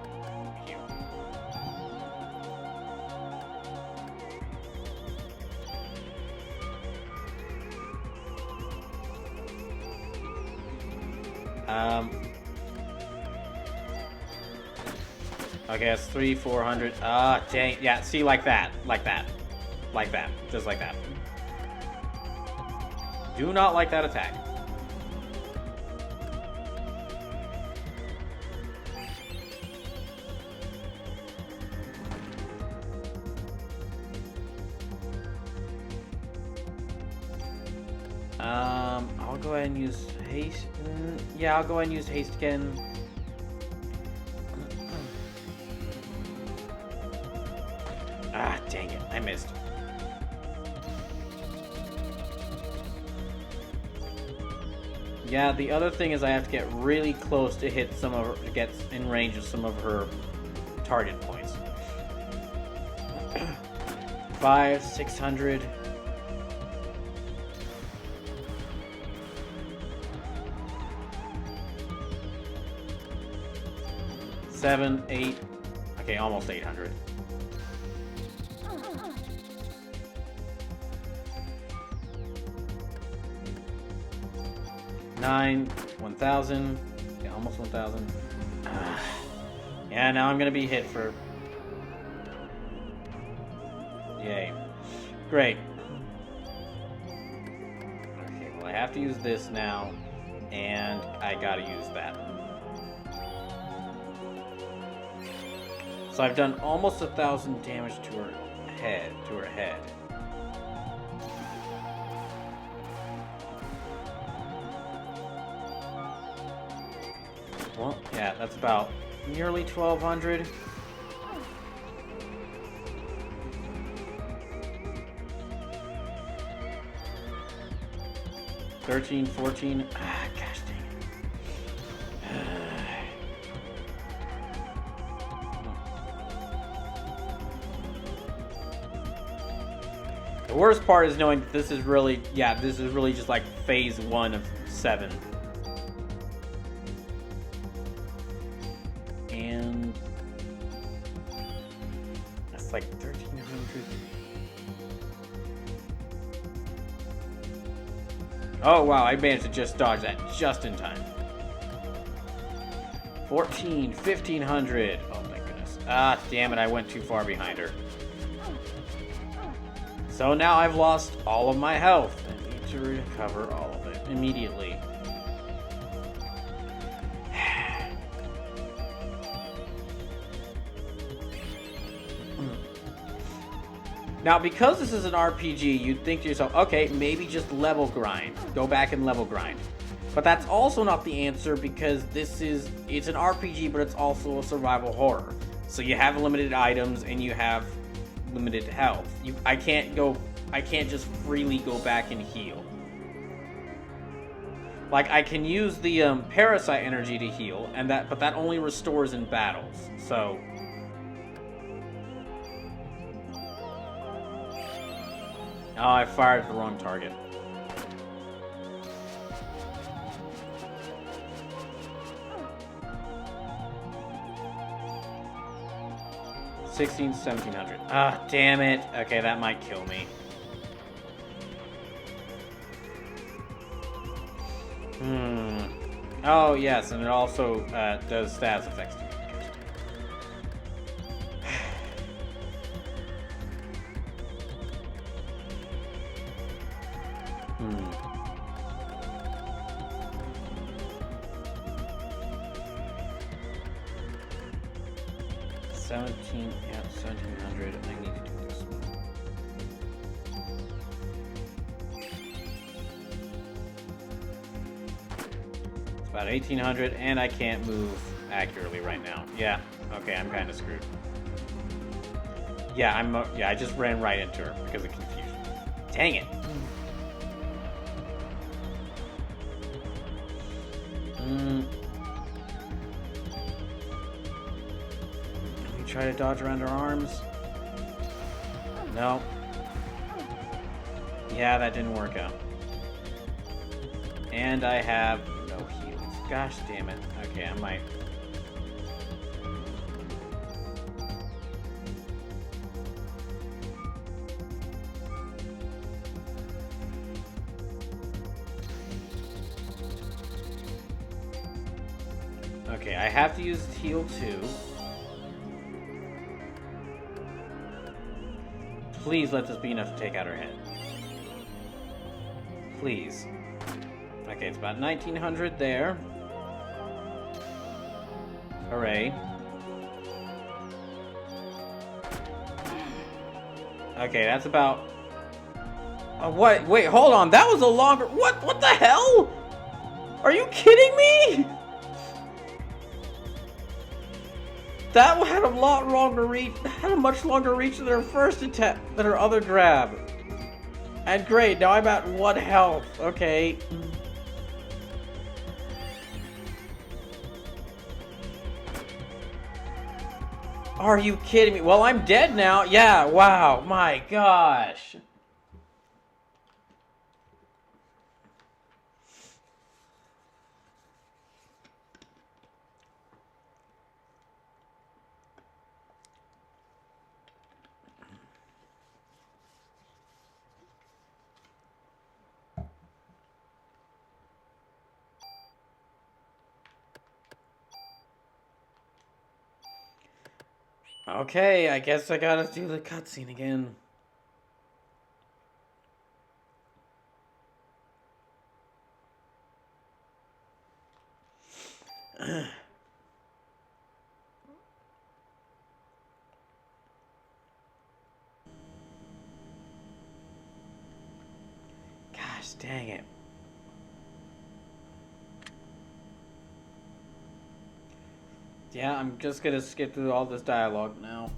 Okay, that's 400. Dang. Yeah, see, like that. Like that. Like that. Just like that. Do not like that attack. I'll go ahead and use haste. Yeah, I'll go ahead and use haste again. Dang it, I missed. Yeah, the other thing is I have to get really close to hit some of her, to get in range of some of her target points. 500, 600. 7, 8. Okay, almost 800. Nine, 1,000. Yeah, almost 1,000. Yeah, now I'm gonna be hit for. Yay. Great. Okay, well, I have to use this now, and I gotta use that. So I've done almost 1,000 damage to her head. Well, yeah, that's about nearly 1,200. $13, $14. Gosh dang it. The worst part is knowing that this is really, this is really just like phase 1 of 7. And that's like 1,300. Oh wow, I managed to just dodge that just in time. 14, 1,500. Oh my goodness. Damn it, I went too far behind her. So now I've lost all of my health. I need to recover all of it immediately. Now, because this is an RPG, you'd think to yourself, okay, maybe just level grind. Go back and level grind. But that's also not the answer, because it's an RPG, but it's also a survival horror. So you have limited items and you have limited health. I can't just freely go back and heal. Like, I can use the Parasite energy to heal, but that only restores in battles. So oh, I fired at the wrong target. $1,600, 1,700. Damn it. Okay, that might kill me. Hmm. Oh, yes, and it also does status effects. Hmm. 1700. I need to do this one. It's about 1800, and I can't move accurately right now. Yeah. Okay, I'm kind of screwed. Yeah, yeah, I just ran right into her because of confusion. Dang it. We try to dodge around her arms. No. Yeah, that didn't work out. And I have no heals. Gosh damn it. Okay, I might. Okay, I have to use heal 2. Please let this be enough to take out her head. Please. Okay, it's about 1900 there. Hooray. Okay, that's about... Oh, what? Wait, hold on. That was a longer... What the hell? Are you kidding me? That had a lot longer reach. Had a much longer reach than her first attack, than her other grab. And great, now I'm at 1 health. Okay. Are you kidding me? Well, I'm dead now. Yeah, wow. My gosh. Okay, I guess I gotta do the cutscene again. Gosh dang it. Yeah, I'm just gonna skip through all this dialogue now.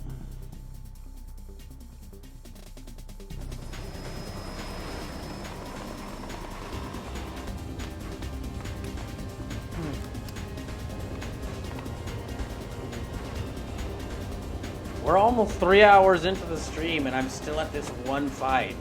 We're almost 3 hours into the stream and I'm still at this one fight.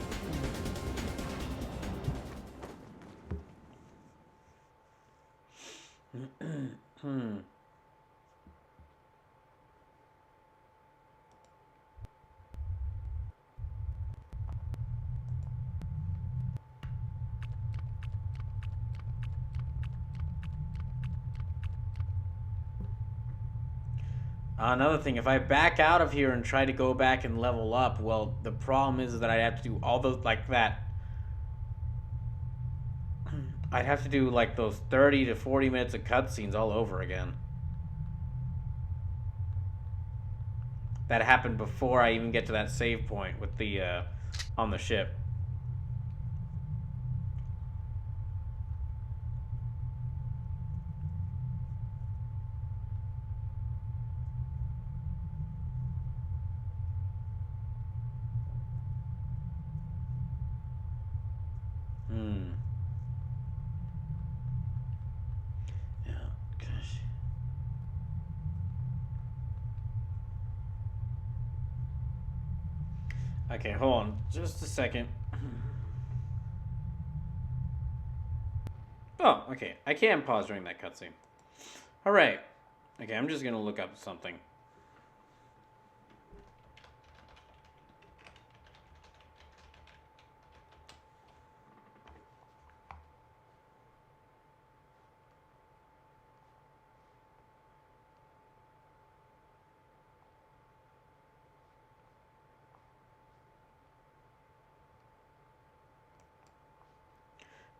Another thing, if I back out of here and try to go back and level up, well, the problem is that I have to do all those, like that. I'd have to do, like, those 30 to 40 minutes of cutscenes all over again. That happened before I even get to that save point with the, on the ship. Okay, hold on just a second. Oh, okay. I can pause during that cutscene. Alright. Okay, I'm just gonna look up something.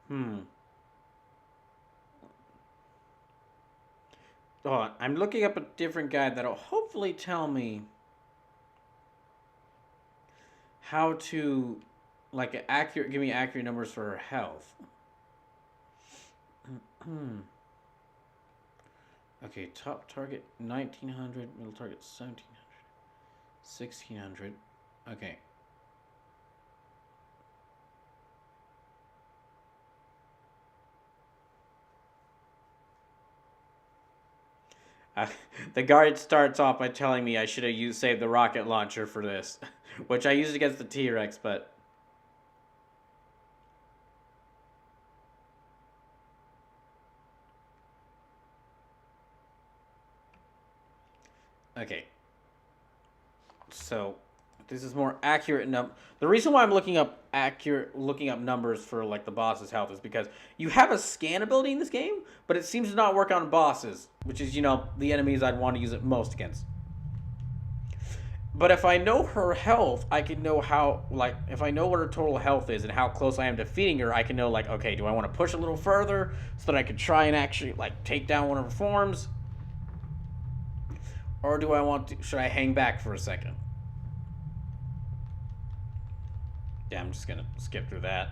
Hmm. Oh, I'm looking up a different guide that'll hopefully tell me how to, like, give me accurate numbers for her health. Okay, top target 1900, middle target 1700, 1600. Okay. Uh, the guard starts off by telling me I should have saved the rocket launcher for this, which I used against the T-Rex, but okay. So this is more accurate the reason why I'm looking up numbers for like the boss's health is because you have a scan ability in this game, but it seems to not work on bosses, which is, the enemies I'd want to use it most against. But if I know her health, I can know if I know what her total health is and how close I am to defeating her, I can know, like, okay, do I want to push a little further so that I can try and actually, like, take down one of her forms? Or should I hang back for a second? Yeah, I'm just gonna skip through that.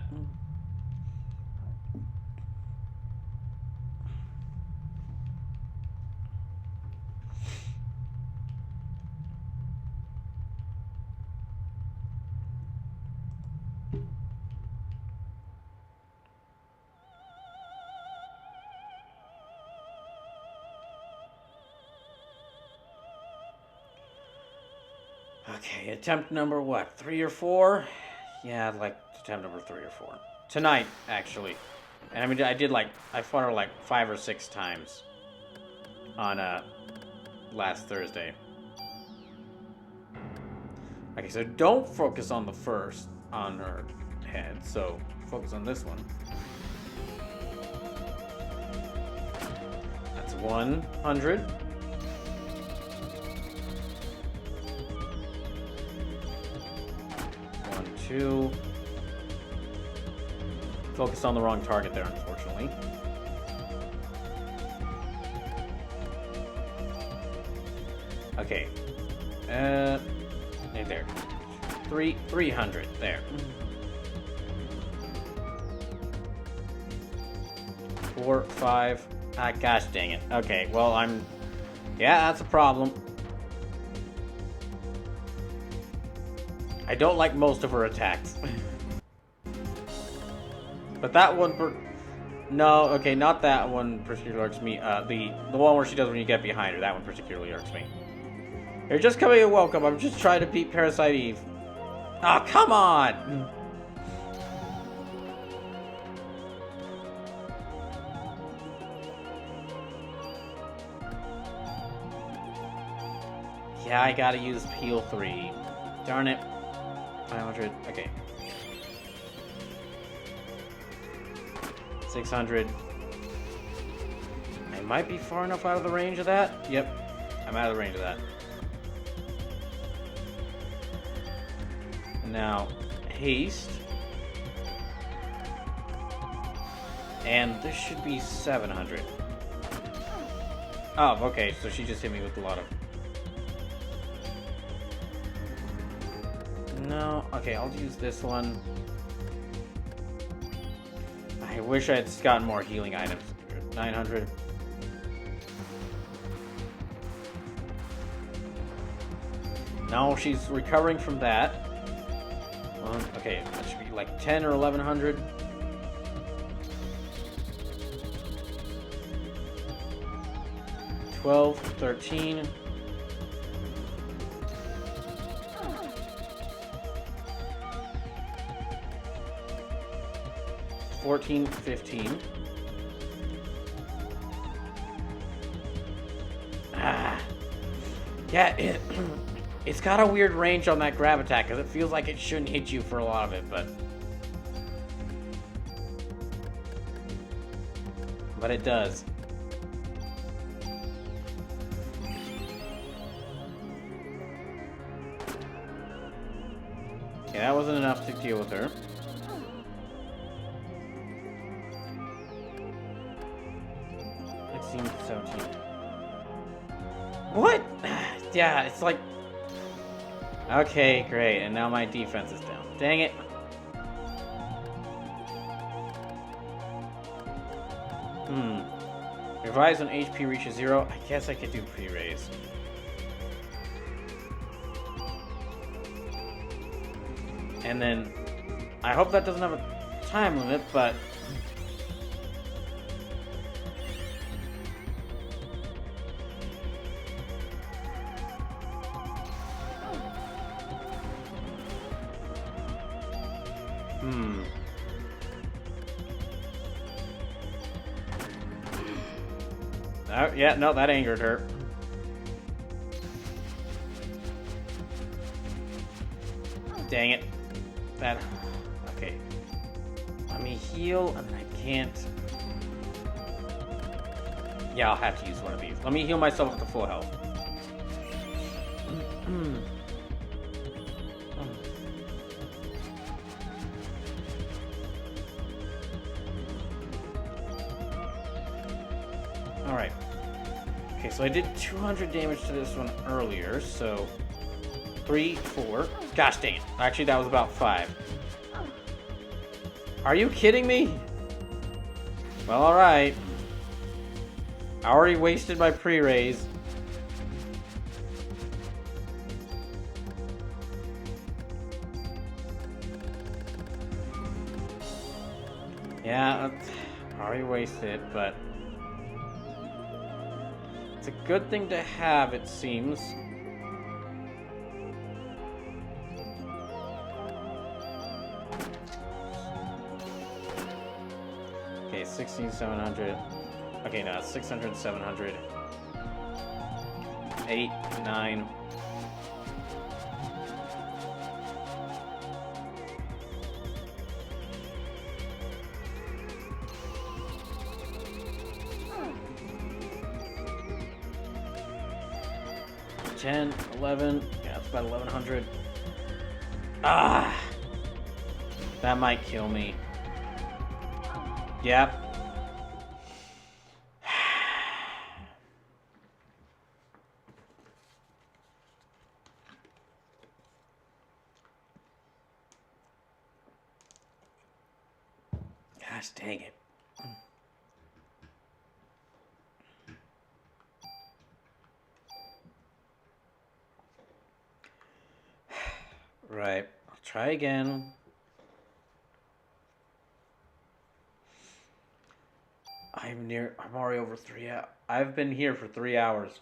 Okay, attempt number what? 3 or 4? Yeah, I'd like attempt number 3 or 4. Tonight, actually. And I mean, I fought her like 5 or 6 times on last Thursday. Okay, so don't focus on the first on her head. So focus on this one. That's 100. Two. Focused on the wrong target there, unfortunately. Okay. There. 300. There. 4, 5. Ah, gosh dang it. Okay, well, yeah, that's a problem. I don't like most of her attacks. But that one no, okay, not that one particularly irks me. The one where she does when you get behind her, that one particularly irks me. You're just coming in welcome. I'm just trying to beat Parasite Eve. Oh, come on! Yeah, I gotta use Peel 3. Darn it. 500, okay. 600. I might be far enough out of the range of that. Yep, I'm out of the range of that. Now, haste. And this should be 700. Oh, okay, so she just hit me with a lot of... No, okay, I'll use this one. I wish I had gotten more healing items. 900. No, she's recovering from that. Okay, that should be like 10 or 1100. $12, $13. 14, 15. Yeah, it's got a weird range on that grab attack, because it feels like it shouldn't hit you for a lot of it, but it does. Okay, that wasn't enough to deal with her. 17. What? Yeah, it's like... Okay, great. And now my defense is down. Dang it. Revise when HP reaches 0. I guess I could do pre-raise. And then... I hope that doesn't have a time limit, but... Oh, yeah, no, that angered her. Dang it. That... Okay. Let me heal, and I can't... Yeah, I'll have to use one of these. Let me heal myself up to full health. Alright. Okay, so I did 200 damage to this one earlier, so... 3, 4... Gosh dang it. Actually, that was about 5. Are you kidding me? Well, alright. I already wasted my pre-raise. Yeah, I already wasted it, but... It's a good thing to have, it seems. Okay, 16,700. Okay, now it's 600, 700. 8, 9. $10, 11. Yeah, it's about 1,100. Ah! That might kill me. Yep. Gosh dang it. Right. I'll try again. I'm already over 3 hours. I've been here for 3 hours.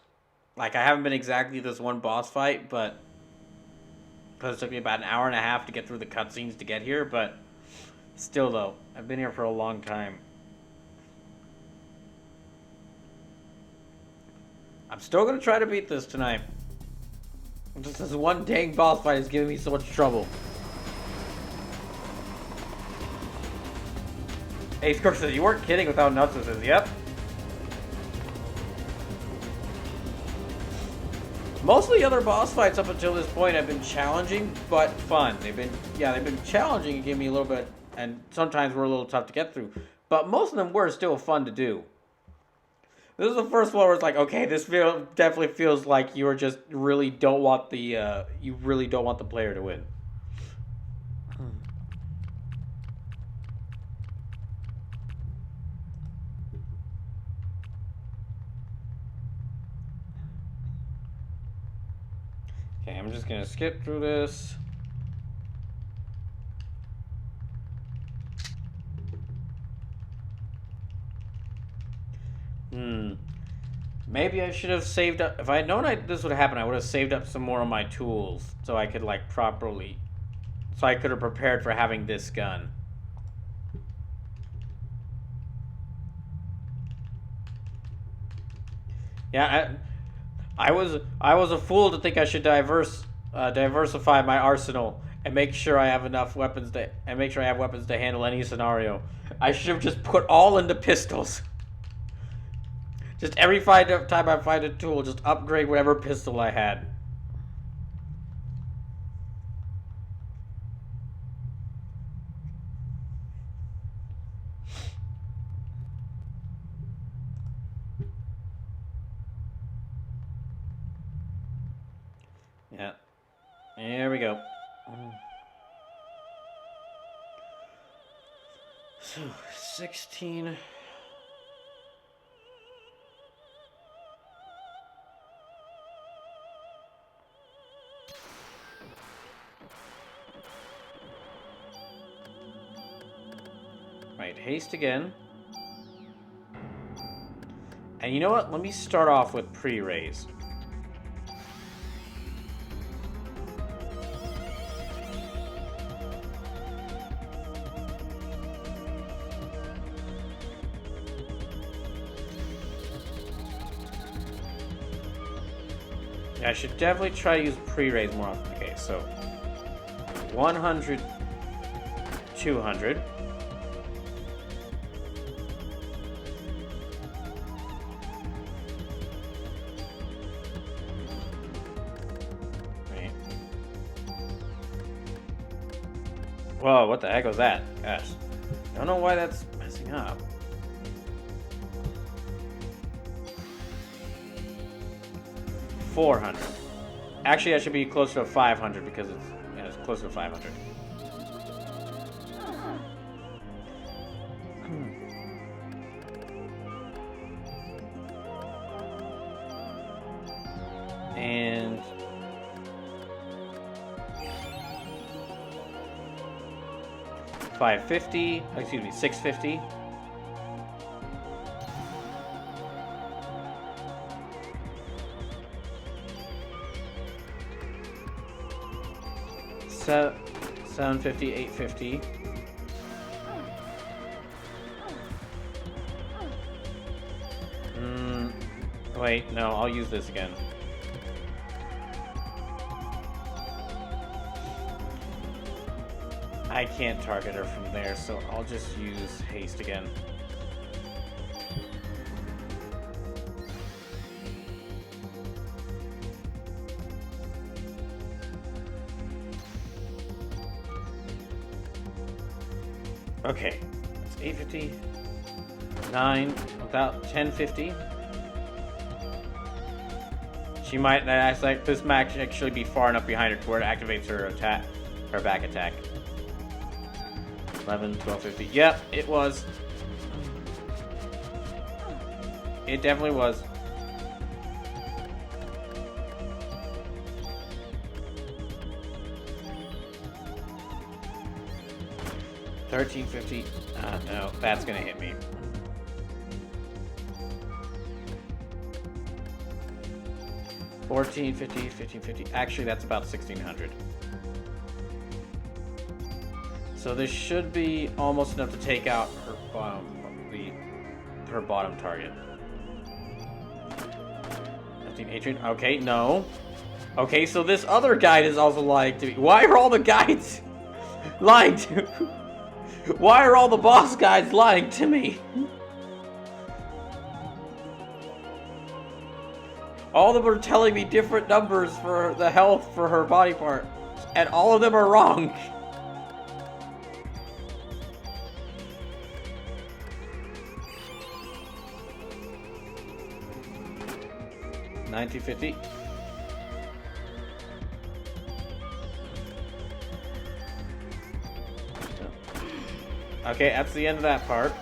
Like, I haven't been exactly this one boss fight, but... Because it took me about an hour and a half to get through the cutscenes to get here, but... Still, though, I've been here for a long time. I'm still gonna try to beat this tonight. Just this one dang boss fight is giving me so much trouble. Ace Cook says, you weren't kidding without nuts. Says, yep. Most of the other boss fights up until this point have been challenging, but fun. They've been challenging and gave me a little bit, and sometimes were a little tough to get through. But most of them were still fun to do. This is the first one where it's like, okay, this definitely feels like you just really don't want the player to win. Okay, I'm just gonna skip through this. Maybe I should have saved up. If I had known this would happen, I would have saved up some more of my tools so I could so I could have prepared for having this gun. Yeah, I was a fool to think I should diversify my arsenal and make sure I have enough weapons to handle any scenario. I should have just put all into pistols. Just every time I find a tool, just upgrade whatever pistol I had. Yeah. Here we go. So, 16. Right, haste again. And you know what? Let me start off with pre-raise. Yeah, I should definitely try to use pre-raise more often. Okay, so 100, 200. Right. Whoa, what the heck was that? Gosh. I don't know why that's messing up. $400. Actually, I should be closer to 500 because it's closer to 500. And 550. Excuse me, 650. So, 750, 850. Wait, no, I'll use this again. I can't target her from there, so I'll just use haste again. Okay, that's 850, 9, without 1050. She might, like, this might actually be far enough behind her to where it activates her attack, her back attack. 11, 1250. Yep, it was. It definitely was. $13.50. No, that's gonna hit me. $14.50, $15.50. Actually, that's about 1,600. So this should be almost enough to take out her bottom target. 15, okay, no. Okay, so this other guide is also lying to me. Why are all the guides lying to? Why are all the boss guides lying to me? All of them are telling me different numbers for the health for her body part, and all of them are wrong. $19.50. Okay, that's the end of that part.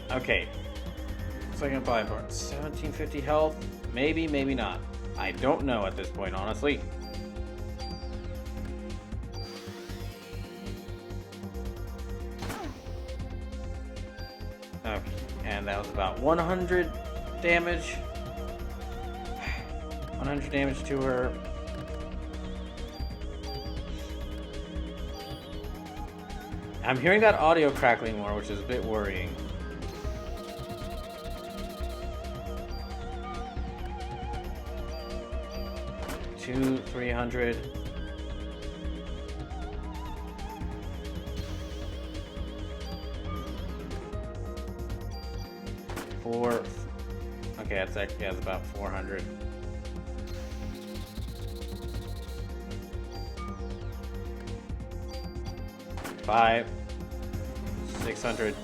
Okay. Second body part. 1750 health. Maybe, maybe not. I don't know at this point, honestly. Okay, and that was about 100 damage. 100 damage to her. I'm hearing that audio crackling more, which is a bit worrying. Two, 300. Four. Okay, that's actually about 400. 5, 600.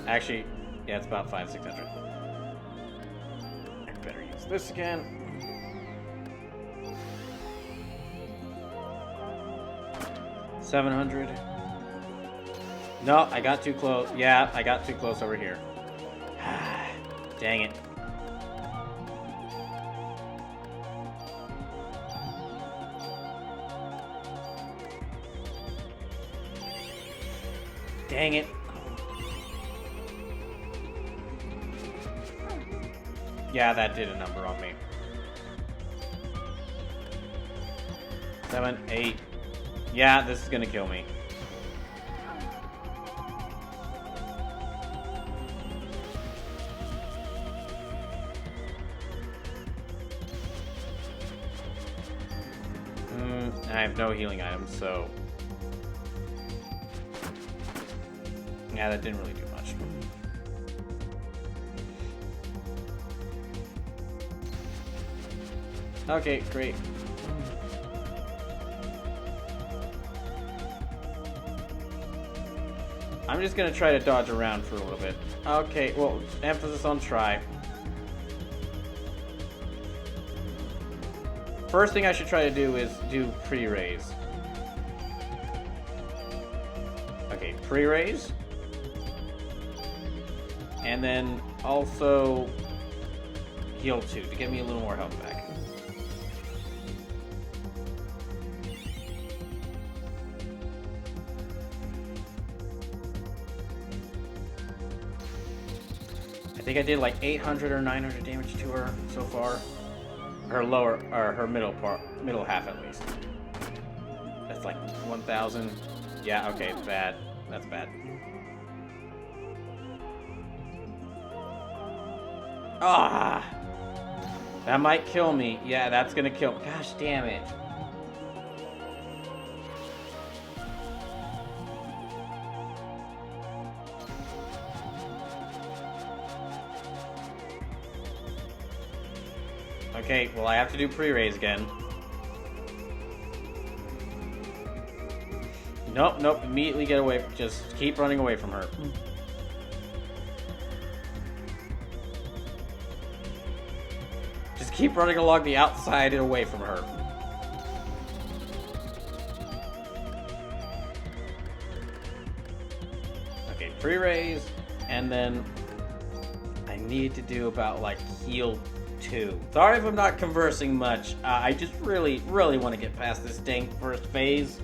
Actually, yeah, it's about 600. I better use this again. $700. No, I got too close. Yeah, I got too close over here. Dang it. Dang it. Yeah, that did a number on me. 7, 8. Yeah, this is gonna kill me. I have no healing items, so... Yeah, that didn't really do much. Okay, great. I'm just gonna try to dodge around for a little bit. Okay, well, emphasis on try. First thing I should try to do is do pre-raise. Okay, pre-raise. And then also heal 2 to get me a little more health back. I think I did like 800 or 900 damage to her so far. Her lower, or her middle half at least. That's like 1,000. Yeah, okay, it's bad. That's bad. Ah! That might kill me. Yeah, that's gonna kill me. Gosh damn it. Okay, well I have to do pre-raise again. Nope, nope, immediately get away. Just keep running away from her. Just keep running along the outside and away from her. Okay, pre-raise, and then I need to do about like heal 2. Sorry if I'm not conversing much. I just really want to get past this dang first phase.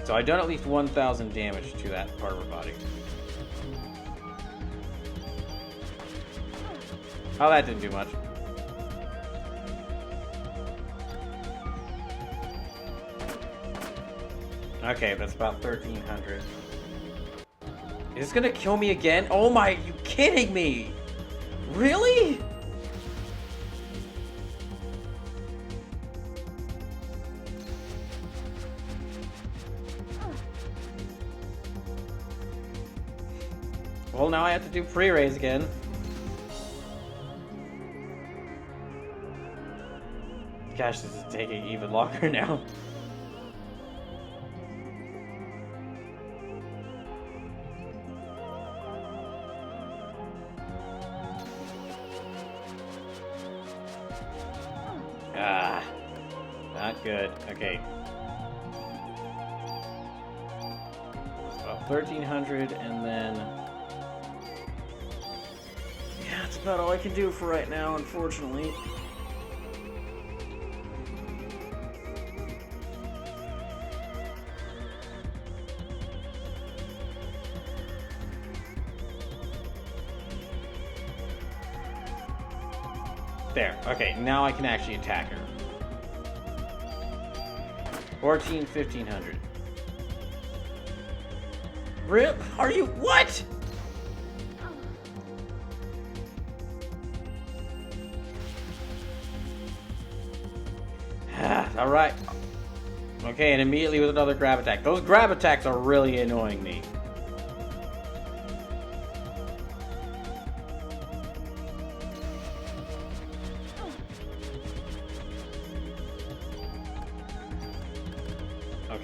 So I've done at least 1,000 damage to that part of her body. Oh, that didn't do much. Okay, that's about 1,300. Is this gonna kill me again? Oh my, are you kidding me? Really? Well, now I have to do pre-raise again. Gosh, this is taking even longer now. Ah, not good. Okay. About 1,300, and then... Yeah, that's about all I can do for right now, unfortunately. There. Okay, now I can actually attack her. 1,500. Rip? Are you... What? Alright. Okay, and immediately with another grab attack. Those grab attacks are really annoying me.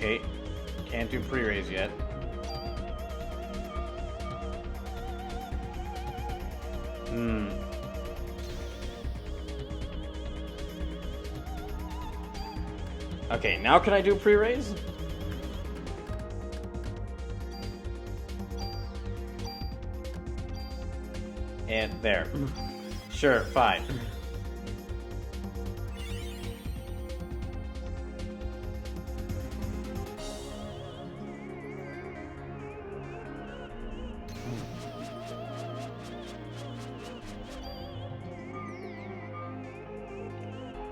Okay. Can't do pre-raise yet. Okay, now can I do pre-raise? And there. Sure, fine.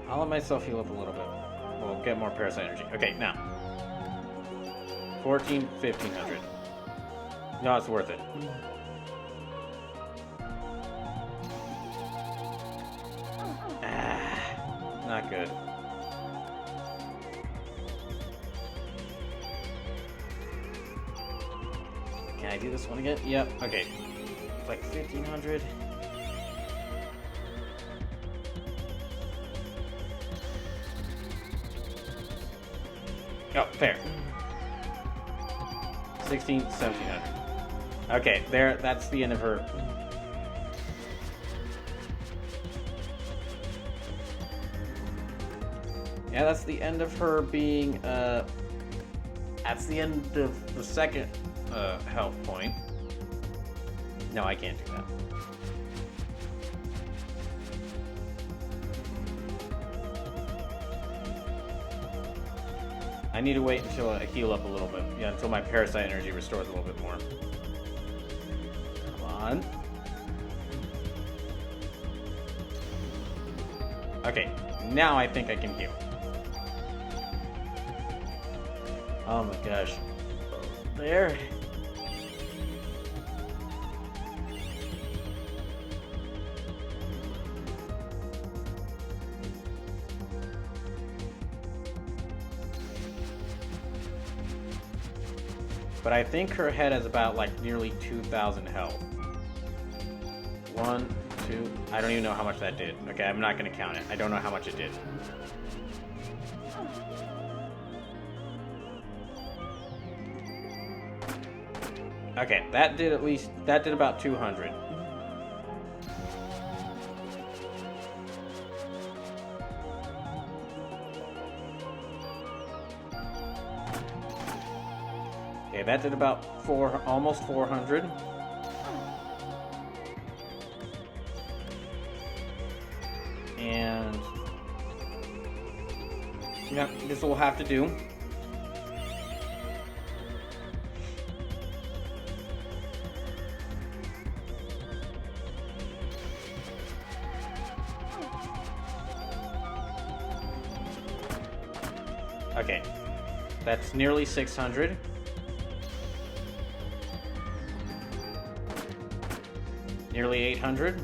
I'll let myself heal up a little bit. We'll get more parasite energy. Okay, now. 1500. No, it's worth it. Not good. Can I do this one again? Yep, okay. It's like 1500. Oh, fair. 1700. Okay, there, that's the end of her. Yeah, that's the end of her being, that's the end of the second, health point. No, I can't do that. I need to wait until I heal up a little bit. Yeah, until my parasite energy restores a little bit more. Come on. Okay, now I think I can heal. Oh my gosh. There. But I think her head has about like nearly 2,000 health. 1, 2, I don't even know how much that did. Okay, I'm not gonna count it. I don't know how much it did. Okay, that did about 200. Okay, that did about almost 400. And yep, this will have to do. Okay, that's nearly 600. Nearly 800.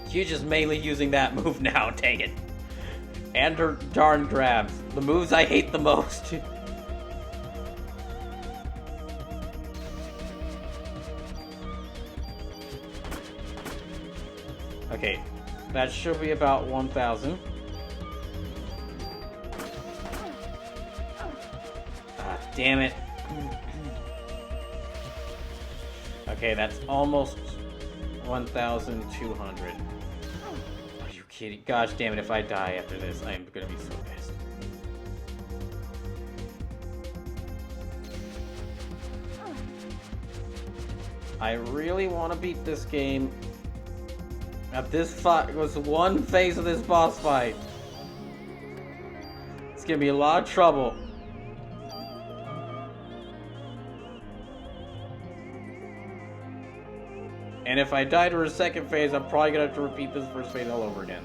You're just mainly using that move now, dang it. And her darn grabs. The moves I hate the most. Okay, that should be about 1,000. Ah, damn it. Okay, that's almost 1,200. Are you kidding? Gosh damn it, if I die after this, I am gonna be so pissed. I really want to beat this game. At this fight was one phase of this boss fight. It's gonna be a lot of trouble. And if I die to her second phase, I'm probably gonna have to repeat this first phase all over again,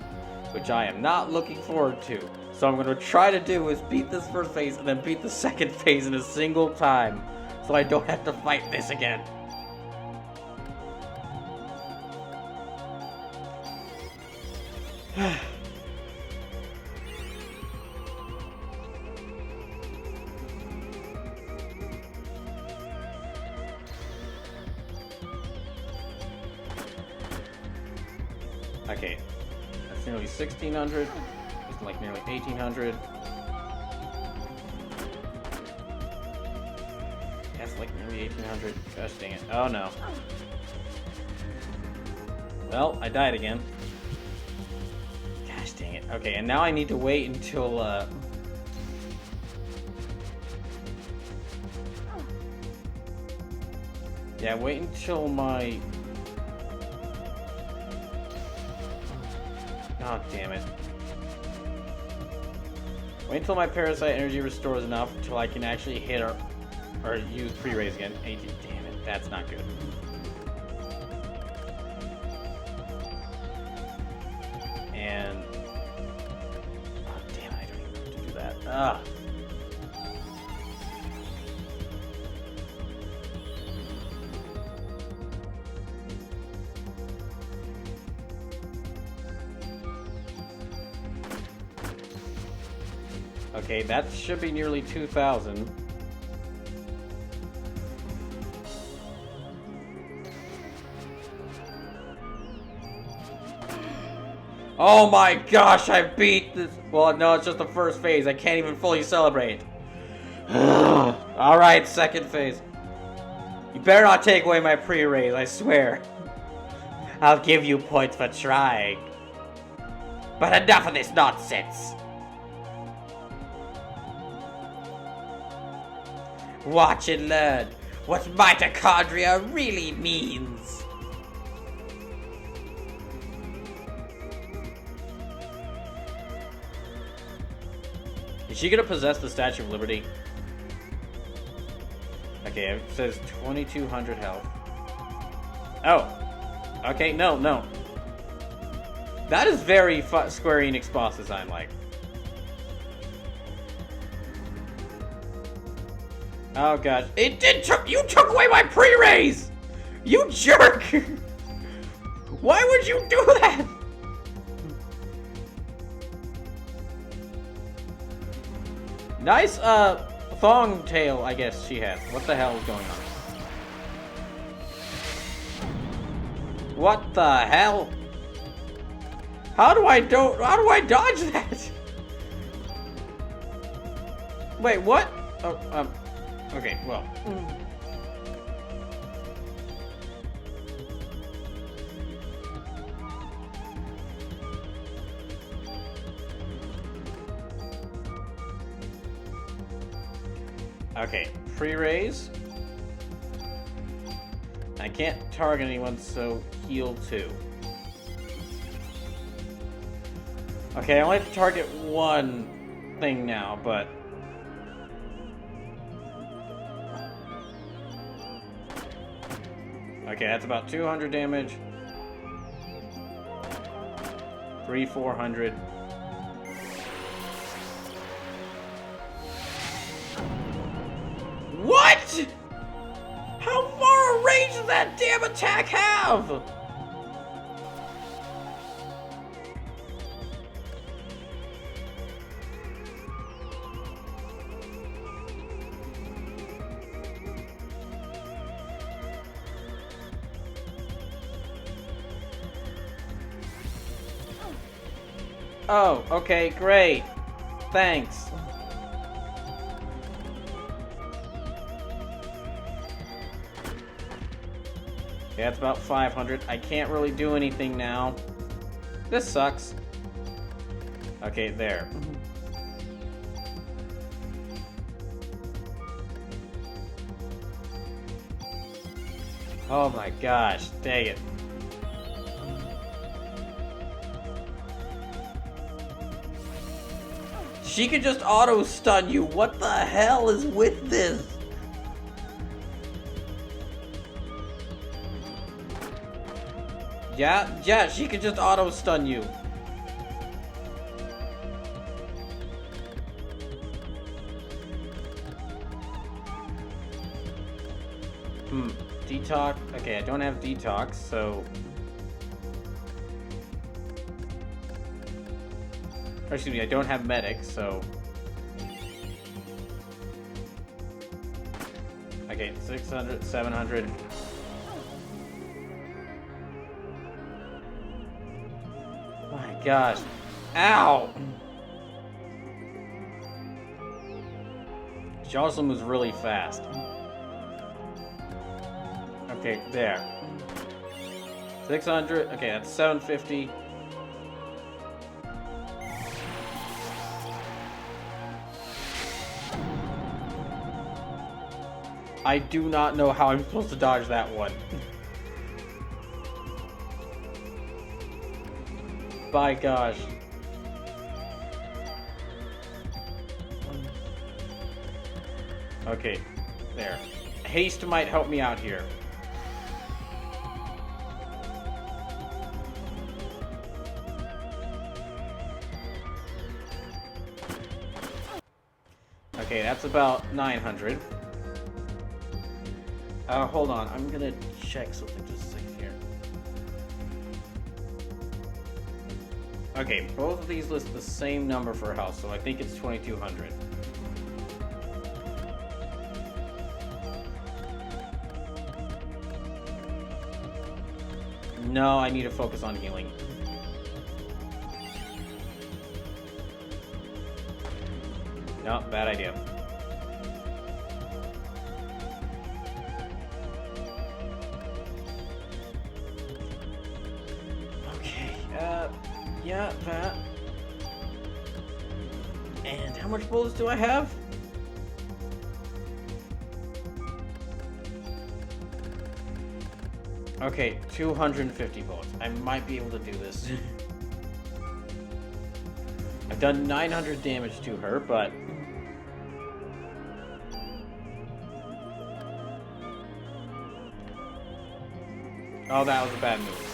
which I am not looking forward to. So I'm gonna try to do is beat this first phase and then beat the second phase in a single time, so I don't have to fight this again. Okay, It's nearly 1,600. It's like nearly 1,800. That's like nearly 1,800. Gosh dang it. Oh no. Well, I died again. Gosh dang it. Okay, and now I need to wait until, yeah, wait until my... Oh, damn it. Wait until my Parasite energy restores enough until I can actually hit or use pre-raise again. 18, damn it, that's not good. And... Oh, damn it, I don't even know how to do that. Ah. Okay, that should be nearly 2,000. Oh my gosh, I beat this. Well, no, it's just the first phase. I can't even fully celebrate. Alright, second phase. You better not take away my pre-raise, I swear. I'll give you points for trying. But enough of this nonsense. Watch and learn what mitochondria really means. Is she gonna possess the Statue of Liberty? Okay, it says 2,200 health. Oh. Okay, no. That is very Square Enix boss design like. Oh gosh. You took away my pre-raise! You jerk! Why would you do that? Nice, thong tail, I guess she has. What the hell is going on? What the hell? How do I dodge that? Wait, what? Oh, okay, well. Okay, pre-raise. I can't target anyone, so heal 2. Okay, I only have to target one thing now, but... Okay, that's about 200 damage. 400. What? How far a range does that damn attack have? Oh, okay, great. Thanks. Okay, that's about 500. I can't really do anything now. This sucks. Okay, there. Oh my gosh, dang it. She could just auto-stun you. What the hell is with this? Yeah, she could just auto-stun you. Detox. Okay, I don't have detox, so... Or excuse me, I don't have medic, so... Okay, 600, 700... My gosh. Ow! She also moves really fast. Okay, there. 600. Okay, that's 750. I do not know how I'm supposed to dodge that one. By gosh. Okay, there. Haste might help me out here. Okay, that's about 900. Hold on. I'm gonna check something just a second here. Okay, both of these list the same number for health, so I think it's 2200. No, I need to focus on healing. No, bad idea. Okay, yeah, that. And how much bullets do I have? Okay, 250 bullets. I might be able to do this. I've done 900 damage to her, but... Oh, that was a bad move.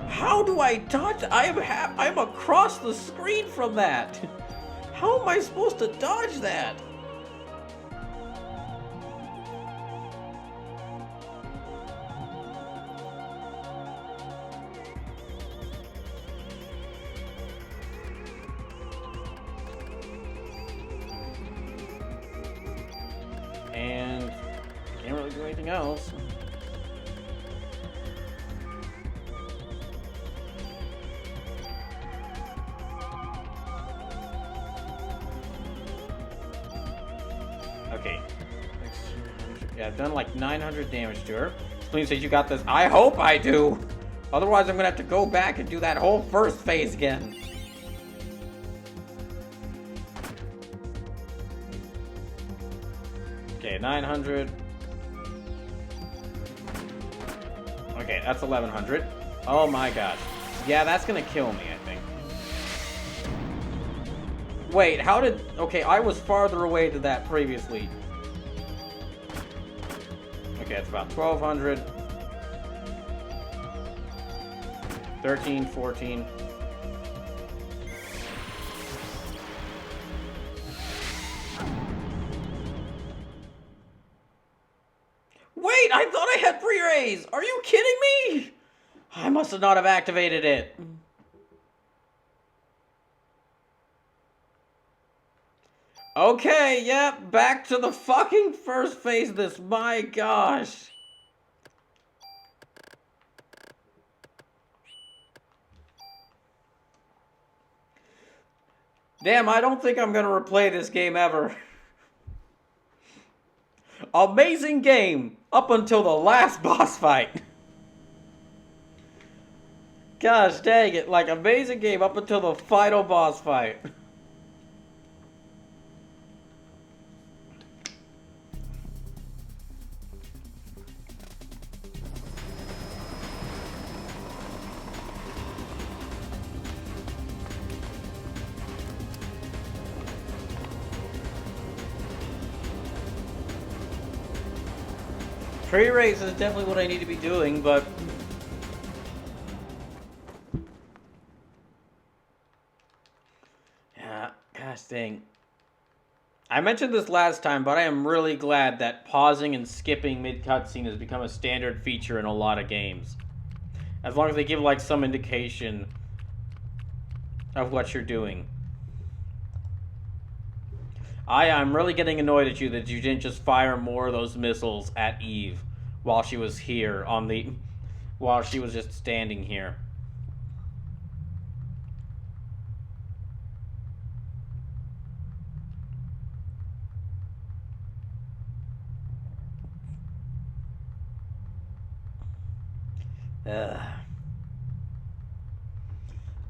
How do I dodge? I'm across the screen from that. How am I supposed to dodge that? And I can't really do anything else. Okay. Yeah, I've done like 900 damage to her. Spleen says you got this. I hope I do. Otherwise, I'm gonna have to go back and do that whole first phase again. Okay, 900. Okay, that's 1100. Oh my gosh. Yeah, that's gonna kill me, I think. Wait, how did... Okay, I was farther away to that previously. Okay, it's about 1200. 13, 14. Wait, I thought I had pre-raise! Are you kidding me? I must not have activated it. Okay, yep, back to the fucking first phase of this. My gosh. Damn, I don't think I'm gonna replay this game ever. Amazing game up until the last boss fight. Gosh dang it, like amazing game up until the final boss fight. Pre-race is definitely what I need to be doing, but... Yeah, gosh dang. I mentioned this last time, but I am really glad that pausing and skipping mid-cutscene has become a standard feature in a lot of games. As long as they give, like, some indication of what you're doing. I'm really getting annoyed at you that you didn't just fire more of those missiles at Eve while she was here on the... while she was just standing here. Ugh.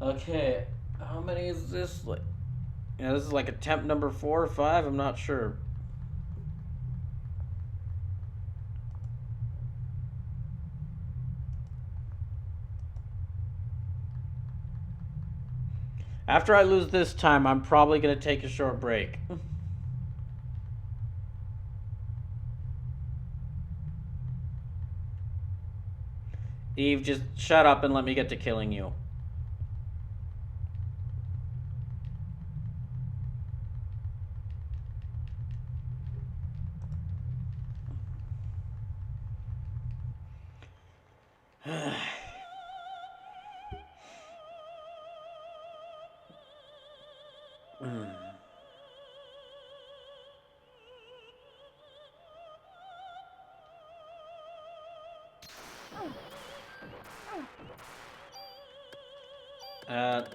Okay, how many is this? Like, yeah, this is like attempt number 4 or 5. I'm not sure. After I lose this time, I'm probably gonna take a short break. Eve, just shut up and let me get to killing you.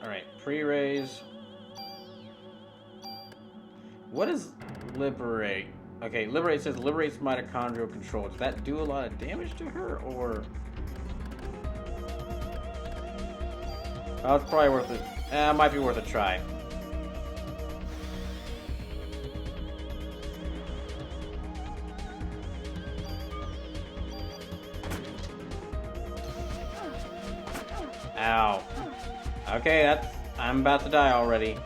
Alright, pre-raise. What is liberate? Okay, liberate says liberates mitochondrial control. Does that do a lot of damage to her, or? Oh, it's probably worth it. It might be worth a try. Ow. Okay, I'm about to die already.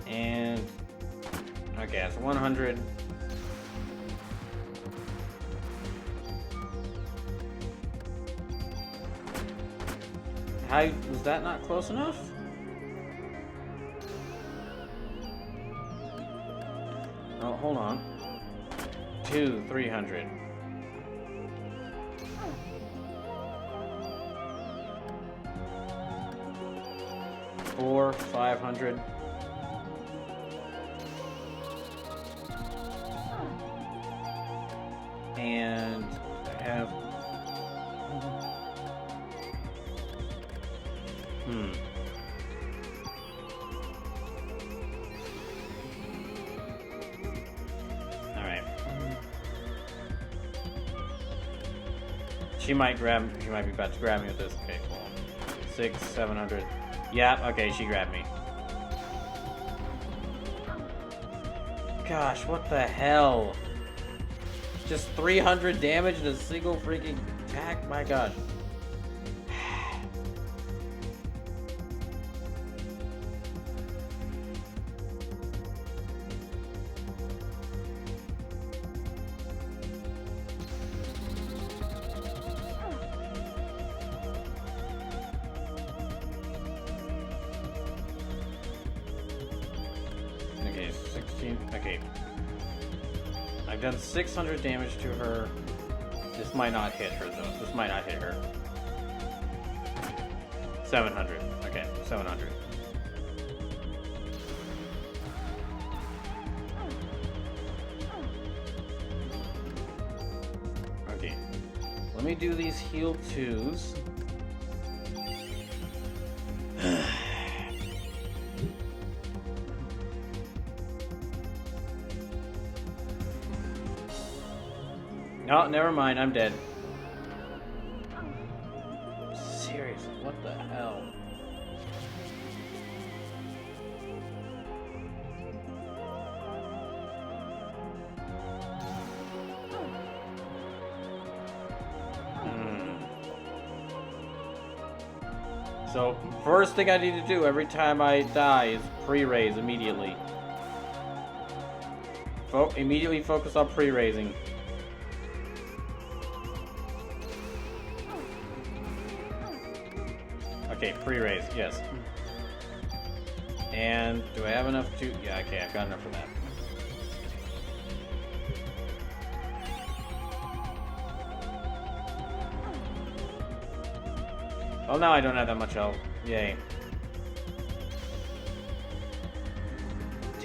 And okay, that's 100. How was that not close enough? Oh, hold on. 300. 4, 500. And I have. Alright. She might be about to grab me with this. Okay, cool. 600, 700. Yeah, okay, she grabbed me. Gosh, what the hell? Just 300 damage in a single freaking attack? My god. Okay, 16. Okay. I've done 600 damage to her. This might not hit her, though. This might not hit her. 700. Okay, 700. Okay. Let me do these heal 2s. Oh, never mind, I'm dead. Seriously, what the hell? So, first thing I need to do every time I die is pre-raise immediately. Immediately focus on pre-raising. Okay, pre-raise, yes. And do I have enough to... Yeah, okay, I've got enough for that. Oh, now I don't have that much health. Yay.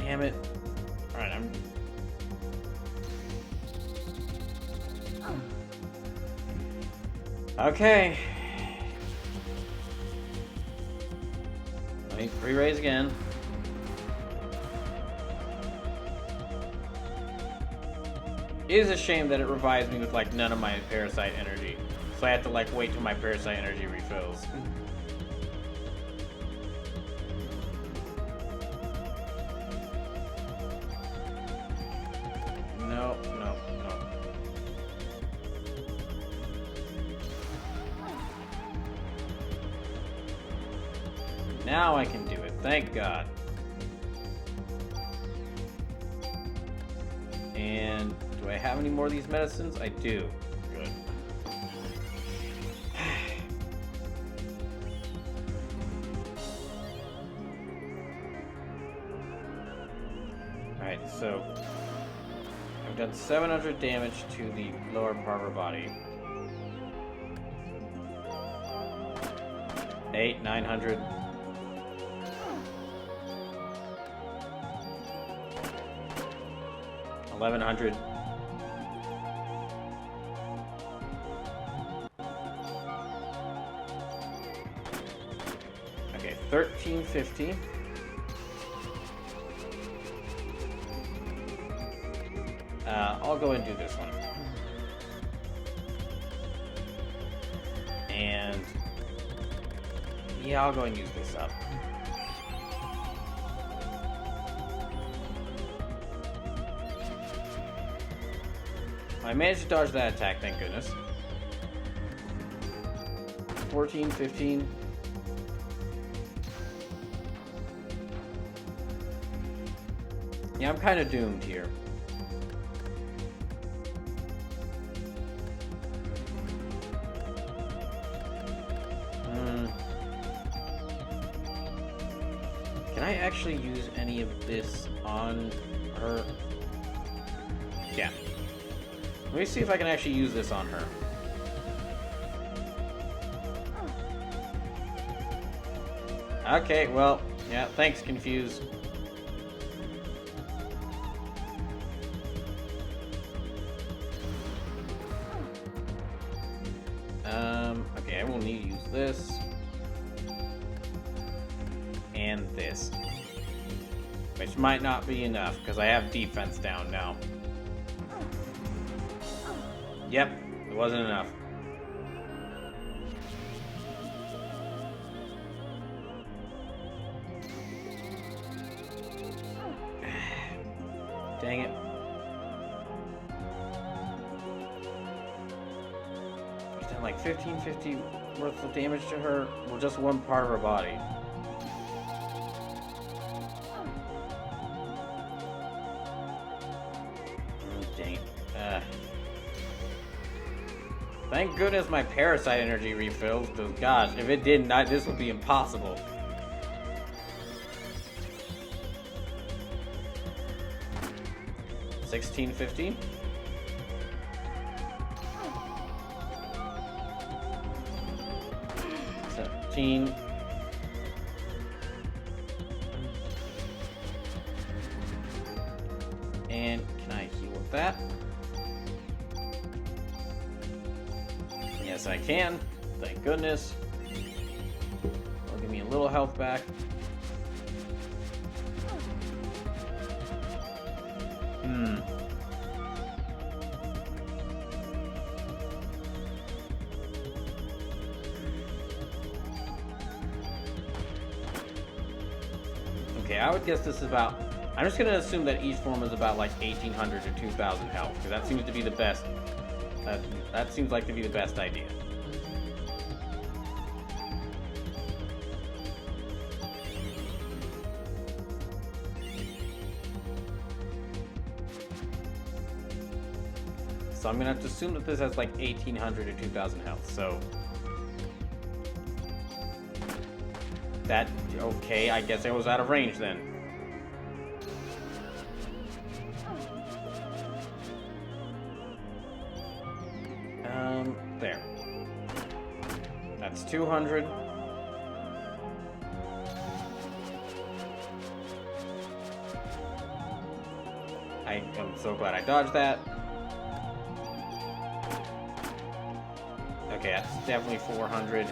damn it. Alright, I'm... Okay. Let me re-raise again. It is a shame that it revives me with like none of my parasite energy. So I have to like wait till my parasite energy refills. No, no, no. Now I can do it, thank God. And do I have any more of these medicines? I do. Good. Alright, so I've done 700 damage to the lower part of her body. 900. 1100. Okay, 1350. I'll go and do this one. And yeah, I'll go and use this up. I managed to dodge that attack, thank goodness. 14, 15. Yeah, I'm kind of doomed here. Can I actually use any of this on her? Yeah. Let me see if I can actually use this on her. Okay, well, yeah, thanks, Confused. Okay, I will need to use this. And this. Which might not be enough, because I have defense down now. Yep, it wasn't enough. Dang it. He's done like 1550 worth of damage to her, well, just one part of her body. Dang it. Thank goodness my parasite energy refills, because gosh, if it didn't, this would be impossible. $16.50. $17. And can I heal with that? Yes, I can. Thank goodness. It'll give me a little health back. Okay, I would guess this is about... I'm just going to assume that each form is about like 1,800 to 2,000 health, because that seems to be the best. That seems like to be the best idea. So I'm going to have to assume that this has like 1,800 to 2,000 health, so... That... Okay, I guess I was out of range then. There. That's 200. So glad I dodged that. Okay, that's definitely 400.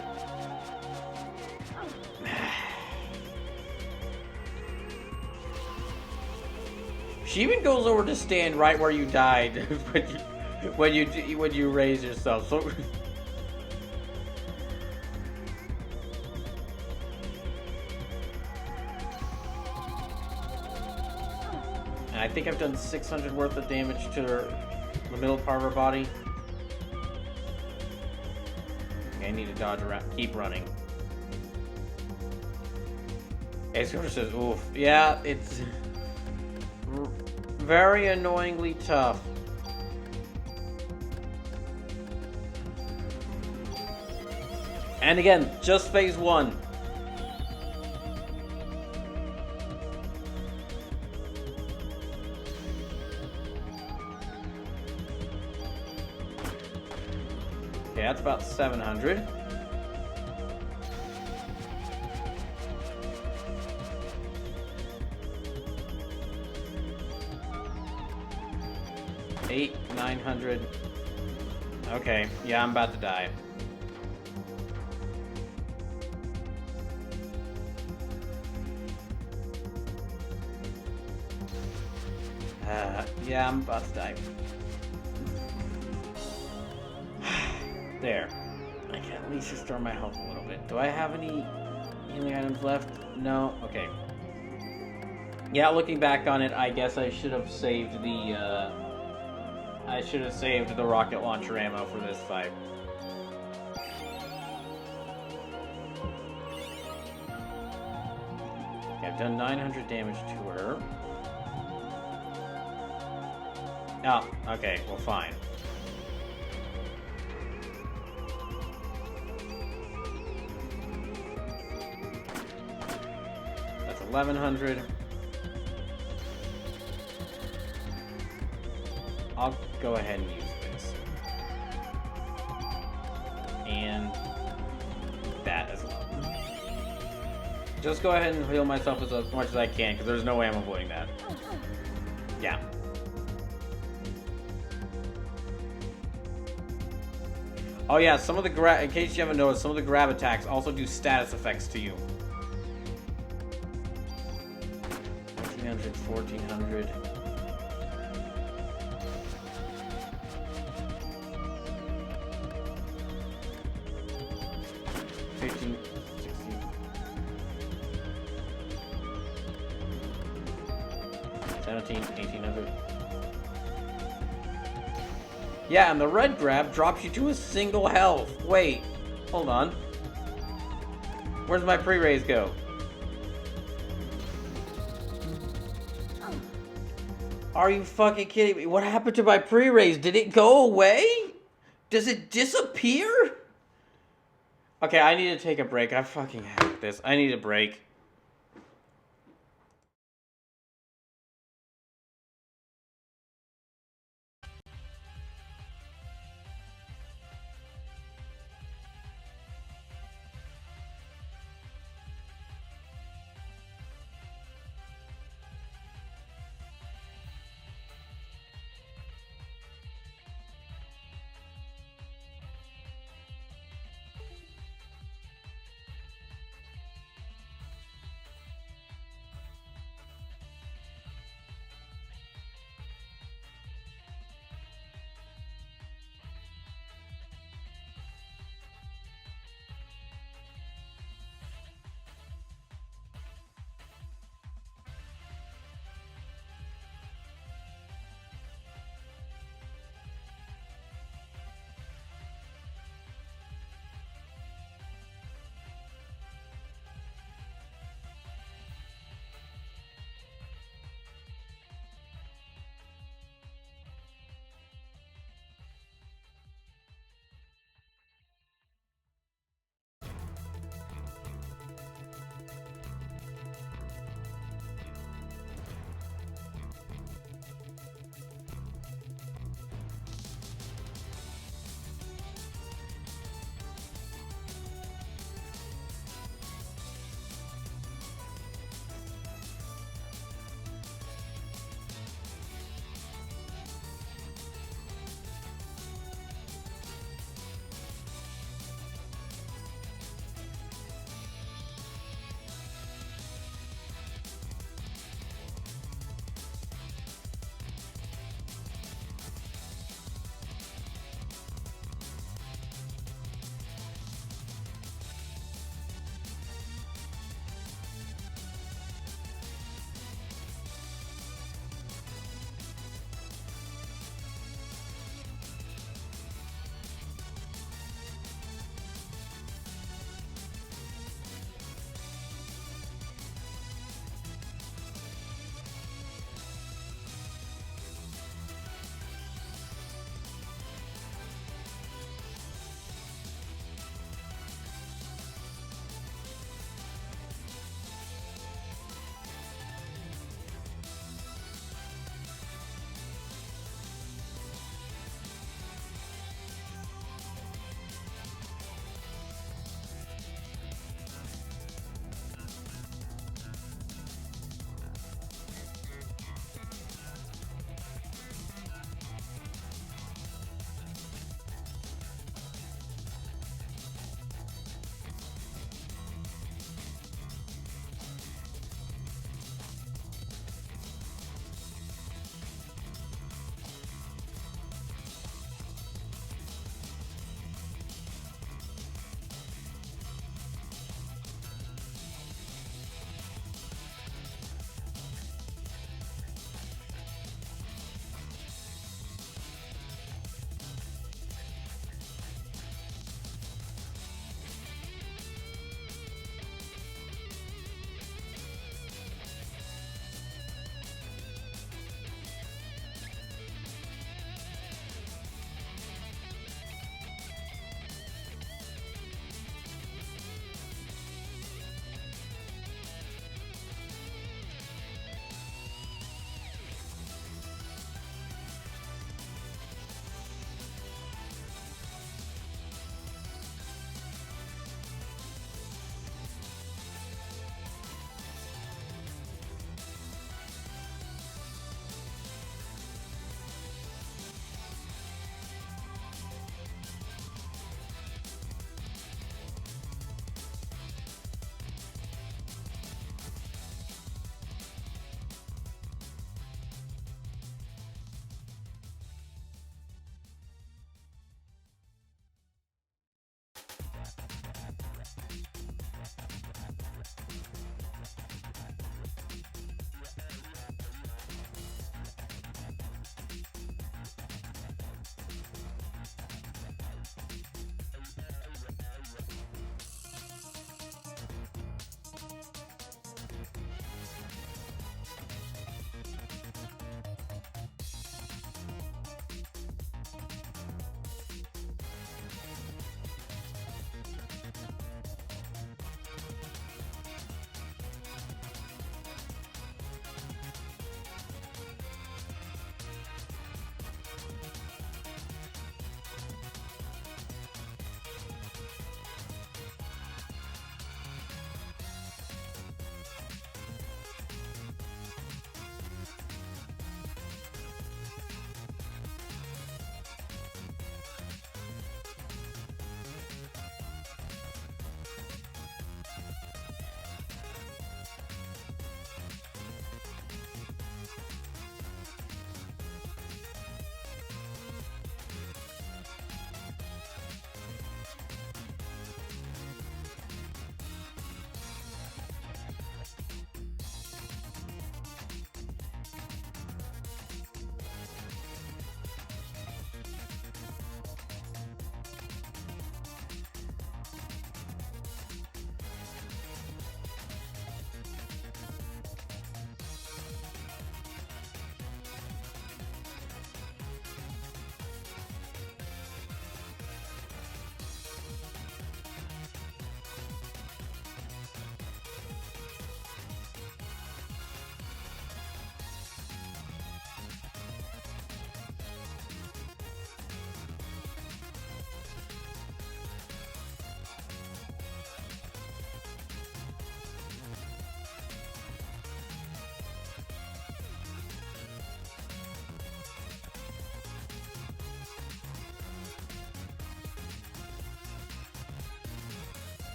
She even goes over to stand right where you died when you raise yourself. So and I think I've done 600 worth of damage to the middle part of her body. Okay, I need to dodge around, keep running. Excalibur says, oof. Yeah, it's very annoyingly tough. And again, just phase 1. Okay, that's about 700. Eight, 900. Okay, yeah, I'm about to die. Yeah, I'm about to die. There. I can at least restore my health a little bit. Do I have any healing items left? No? Okay. Yeah, looking back on it, I guess I should have saved the, rocket launcher ammo for this fight. Okay, I've done 900 damage to her. Oh, okay, well, fine. That's 1100. I'll go ahead and use this. And that as well. Just go ahead and heal myself as much as I can, because there's no way I'm avoiding that. Yeah. Oh yeah, some of the in case you haven't noticed, some of the grab attacks also do status effects to you. 1900, 1400. Yeah, and the red grab drops you to a single health. Wait, hold on. Where's my pre-raise go? Are you fucking kidding me? What happened to my pre-raise? Did it go away? Does it disappear? Okay, I need to take a break. I fucking hate this. I need a break.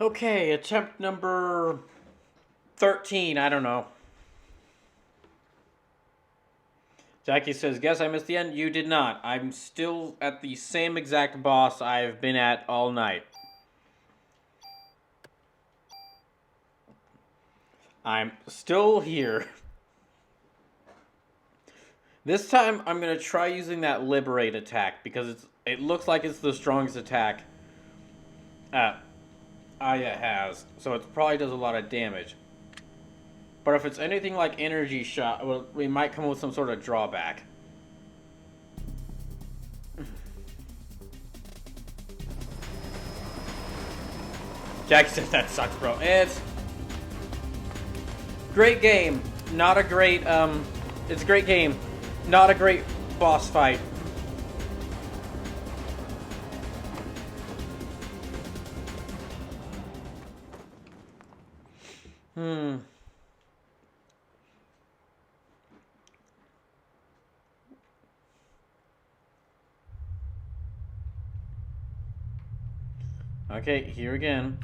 Okay, attempt number 13, I don't know. Jackie says, guess I missed the end. You did not. I'm still at the same exact boss I've been at all night. I'm still here. This time, I'm going to try using that Liberate attack, because it looks like it's the strongest attack Aya has. So it probably does a lot of damage. But if it's anything like Energy Shot, well, we might come up with some sort of drawback. Jackie says that sucks, bro. It's great game. Not a great, it's a great game. Not a great boss fight. Okay, here again.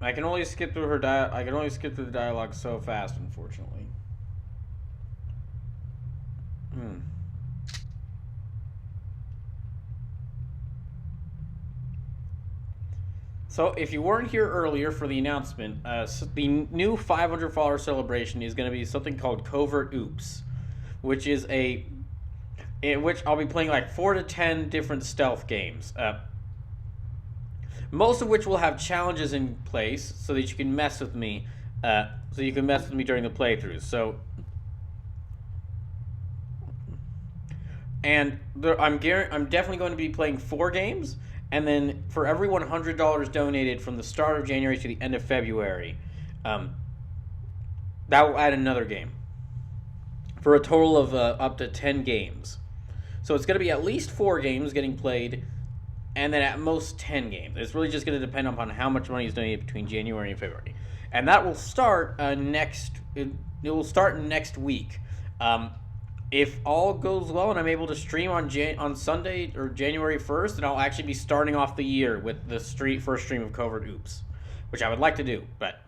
I can only skip through the dialogue so fast, unfortunately. So, if you weren't here earlier for the announcement, the new 500 follower celebration is going to be something called Covert Oops, which is in which I'll be playing like 4 to 10 different stealth games. Most of which will have challenges in place so that you can mess with me. During the playthroughs. I'm definitely going to be playing 4 games, and then for every $100 donated from the start of January to the end of February, that will add another game for a total of up to 10 games. So it's going to be at least 4 games getting played, and then at most 10 games. It's really just going to depend upon how much money is donated between January and February. And that will start next week. If all goes well and I'm able to stream on Sunday or January 1st, then I'll actually be starting off the year with the first stream of Covert Oops, which I would like to do, but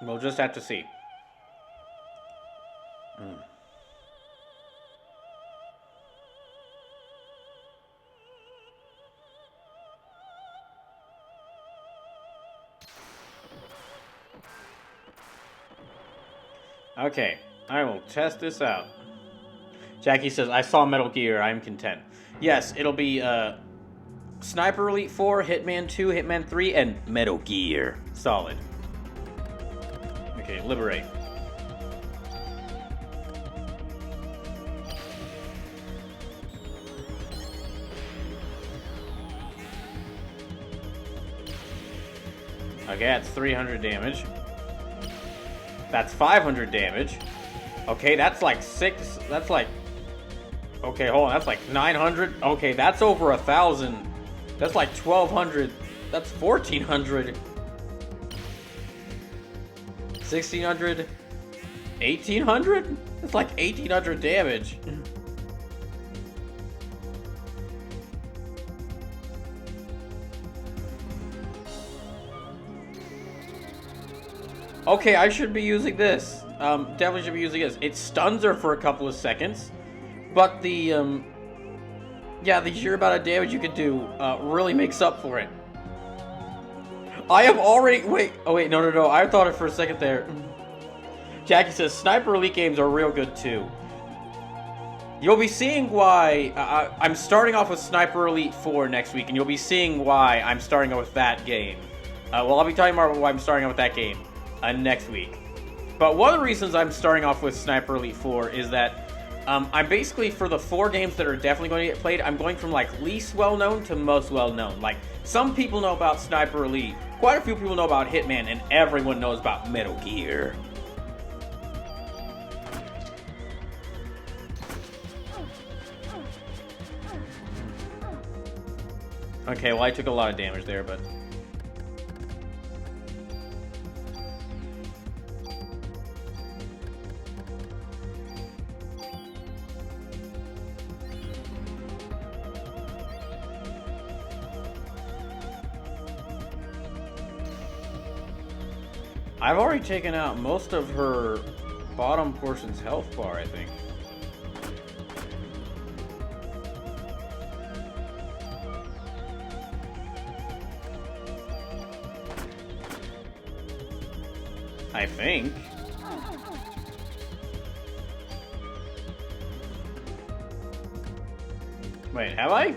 we'll just have to see. Okay, I will test this out. Jackie says, I saw Metal Gear, I'm content. Yes, it'll be Sniper Elite 4, Hitman 2, Hitman 3, and Metal Gear. Solid. Okay, Liberate. Okay, that's 300 damage. That's 500 damage. Okay, that's like 6. That's like... Okay, hold on. That's like 900. Okay, that's over 1,000. That's like 1,200. That's 1,400. 1,600. 1,800? That's like 1,800 damage. Okay, I should be using this. Definitely should be using this. It stuns her for a couple of seconds, but the sheer amount of damage you can do really makes up for it. I have already... No. I thought it for a second there. Jackie says, Sniper Elite games are real good too. You'll be seeing why... I'm starting off with Sniper Elite 4 next week, and you'll be seeing why I'm starting off with that game. I'll be talking about why I'm starting off with that game next week. But one of the reasons I'm starting off with Sniper Elite 4 is that I'm basically, for the 4 games that are definitely going to get played, I'm going from like least well-known to most well-known. Like, some people know about Sniper Elite, quite a few people know about Hitman, and everyone knows about Metal Gear. Okay, well I took a lot of damage there, but... I've already taken out most of her bottom portion's health bar, I think. I think. Wait, have I?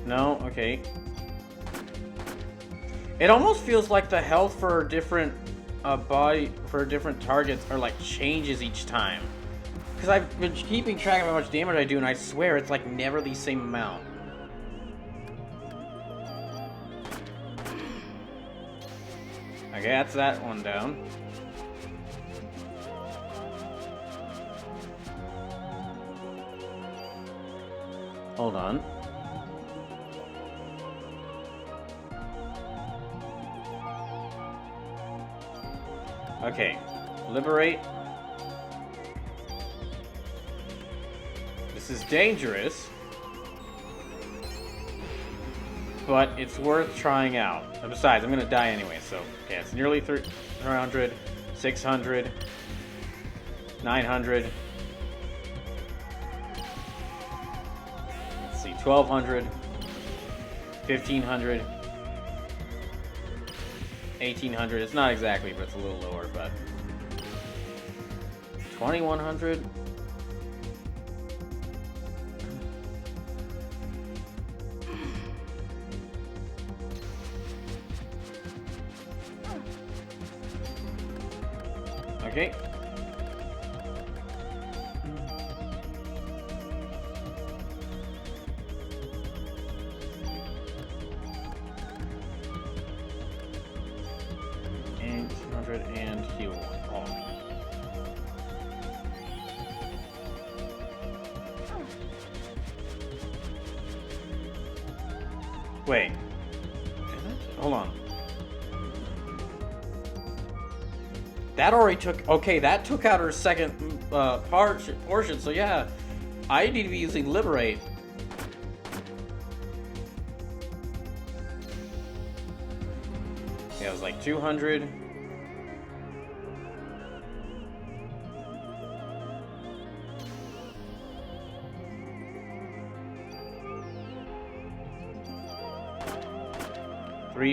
No, okay. It almost feels like the health for different different targets are like changes each time. Because I've been keeping track of how much damage I do, and I swear it's like never the same amount. Okay, that's that one down. Hold on. Okay, liberate. This is dangerous, but it's worth trying out. And besides, I'm gonna die anyway, so okay, it's nearly 300, 600, 900. Let's see, 1200, 1500. 1800. It's not exactly, but it's a little lower, but 2100. Okay. And heal one. Oh. Wait. Hold on. That already took... Okay, that took out her second portion, so yeah. I need to be using Liberate. Yeah, it was like 200...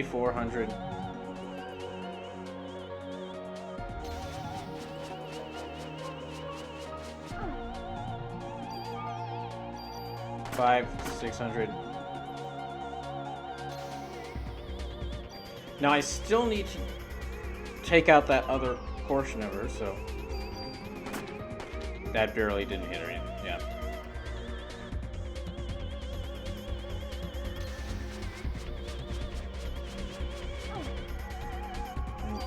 400. Five, 600. Now I still need to take out that other portion of her, so that barely didn't hit her in. Yeah.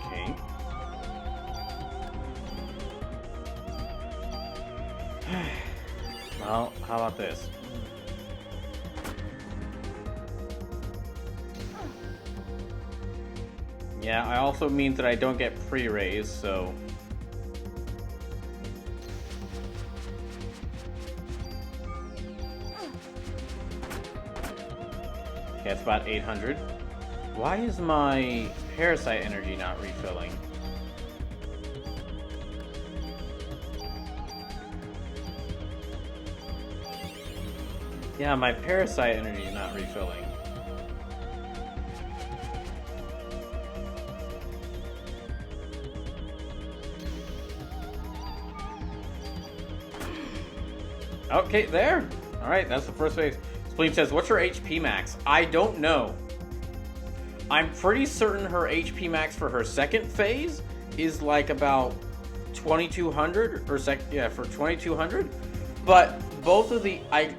Okay. Well, how about this? Yeah, I also means that I don't get pre-raise, so... Okay, it's about 800. Why is my Parasite energy not refilling? Yeah, my Parasite energy is not refilling. Okay, there. All right, that's the first phase. Spleen says, what's her HP max? I don't know. I'm pretty certain her HP max for her second phase is like about 2200 or for 2200. But both of the I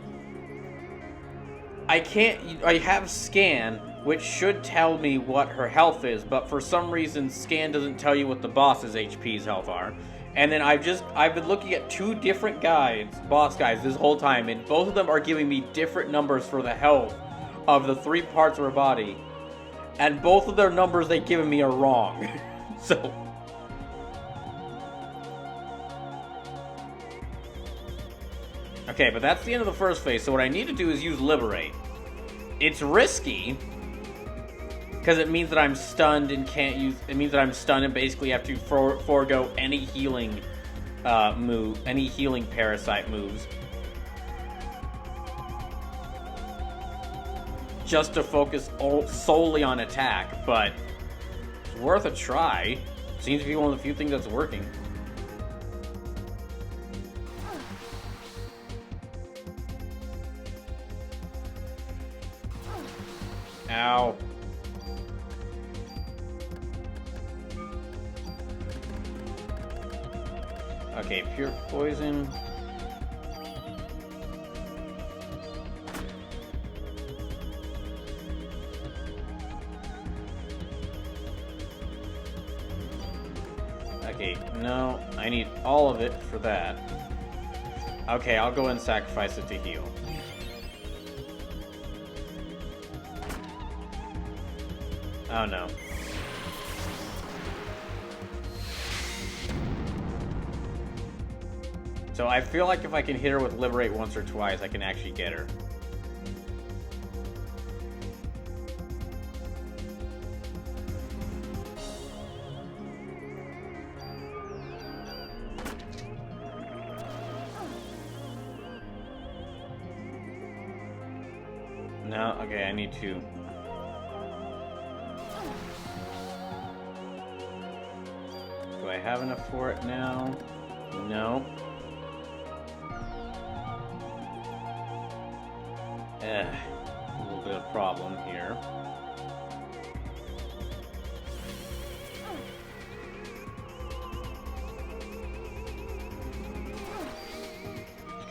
have scan, which should tell me what her health is, but for some reason scan doesn't tell you what the boss's HP's health are. And then I've been looking at two different guides, boss guides, this whole time, and both of them are giving me different numbers for the health of the 3 parts of her body. And both of their numbers they've given me are wrong. So... Okay, but that's the end of the first phase, so what I need to do is use Liberate. It's risky, Because it means that I'm stunned and can't use... It means that I'm stunned and basically have to forego any healing any healing parasite moves. Just to focus solely on attack, but it's worth a try. Seems to be one of the few things that's working. Ow. Okay, pure poison. Okay, no, I need all of it for that. Okay, I'll go and sacrifice it to heal. Oh no. So I feel like if I can hit her with Liberate once or twice, I can actually get her. No, okay, I need to. Do I have enough for it now? No. A little bit of problem here.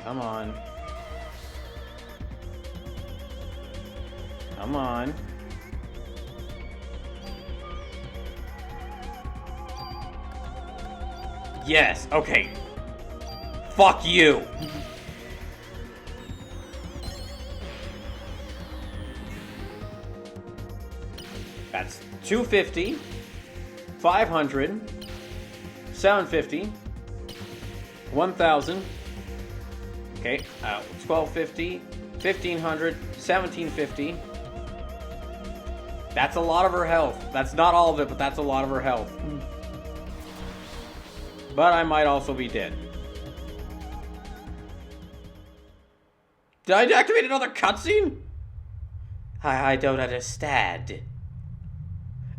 Come on. Come on. Yes, okay. Fuck you. That's 250, 500, 750, 1,000. Okay, 1250, 1500, 1750. That's a lot of her health. That's not all of it, but that's a lot of her health. But I might also be dead. Did I activate another cutscene? I don't understand.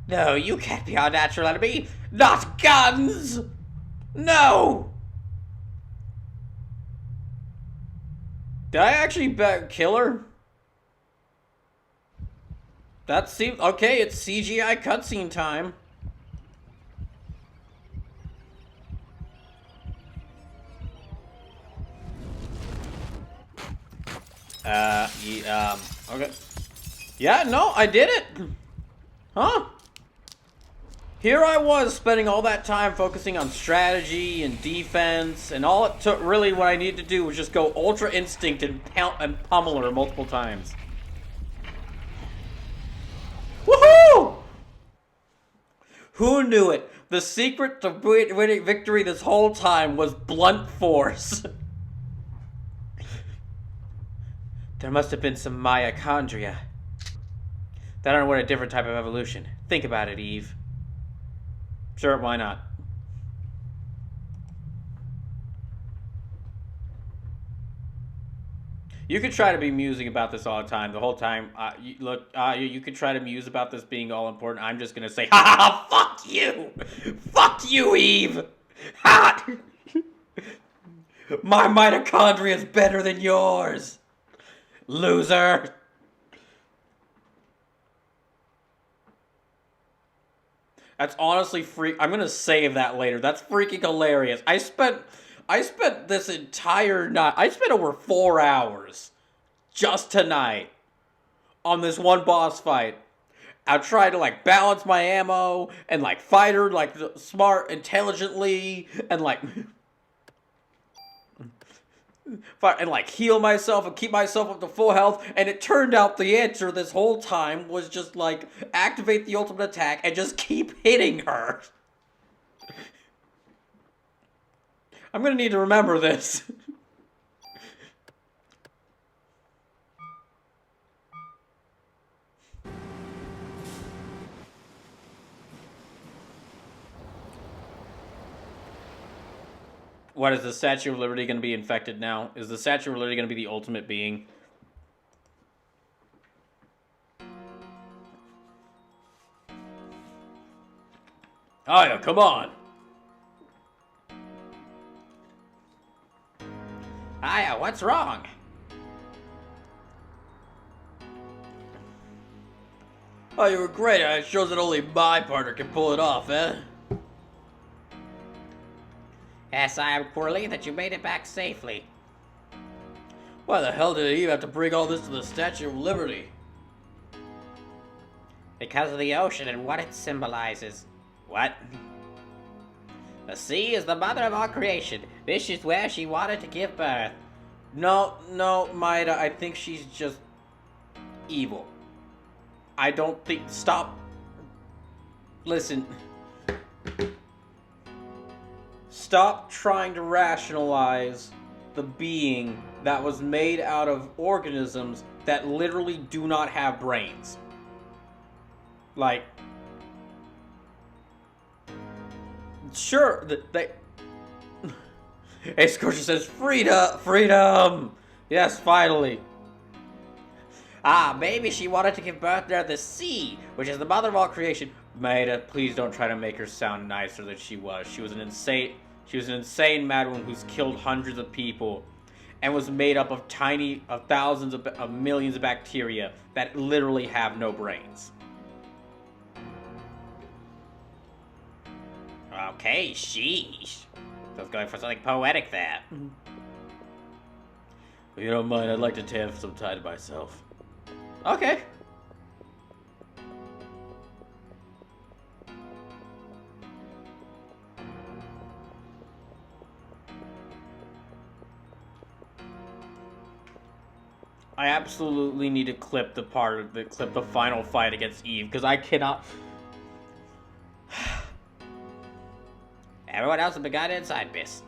No, you can't be our natural enemy. Not guns! No! Did I actually kill her? That seems... Okay, it's CGI cutscene time. Okay. Yeah, no, I did it! Huh? Here I was spending all that time focusing on strategy and defense, and all it took, really what I needed to do was just go Ultra Instinct and pummel her multiple times. Woohoo! Who knew it? The secret to winning victory this whole time was blunt force. There must have been some mitochondria that underwent a different type of evolution. Think about it, Eve. Sure, why not? You could try to be musing about this all the time. The whole time, you could try to muse about this being all important. I'm just gonna say, ha ha, fuck you! Fuck you, Eve! Ha! My mitochondria is better than yours! Loser! That's honestly I'm gonna save that later. That's freaking hilarious. I spent this entire night. I spent over 4 hours just tonight on this one boss fight. I tried to like balance my ammo and like fight her like smart, intelligently, and like and like heal myself and keep myself up to full health. And it turned out the answer this whole time was just like activate the ultimate attack and just keep hitting her. I'm gonna need to remember this. What is the Statue of Liberty going to be infected now? Is the Statue of Liberty going to be the ultimate being? Aya, come on! Aya, what's wrong? Oh, you were great. It shows that only my partner can pull it off, eh? Yes, I am relieved that you made it back safely. Why the hell did Eve have to bring all this to the Statue of Liberty? Because of the ocean and what it symbolizes. What? The sea is the mother of all creation. This is where she wanted to give birth. No, Maida, I think she's just evil. I don't think... Stop. Listen. Stop trying to rationalize the being that was made out of organisms that literally do not have brains. Like... Sure, they... Hey, Scorcher says, freedom! Yes, finally. Ah, maybe she wanted to give birth near the sea, which is the mother of all creation. Maida, please don't try to make her sound nicer than she was. She was an insane madwoman who's killed hundreds of people and was made up of thousands of millions of bacteria that literally have no brains. Okay, sheesh. I was going for something poetic there. If you don't mind, I'd like to have some time to myself. Okay. I absolutely need to clip the final fight against Eve, because I cannot... Everyone else has been guided inside, miss.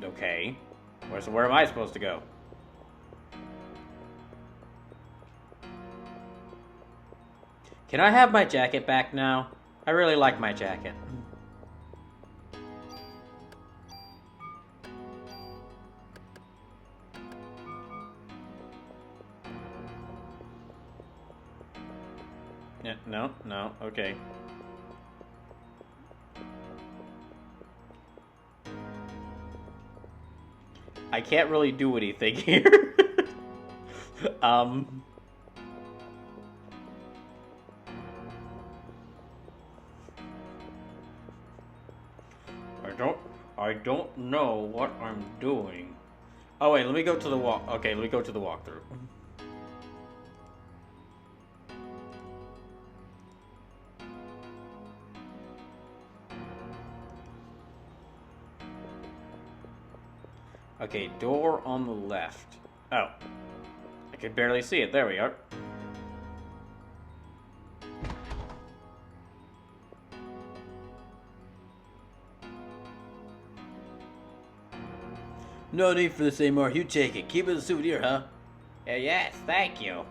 Okay. Where am I supposed to go? Can I have my jacket back now? I really like my jacket. Yeah, no, okay. I can't really do anything here. I don't know what I'm doing. Oh wait, let me go to the walk. Okay, let me go to the walkthrough. Okay, door on the left. Oh. I could barely see it. There we are. No need for this anymore. You take it. Keep it as a souvenir, huh? Yes, thank you.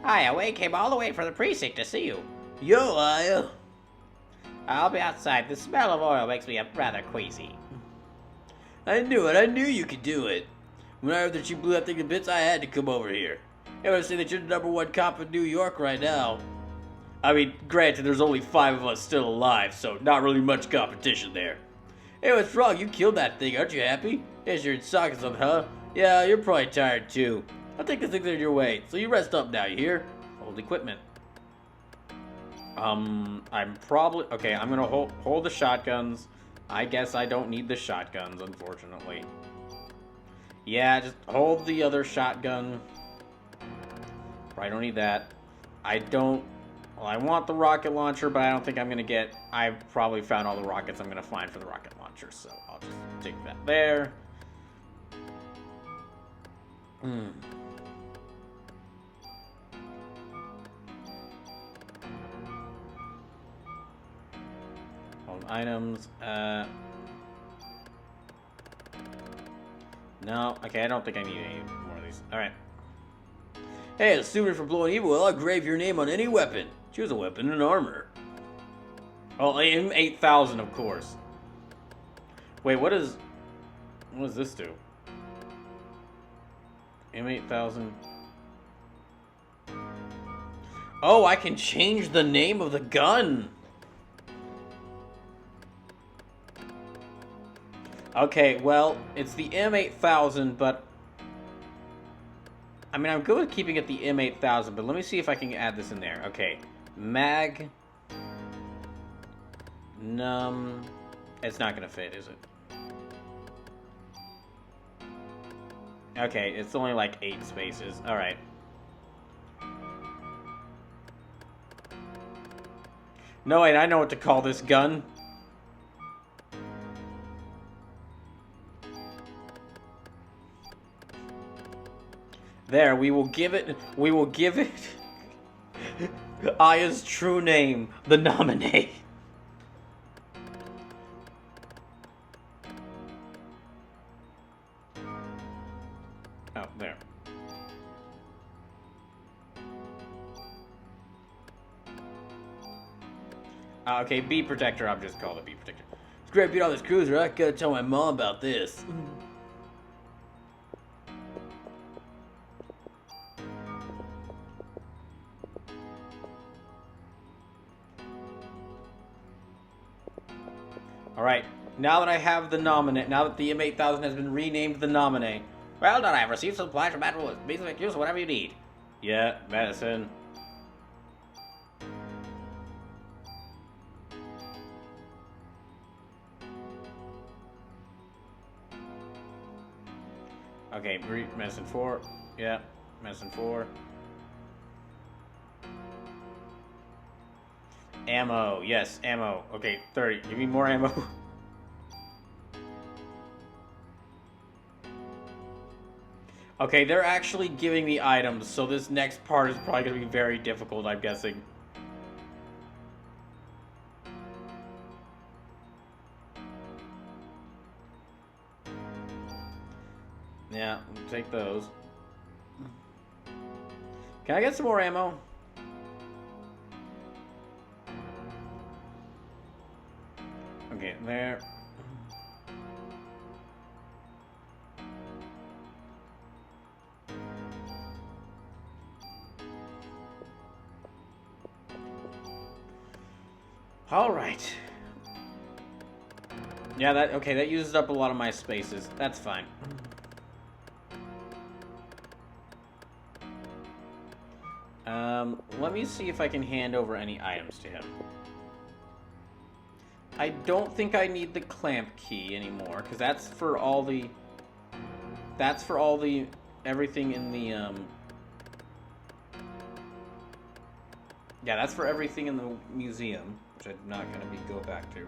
Aya, we came all the way from the precinct to see you. Yo, Aya. I'll be outside. The smell of oil makes me rather queasy. I knew it. I knew you could do it. When I heard that you blew that thing to bits, I had to come over here. I would say that you're the #1 cop in New York right now. I mean, granted, there's only 5 of us still alive, so not really much competition there. Hey, what's wrong? You killed that thing. Aren't you happy? Yes, you're in sockets, huh? Yeah, you're probably tired too. I'll take the things out of your way. So you rest up now, you hear? Hold equipment. I'm probably... Okay, I'm gonna hold the shotguns. I guess I don't need the shotguns, unfortunately. Yeah, just hold the other shotgun. Probably don't need that. I don't... Well, I want the rocket launcher, but I don't think I'm gonna get... I've probably found all the rockets I'm gonna find for the rocket launcher, so I'll just take that there. Hold items, no, okay, I don't think I need any more of these. Alright. Hey, a souvenir for blowing evil, I'll engrave your name on any weapon. Choose a weapon and armor. Oh, M8000, of course. Wait, what does this do? M8000. Oh, I can change the name of the gun. Okay, well, it's the M8000, but I mean, I'm good with keeping it the M8000, but let me see if I can add this in there. Okay, mag num. It's not gonna fit, is it? Okay, it's only like 8 spaces. All right. No, wait, I know what to call this gun. There, we will give it Aya's true name, the nominee. Oh, there. Okay, Bee Protector, I'll just call it Bee Protector. It's great beat on this cruiser, I gotta tell my mom about this. Alright, now that I have the nominate, now that the M8000 has been renamed the nominee. Well done, I have received some supplies from Admiral. Please make use of whatever you need. Yeah, medicine. Okay, medicine 4. Yeah, medicine 4. Ammo, yes, ammo. Okay, 30. Give me more ammo. Okay, they're actually giving me items, so this next part is probably going to be very difficult, I'm guessing. Yeah, we'll take those. Can I get some more ammo? Okay, there. All right. Yeah, that uses up a lot of my spaces. That's fine. Let me see if I can hand over any items to him. I don't think I need the clamp key anymore, because that's for all the... everything in the, Yeah, that's for everything in the museum, which I'm not going to go back to.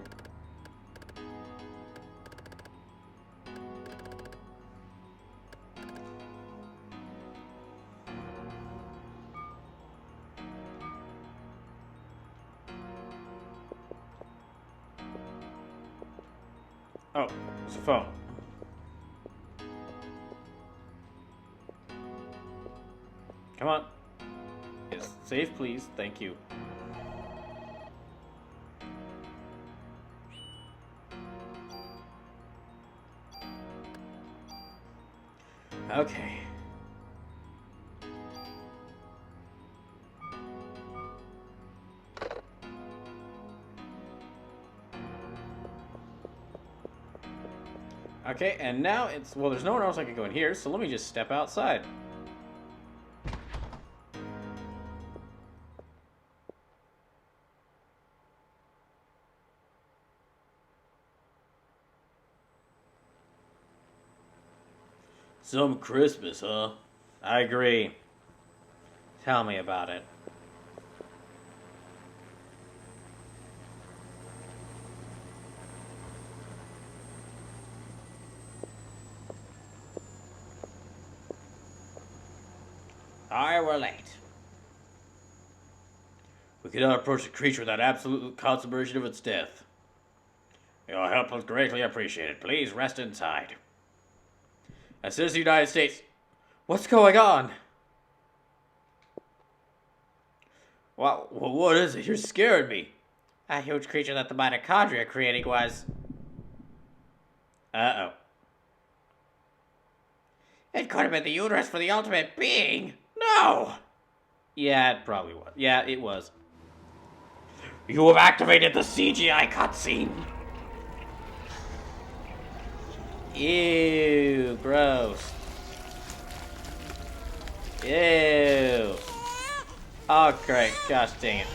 Oh, it's a phone. Come on. Yes, save please, thank you. Okay. Okay, and now it's... Well, there's no one else I can go in here, so let me just step outside. Some Christmas, huh? I agree. Tell me about it. I were late. We cannot approach the creature without absolute consummation of its death. Your help is greatly appreciated. Please rest inside. As citizens of the United States... What's going on? What is it? You're scaring me. A huge creature that the mitochondria creating was... Uh-oh. It could have been the uterus for the ultimate being. No! Yeah, it probably was. Yeah, it was. You have activated the CGI cutscene. Ew, gross. Ew. Oh, great. Gosh dang it.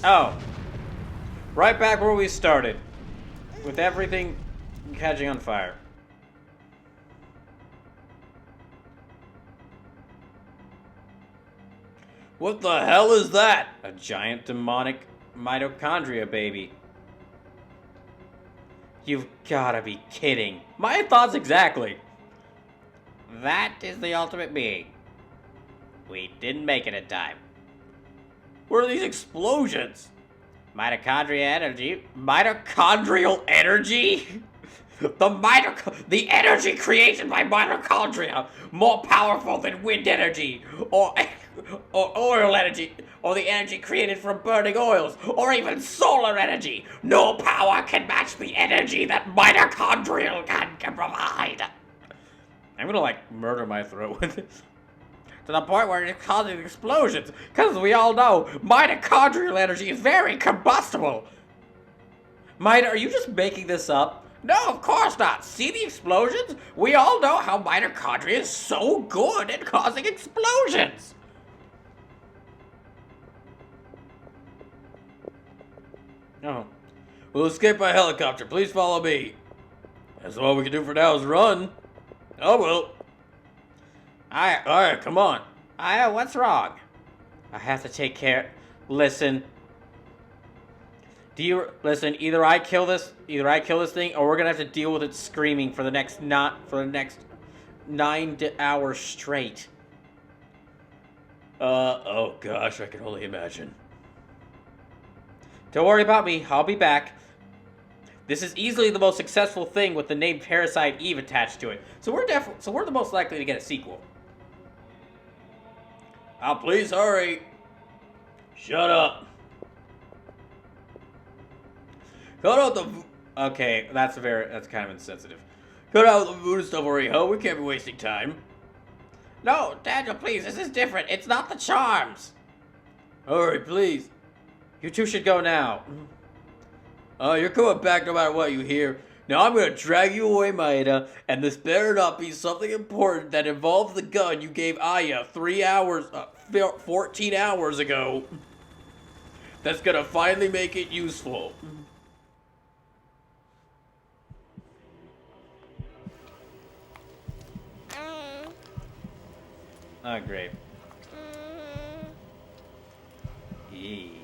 Oh. Right back where we started. With everything catching on fire. What the hell is that? A giant demonic mitochondria baby. You've gotta be kidding. My thoughts exactly. That is the ultimate being. We didn't make it in time. What are these explosions? Mitochondria energy. Mitochondrial energy? The energy created by mitochondria, more powerful than wind energy, or oil energy, or the energy created from burning oils, or even solar energy. No power can match the energy that mitochondrial can provide. I'm gonna like murder my throat with this. To the point where it's causing explosions, because we all know mitochondrial energy is very combustible. Are you just making this up? No, of course not. See the explosions? We all know how mitochondria is so good at causing explosions. Oh. We'll escape by helicopter. Please follow me. That's all we can do for now is run. Oh, well. Alright, come on. What's wrong? I have to take care. Listen. Listen? Either I kill this thing, or we're gonna have to deal with it screaming for the next 9 hours straight. Oh gosh, I can only imagine. Don't worry about me. I'll be back. This is easily the most successful thing with the name Parasite Eve attached to it. So we're the most likely to get a sequel. Oh, please hurry. Shut up. Cut out the... Okay, that's kind of insensitive. Cut out the voodoo stuff already, ho. We can't be wasting time. No, Daniel, please, this is different. It's not the charms. Hurry, please. You two should go now. You're coming back no matter what you hear. Now I'm gonna drag you away, Maeda, and this better not be something important that involves the gun you gave Aya 14 hours ago. That's gonna finally make it useful. Oh, great. Yee.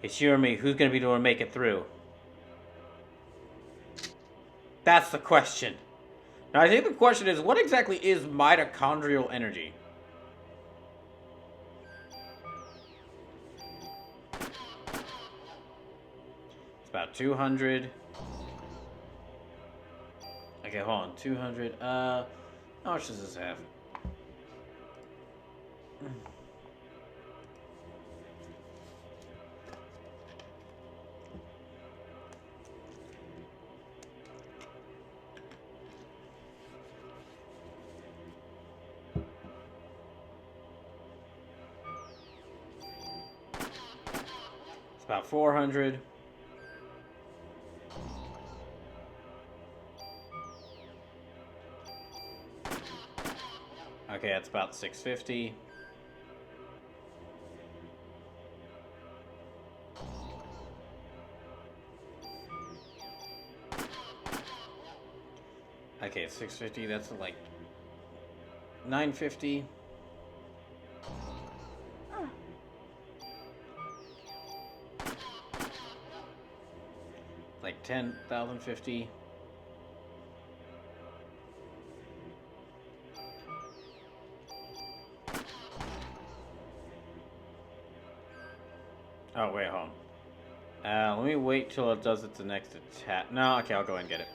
It's you or me. Who's gonna be the one to make it through? That's the question. Now, I think the question is, what exactly is mitochondrial energy? It's about 200. Okay, hold on. 200. How much does this have? About 400. Okay, that's about 650. Okay, 650, that's like 950. Like 10,050. Oh, wait, hold on. Let me wait till it does its next attack. No, okay, I'll go ahead and get it.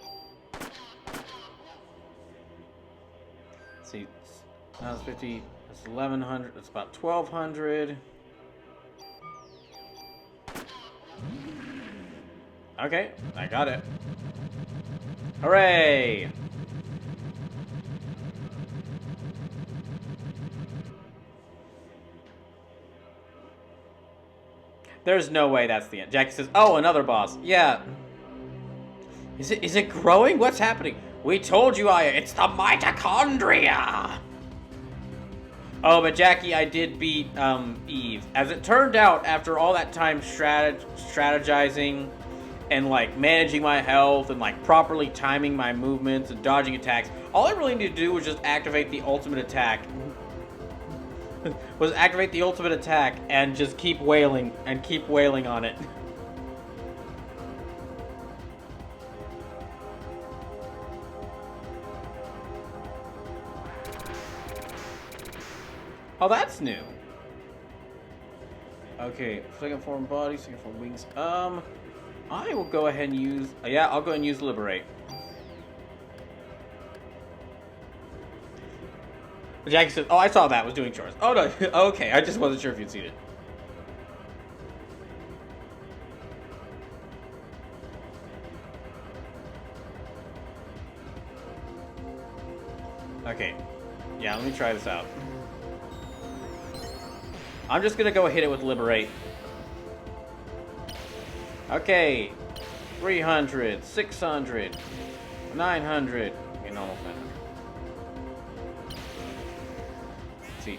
Let's see, that's 50, that's 1100, that's about 1200. Okay, I got it. Hooray! There's no way that's the end. Jackie says, oh, another boss. Yeah. Is it growing? What's happening? We told you, Aya, it's the mitochondria! Oh, but Jackie, I did beat, Eve. As it turned out, after all that time strategizing and, like, managing my health and, like, properly timing my movements and dodging attacks, all I really needed to do was just activate the ultimate attack. And just keep wailing on it. Oh, that's new. Okay, second form body, second form wings. I will go ahead and use. Yeah, I'll go ahead and use liberate. Jackie says, "Oh, I saw that. Was doing chores." Oh no. Okay, I just wasn't sure if you'd seen it. Okay. Yeah, let me try this out. I'm just gonna go hit it with liberate. Okay. 300, 600, 900. Okay, almost 900. Let's see.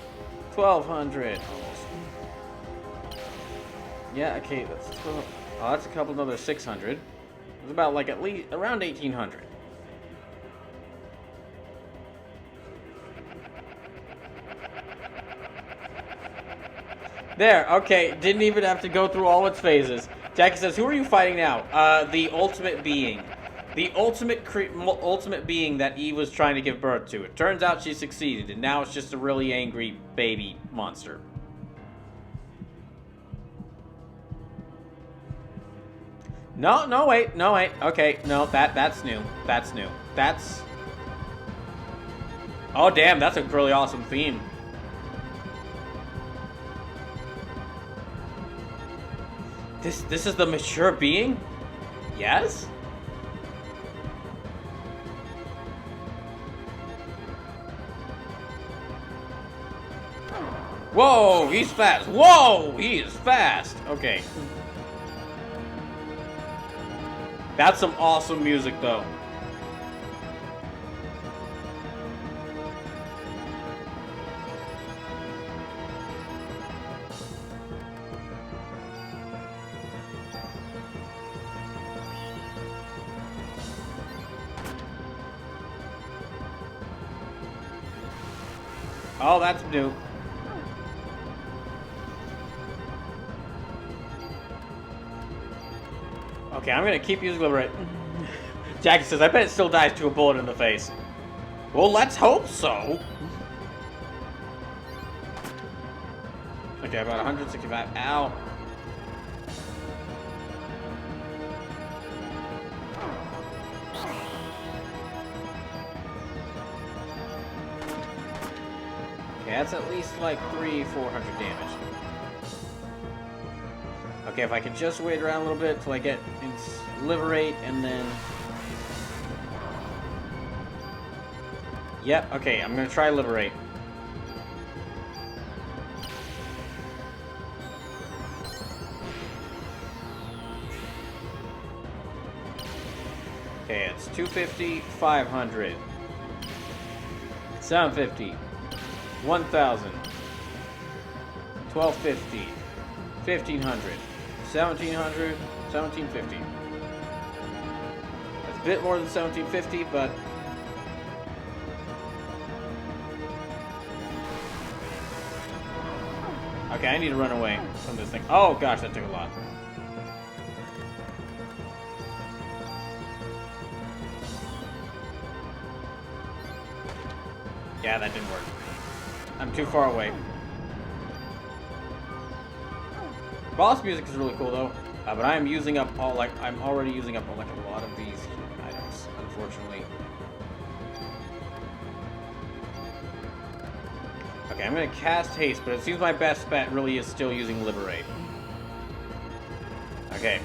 1200. Almost. Yeah, okay, that's 12. Oh, that's a couple another 600. It's about like at least around 1800. There, okay, didn't even have to go through all its phases. Jackie says, who are you fighting now? The ultimate being. The ultimate being that Eve was trying to give birth to. It turns out she succeeded, and now it's just a really angry baby monster. No, wait. Okay, no, that's new. That's new. That's... Oh, damn, that's a really awesome theme. This is the mature being? Yes? Whoa, he's fast. Whoa, he is fast. Okay. That's some awesome music, though. Oh, that's new. Okay, I'm gonna keep using Liberate. Jackie says, I bet it still dies to a bullet in the face. Well, let's hope so. Okay, about 165. Ow. Okay, that's at least like 400 damage. Okay, if I could just wait around a little bit till I get Liberate and then... Yep, okay, I'm gonna try Liberate. Okay, it's 250, 500, 750, 1,000, 1,250, 1,500, 1,700, 1,750. That's a bit more than 1,750, but... Okay, I need to run away from this thing. Oh gosh, that took a lot. Yeah, that didn't work. I'm too far away. Boss music is really cool though, but I am using up all I'm already using up like a lot of these items, unfortunately. Okay, I'm gonna cast haste, but it seems my best bet really is still using liberate. Okay.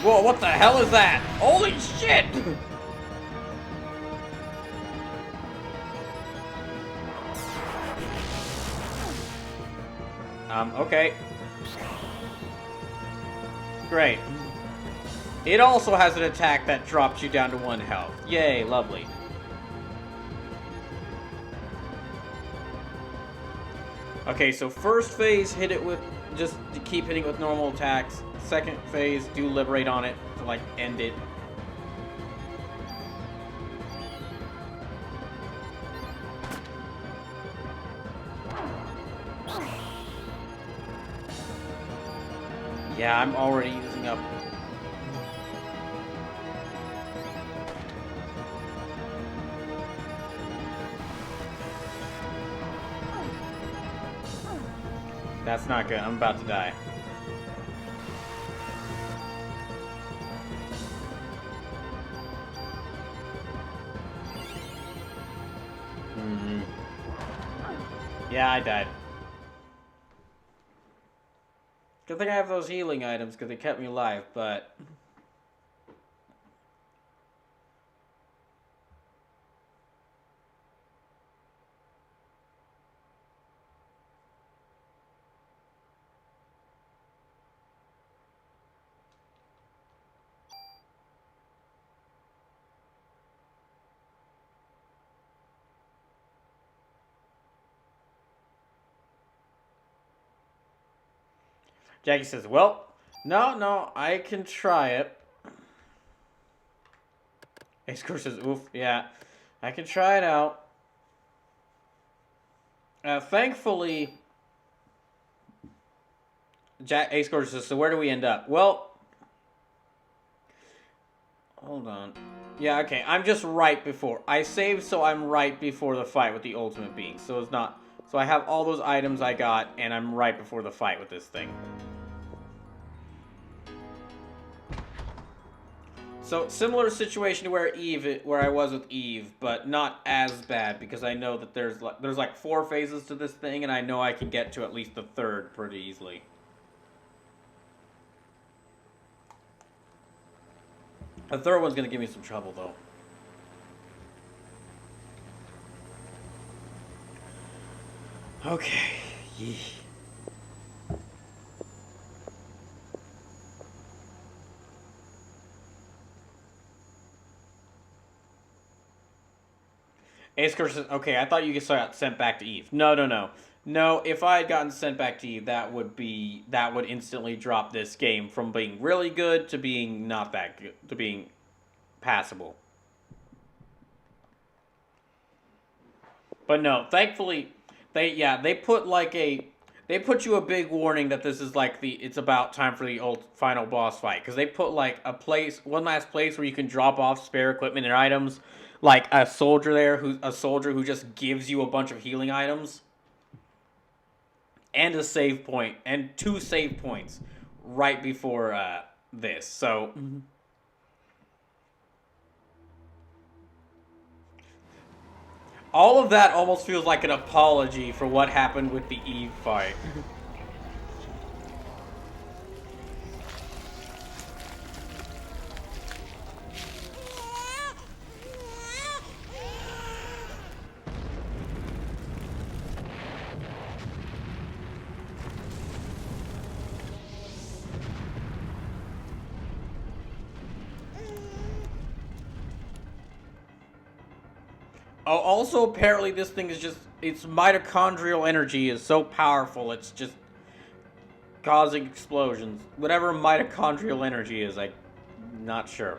Whoa, what the hell is that? Holy shit! Okay. Great. It also has an attack that drops you down to 1 health. Yay, lovely. Okay, so first phase, hit it with, just to keep hitting it with normal attacks. Second phase, do liberate on it to, like, end it. Yeah, I'm already using up. That's not good. I'm about to die. Yeah, I died. Good thing I have those healing items because they kept me alive, but... Jackie says, well, no, I can try it. Ace Course says, oof, yeah. I can try it out. Thankfully, Ace Course says, so where do we end up? Well, hold on. Yeah, okay, I'm just right before. I saved so I'm right before the fight with the ultimate being. So it's not... So I have all those items I got, and I'm right before the fight with this thing. So, similar situation to where I was with Eve, but not as bad, because I know that there's like 4 phases to this thing, and I know I can get to at least the 3rd pretty easily. The 3rd one's gonna give me some trouble, though. Okay. Yee. Ace Curse says, okay, I thought you got sent back to Eve. No. No, if I had gotten sent back to Eve, that would instantly drop this game from being really good to being not that good, to being passable. But no, thankfully, they put you a big warning that this is like it's about time for the final boss fight, because they put like one last place where you can drop off spare equipment and items, like a soldier who just gives you a bunch of healing items, and a save point, and 2 save points right before this. So. All of that almost feels like an apology for what happened with the Eve fight. Oh, also, apparently this thing is its mitochondrial energy is so powerful, it's just causing explosions. Whatever mitochondrial energy is, I'm not sure.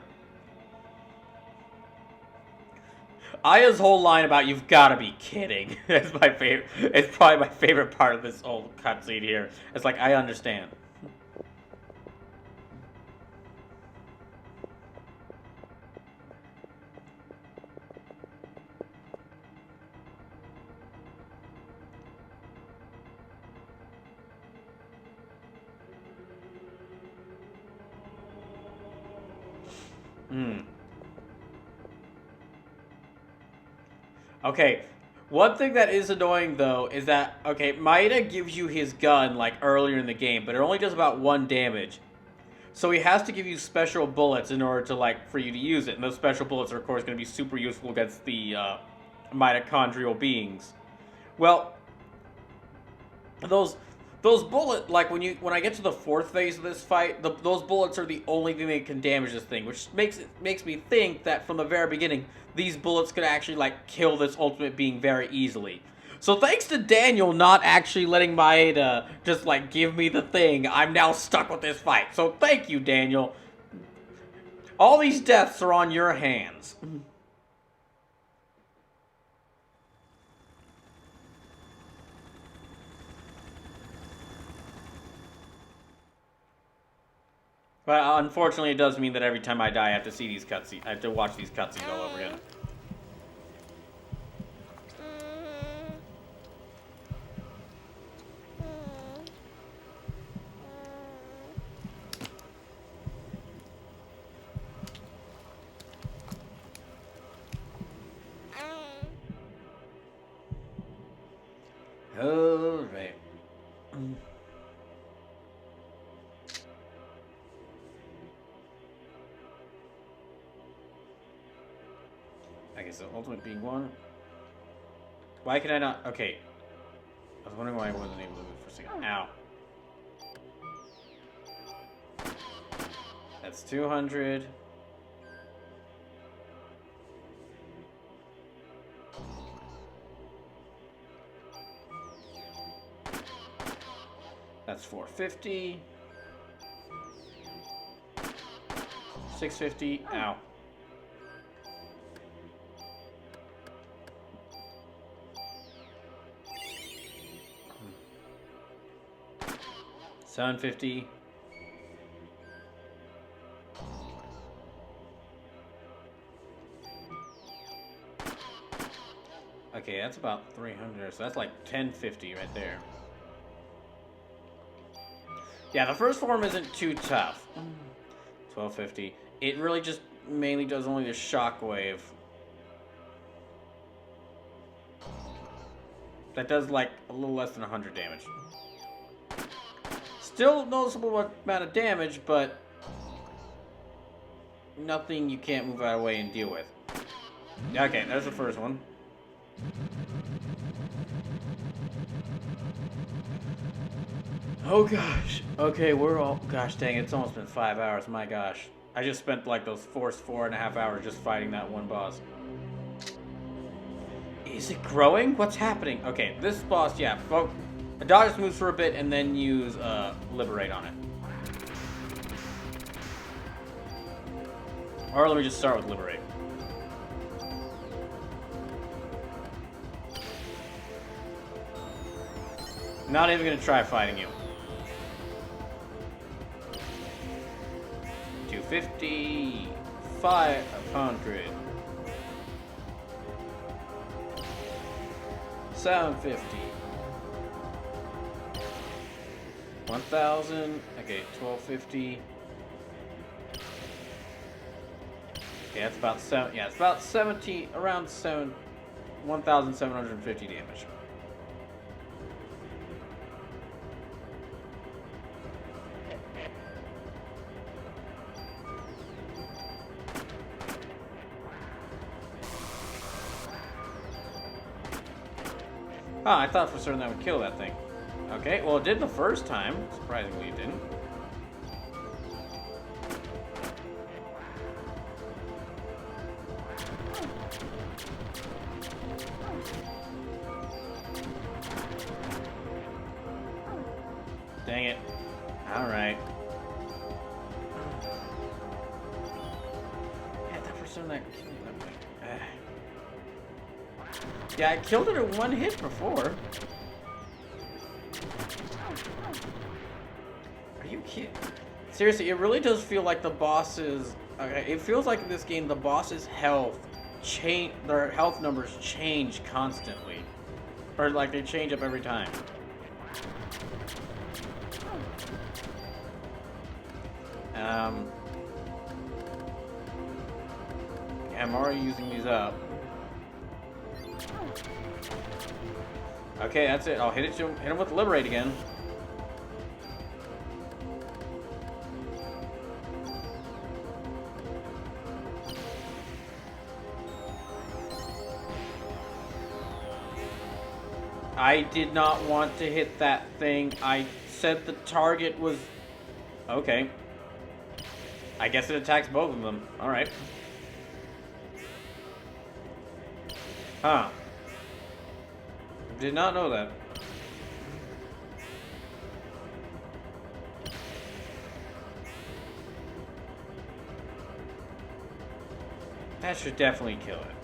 Aya's whole line about "you've got to be kidding" is my favorite. It's probably my favorite part of this whole cutscene here. It's like, I understand. Hmm. Okay. One thing that is annoying though is that, okay, Maeda gives you his gun like earlier in the game, but it only does about 1 damage. So he has to give you special bullets in order to like for you to use it. And those special bullets are of course going to be super useful against the mitochondrial beings. Well, those bullet, like when I get to the 4th phase of this fight, those bullets are the only thing that can damage this thing, which makes me think that from the very beginning these bullets could actually like kill this ultimate being very easily. So thanks to Daniel not actually letting Maeda just like give me the thing, I'm now stuck with this fight. So thank you, Daniel. All these deaths are on your hands. But unfortunately, it does mean that every time I die, I have to see these cutscenes. I have to watch these cutscenes all over again. All right. I guess the ultimate being 1. Why can I not? Okay. I was wondering why I wasn't able to move for a second. Ow. That's 200. That's 450. 650. Ow. $750. Okay, that's about 300, so that's like 1050 right there. Yeah, the first form isn't too tough. 1250. It really just mainly does only the shockwave. That does like a little less than 100 damage. Still noticeable amount of damage, but nothing you can't move out of the way and deal with. Okay, there's the first one. Oh gosh. Okay, we're all... Gosh dang, it's almost been 5 hours. My gosh. I just spent like those first 4.5 hours just fighting that one boss. Is it growing? What's happening? Okay, this boss, yeah. Dodge moves for a bit and then use Liberate on it. Or let me just start with Liberate. Not even gonna try fighting you. 250, 500, 750, 1,000. Okay, 1250. Okay, that's about 7. Yeah, it's about 70, around 1,750 damage. Oh, I thought for certain that would kill that thing. Okay, well it did the first time. Surprisingly it didn't. Dang it. Alright. Yeah, I thought for certain that killed that thing. Yeah, I killed it in 1 hit before. Are you kidding? Seriously, it really does feel like the bosses... Okay, it feels like in this game the bosses' their health numbers change constantly. Or like they change up every time. I'm already using these up. Okay, that's it. I'll hit him with Liberate again. I did not want to hit that thing. I said the target was... Okay. I guess it attacks both of them. Alright. Huh. Did not know that. That should definitely kill it.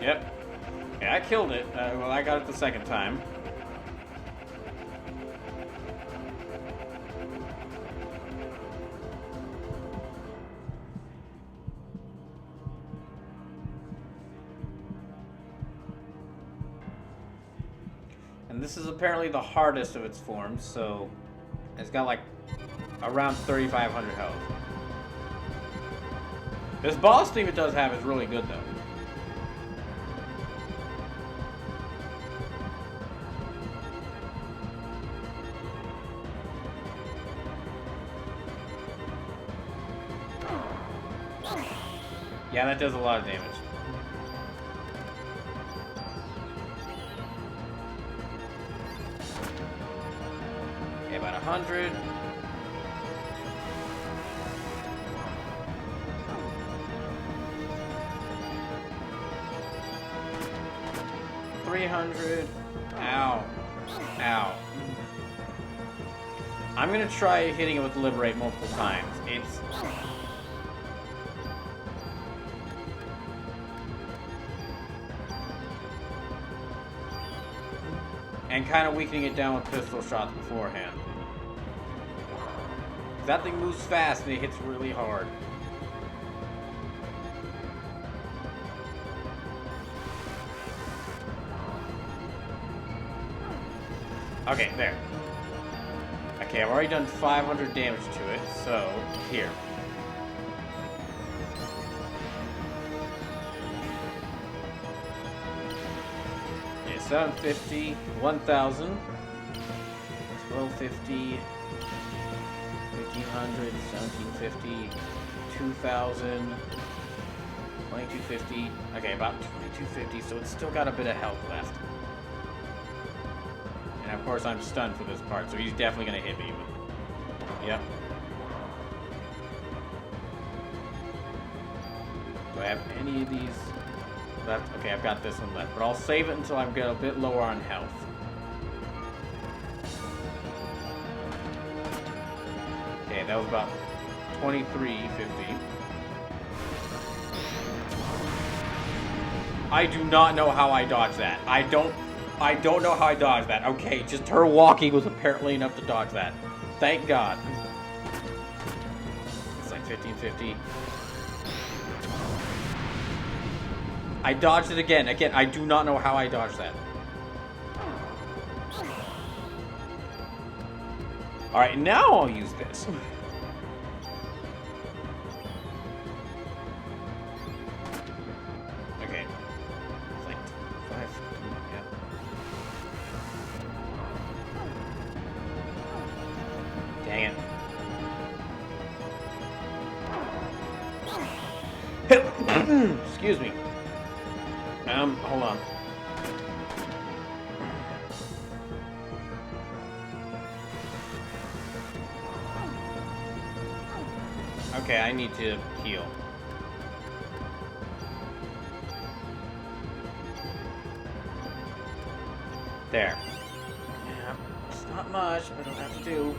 Yep. Yeah, I killed it. Well, I got it the second time. And this is apparently the hardest of its forms, so it's got like around 3,500 health. This boss theme it does have is really good though. Yeah, that does a lot of damage. Okay, about 100. Ow. Ow. I'm gonna try hitting it with Liberate multiple times. It's... and kind of weakening it down with pistol shots beforehand. That thing moves fast and it hits really hard. Okay, there. Okay, I've already done 500 damage to it, so here. Okay, 750, 1,000, 1250, 1,500, 1,750, 2,000, 2,250. Okay, about 2,250, so it's still got a bit of health left. And of course I'm stunned for this part, so he's definitely gonna hit me with... Yep. Do I have any of these left? Okay, I've got this one left, but I'll save it until I get a bit lower on health. Okay, that was about 2350. I do not know how I dodged that. I don't know how I dodged that. Okay, just her walking was apparently enough to dodge that. Thank God. It's like 1550. I dodged it again. Again, I do not know how I dodged that. Alright, now I'll use this. Okay. It's like 550, yeah. Dang it. Excuse me. Hold on. Okay, I need to heal. There. Yeah, it's not much, but it'll have to do.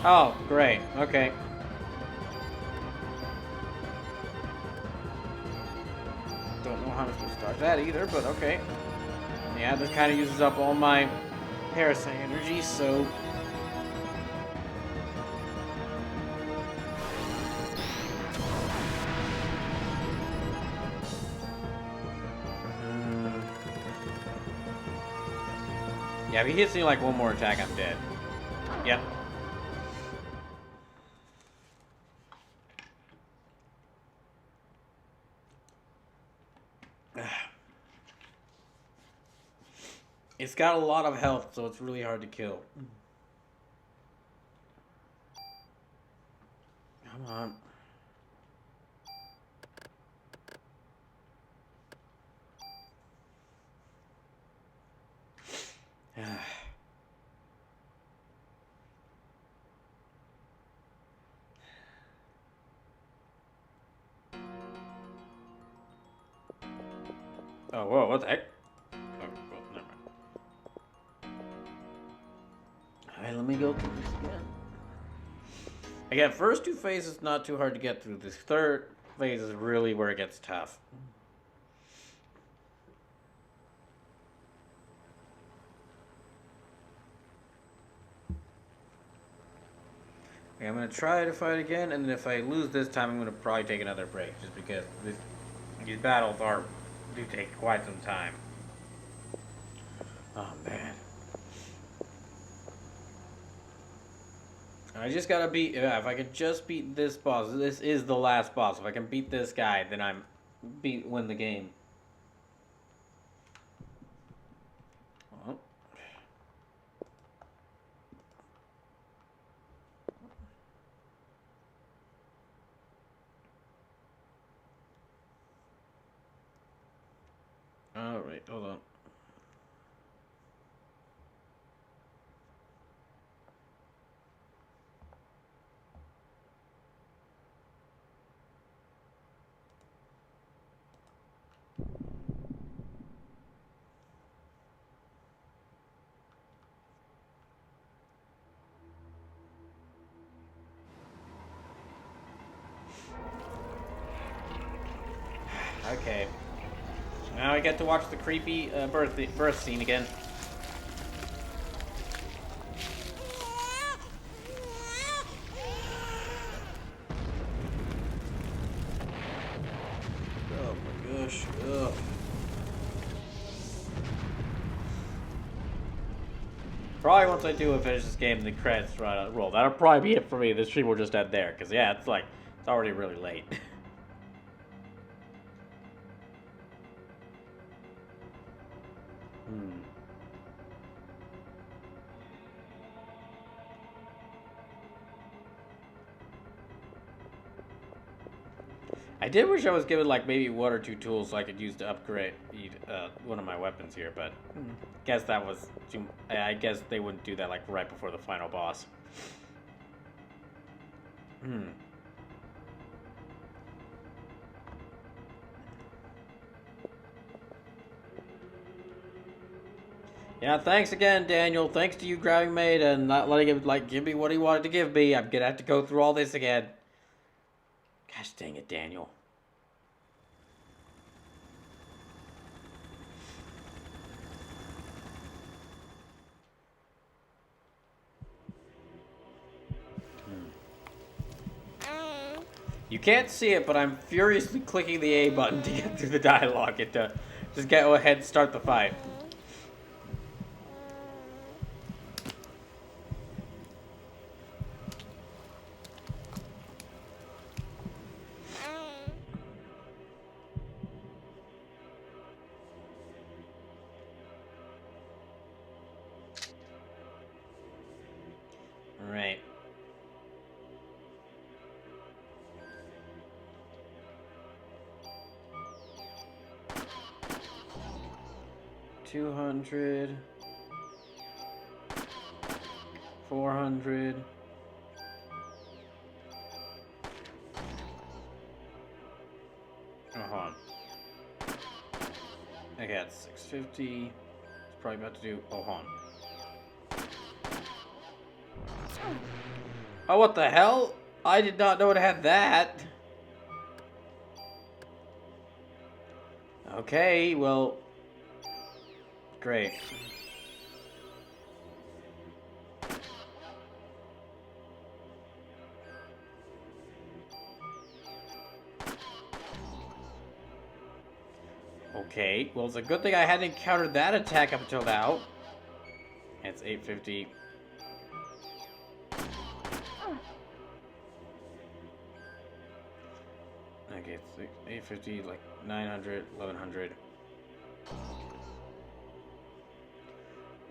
Oh, great. Okay. Don't know how I'm supposed to start that either, but okay. Yeah, this kind of uses up all my Parasite energy, so... Yeah, if he hits me like one more attack, I'm dead. Yep. It's got a lot of health, so it's really hard to kill. Come on. Oh, whoa, what the heck? Oh, well, never mind. Alright, let me go through this again. Again, first two phases not too hard to get through. This third phase is really where it gets tough. Okay, I'm gonna try to fight again, and if I lose this time, I'm gonna probably take another break, just because these battles do take quite some time. Oh man. I just gotta beat, if I could just beat this boss, this is the last boss. If I can beat this guy, then win the game. Oh. Alright, hold on. Okay. Now I get to watch the creepy birth scene again. Oh my gosh. Ugh. Probably once I do finish this game, the credits roll. That'll probably be it for me. This stream will just end there, because yeah, it's already really late. I did wish I was given like maybe one or two tools so I could use to upgrade one of my weapons here, but guess that was too. I guess they wouldn't do that like right before the final boss. Yeah, thanks again, Daniel. Thanks to you, grabbing mate, and not letting him give me what he wanted to give me. I'm gonna have to go through all this again. Gosh dang it, Daniel. You can't see it, but I'm furiously clicking the A button to get through the dialogue and to just go ahead and start the fight. Alright. $200, $400. Hold on. Okay, that's $650. It's probably about to do. Hold on. Oh, what the hell? I did not know it had that. Okay, well. Great. Okay, well, it's a good thing I hadn't encountered that attack up until now. 850. Okay, it's like 850, like 900, 1100.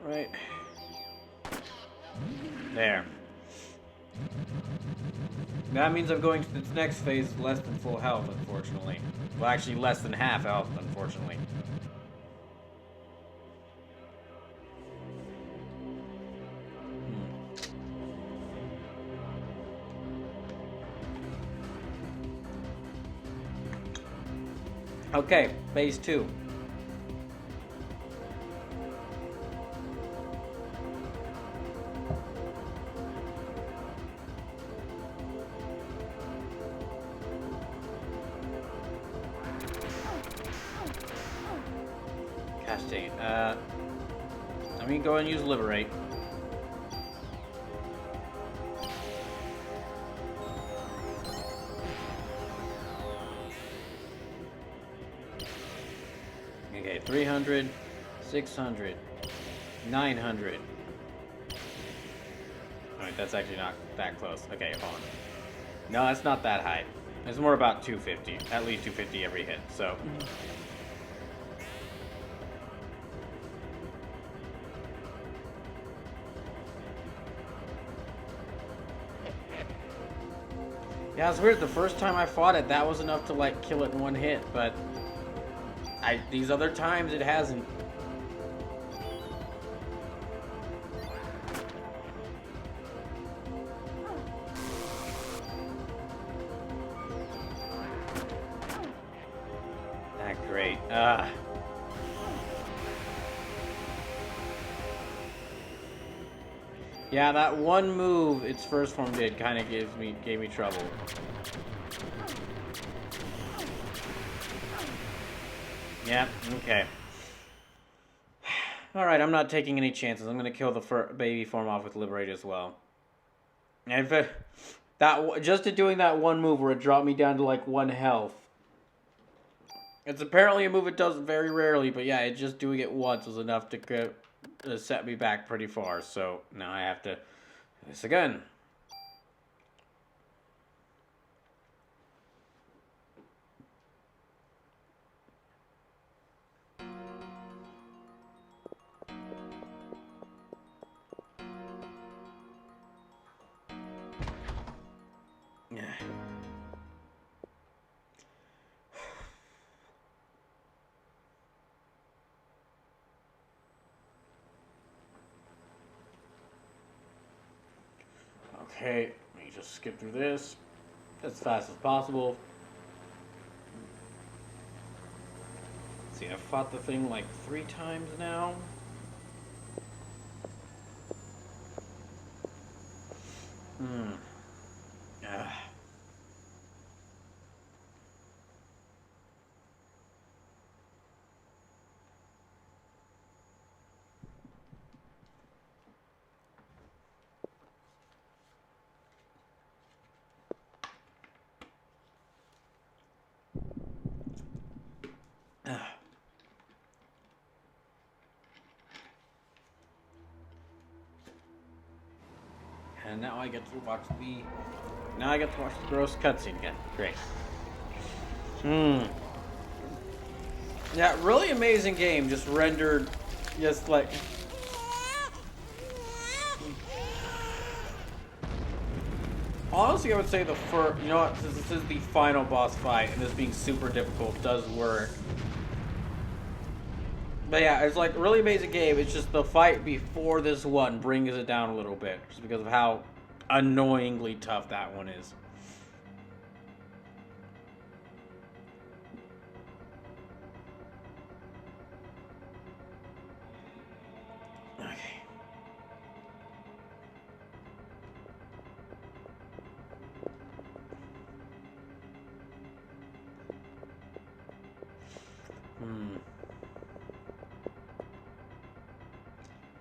Right. There. That means I'm going to this next phase less than full health, unfortunately. Well, actually, less than half health, unfortunately. Okay, phase 2. Gosh dang it. Let me go and use Liberate. Okay, 300, 600, 900. Alright, that's actually not that close. Okay, hold on. No, that's not that high. It's more about 250. At least 250 every hit, so. Yeah, it's weird. The first time I fought it, that was enough to, like, kill it in one hit, but these other times it hasn't. Not great. Yeah, that one move its first form did kind of gave me trouble. Yeah, okay. Alright, I'm not taking any chances. I'm gonna kill the baby form off with Liberate as well. And if just doing that one move where it dropped me down to like 1 health. It's apparently a move it does very rarely, but yeah, just doing it once was enough to set me back pretty far. So now I have to do this again. Okay, let me just skip through this as fast as possible. Let's see, I've fought the thing like 3 times now. And now I get to watch the gross cutscene again. Great. Yeah, really amazing game. Just rendered, just like. Honestly, I would say the first. You know what? Since this is the final boss fight, and this being super difficult, does work. But yeah, it's like a really amazing game. It's just the fight before this one brings it down a little bit, just because of how annoyingly tough that one is. Okay.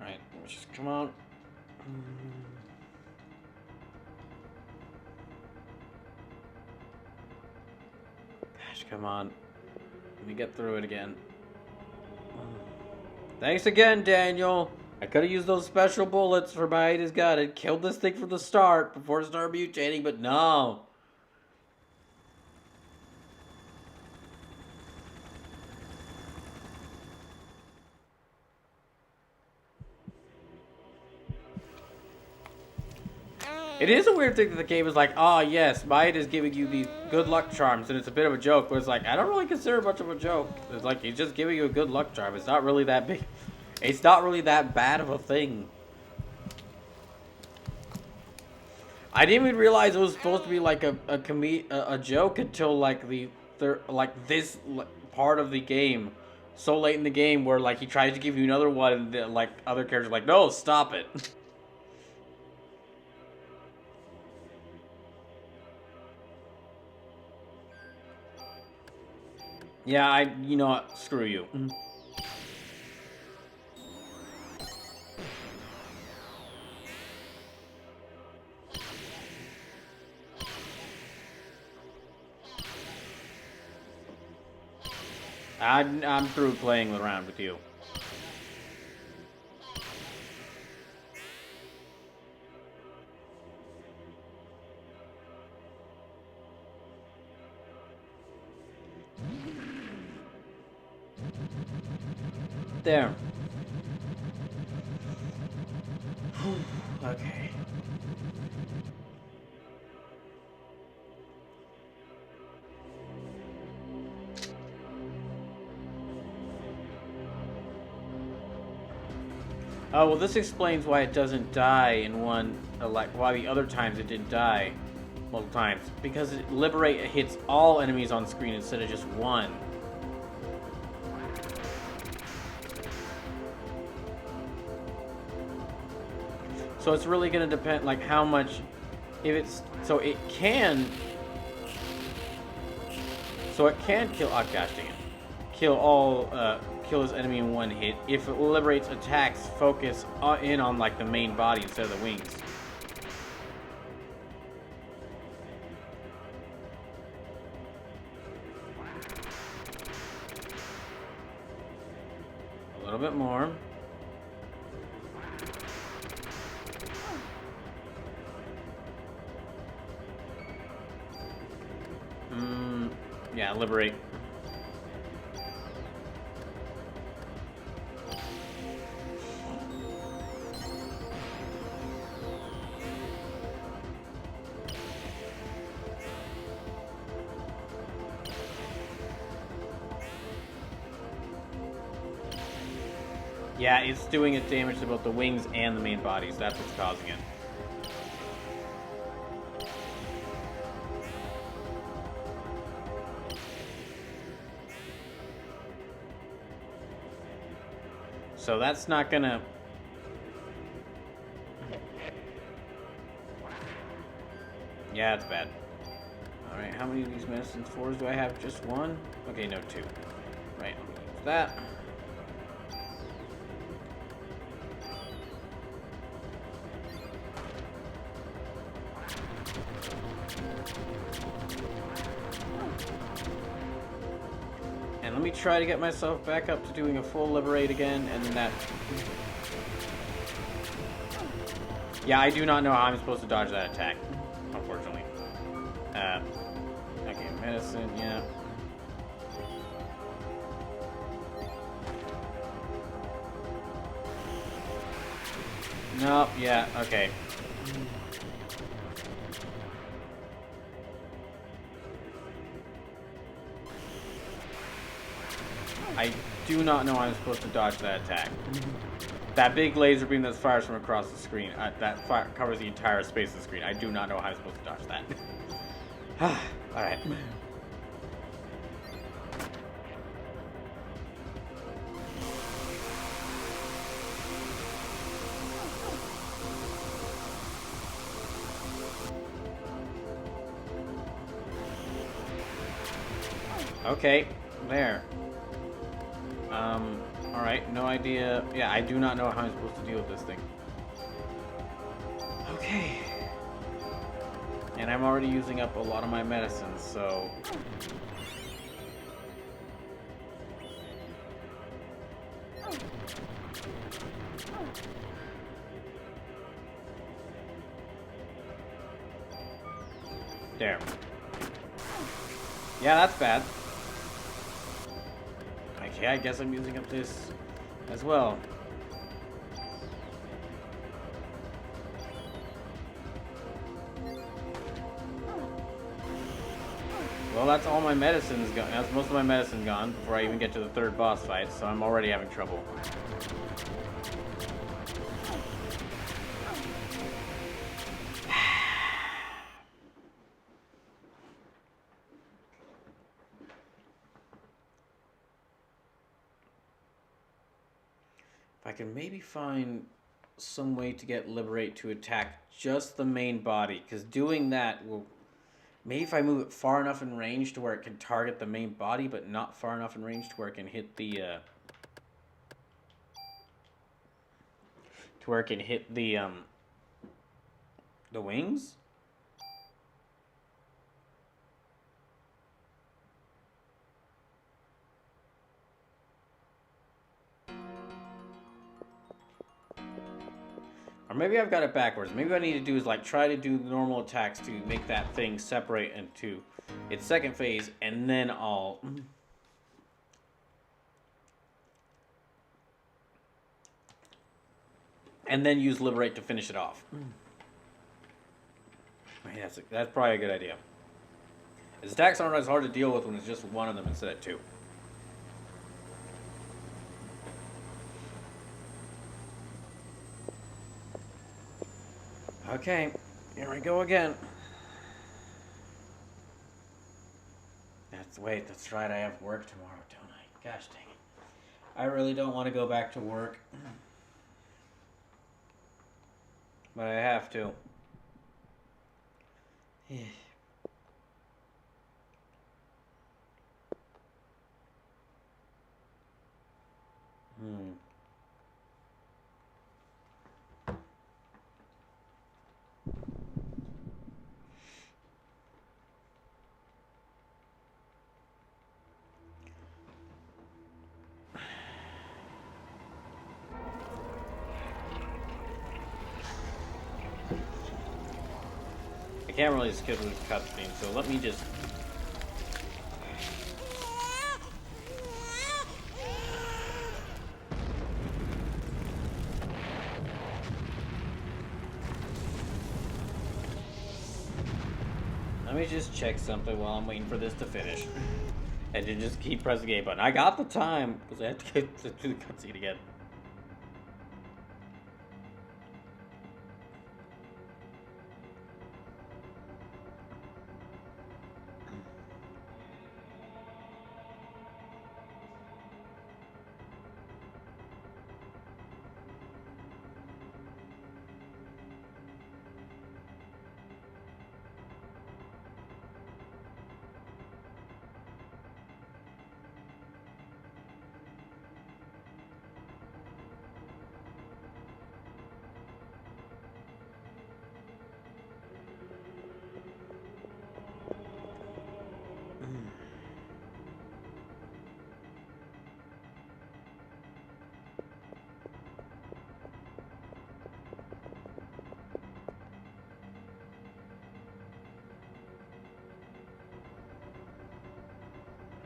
Alright, just come on. Gosh, come on. Let me get through it again. Thanks again, Daniel. I could have used those special bullets for my Ada's gun and killed this thing from the start before it started mutating, but no. It is a weird thing that the game is like, oh yes, Might is giving you these good luck charms, and it's a bit of a joke, but it's like, I don't really consider it much of a joke. It's like, he's just giving you a good luck charm. It's not really that big. It's not really that bad of a thing. I didn't even realize it was supposed to be like a joke until like this part of the game, so late in the game where like he tries to give you another one, and the, like other characters are like, no, stop it. Yeah, you know what? Screw you. I'm through playing around with you. There. Okay. Oh, well, this explains why it doesn't die in one, like, why the other times it didn't die multiple times. Because it hits all enemies on screen instead of just one. So it's really going to depend, like, how much, if it's, so it can kill, oh gosh dang it, kill his enemy in one hit if it liberates attacks focus in on, like, the main body instead of the wings. A little bit more. Yeah, liberate. Yeah, it's doing its damage to both the wings and the main bodies. That's what's causing it. So that's not gonna... Yeah, it's bad. Alright, how many of these medicine 4s do I have? Just one? Okay, no, 2. Right, I'll use that. And let me try to get myself back up to doing a full liberate again, and then that... Yeah, I do not know how I'm supposed to dodge that attack, unfortunately. Okay, medicine, yeah. Nope, yeah, okay. I do not know how I'm supposed to dodge that attack. That big laser beam that fires from across the screen, covers the entire space of the screen. I do not know how I'm supposed to dodge that. Alright. Okay, there. Alright, no idea. Yeah, I do not know how I'm supposed to deal with this thing. Okay. And I'm already using up a lot of my medicines, so... There. Yeah, that's bad. Okay, I guess I'm using up this as well. Well, that's all my medicine's gone. That's most of my medicine gone before I even get to the third boss fight, so I'm already having trouble. If I can maybe find some way to get Liberate to attack just the main body, because doing that will... Maybe if I move it far enough in range to where it can target the main body, but not far enough in range to where it can hit the, the wings? Or maybe I've got it backwards. Maybe what I need to do is like try to do the normal attacks to make that thing separate into its second phase, and then I'll... And then use Liberate to finish it off. Yeah, that's probably a good idea. His attacks aren't as hard to deal with when it's just one of them instead of two. Okay, here we go again. Wait, that's right, I have work tomorrow, don't I? Gosh dang it. I really don't want to go back to work. But I have to. I can't really skip this cutscene, so let me just... Let me just check something while I'm waiting for this to finish. And then just keep pressing the A button. I got the time, because I have to get to the cutscene again.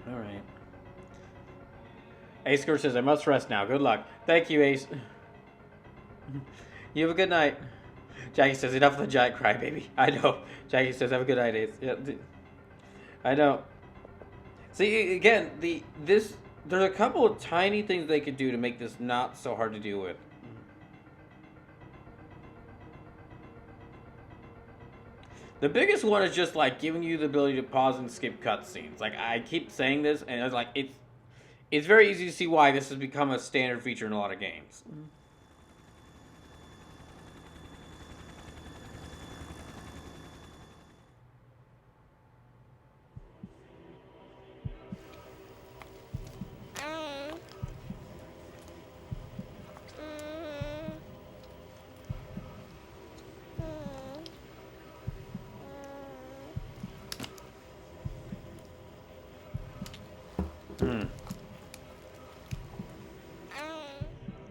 Alright. Ace Scourge says, I must rest now. Good luck. Thank you, Ace. You have a good night. Jackie says, enough of the giant crybaby. I know. Jackie says, have a good night, Ace. Yeah, I know. See, again, there's a couple of tiny things they could do to make this not so hard to deal with. The biggest one is just like giving you the ability to pause and skip cutscenes. Like I keep saying this, and it's like it's very easy to see why this has become a standard feature in a lot of games.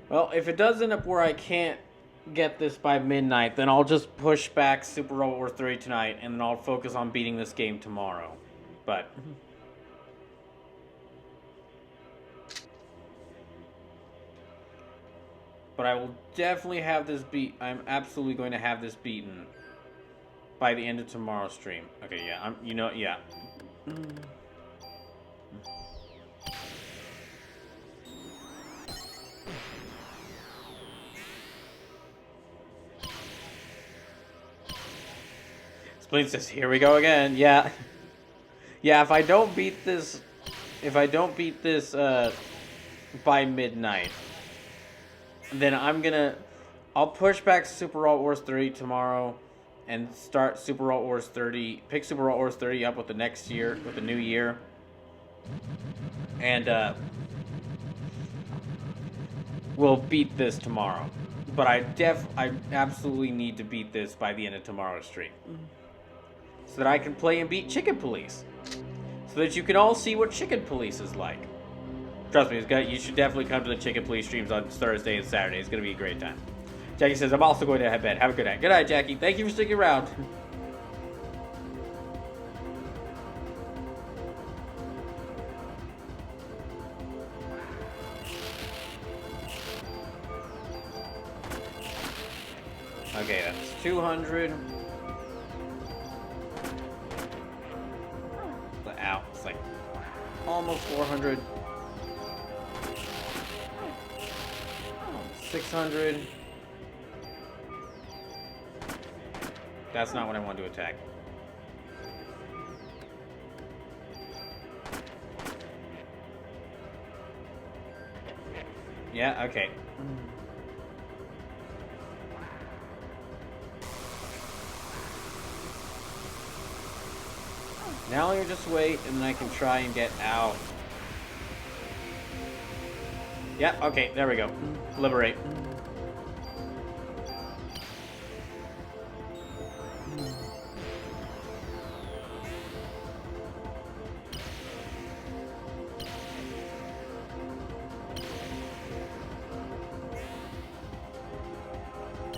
Well, if it does end up where I can't get this by midnight, then I'll just push back Super Robot Wars 3 tonight, and then I'll focus on beating this game tomorrow. But I will definitely have this beat. I'm absolutely going to have this beaten by the end of tomorrow's stream. Okay, yeah, yeah. Spleen says, here we go again. Yeah. Yeah, if I don't beat this by midnight, then I'll push back Super Robot Wars 3 tomorrow and start Super Robot Wars 30, pick Super Robot Wars 30 up with the next year, with the new year. And we'll beat this tomorrow. But I absolutely need to beat this by the end of tomorrow's stream. So that I can play and beat Chicken Police. So that you can all see what Chicken Police is like. Trust me, you should definitely come to the Chicken Police streams on Thursday and Saturday. It's going to be a great time. Jackie says, I'm also going to bed. Have a good night. Good night, Jackie. Thank you for sticking around. Okay, that's 200. Ow, it's like almost 400. 600. That's not what I want to attack. Yeah, okay. Now you just wait, and then I can try and get out. Yeah, okay, there we go. Liberate.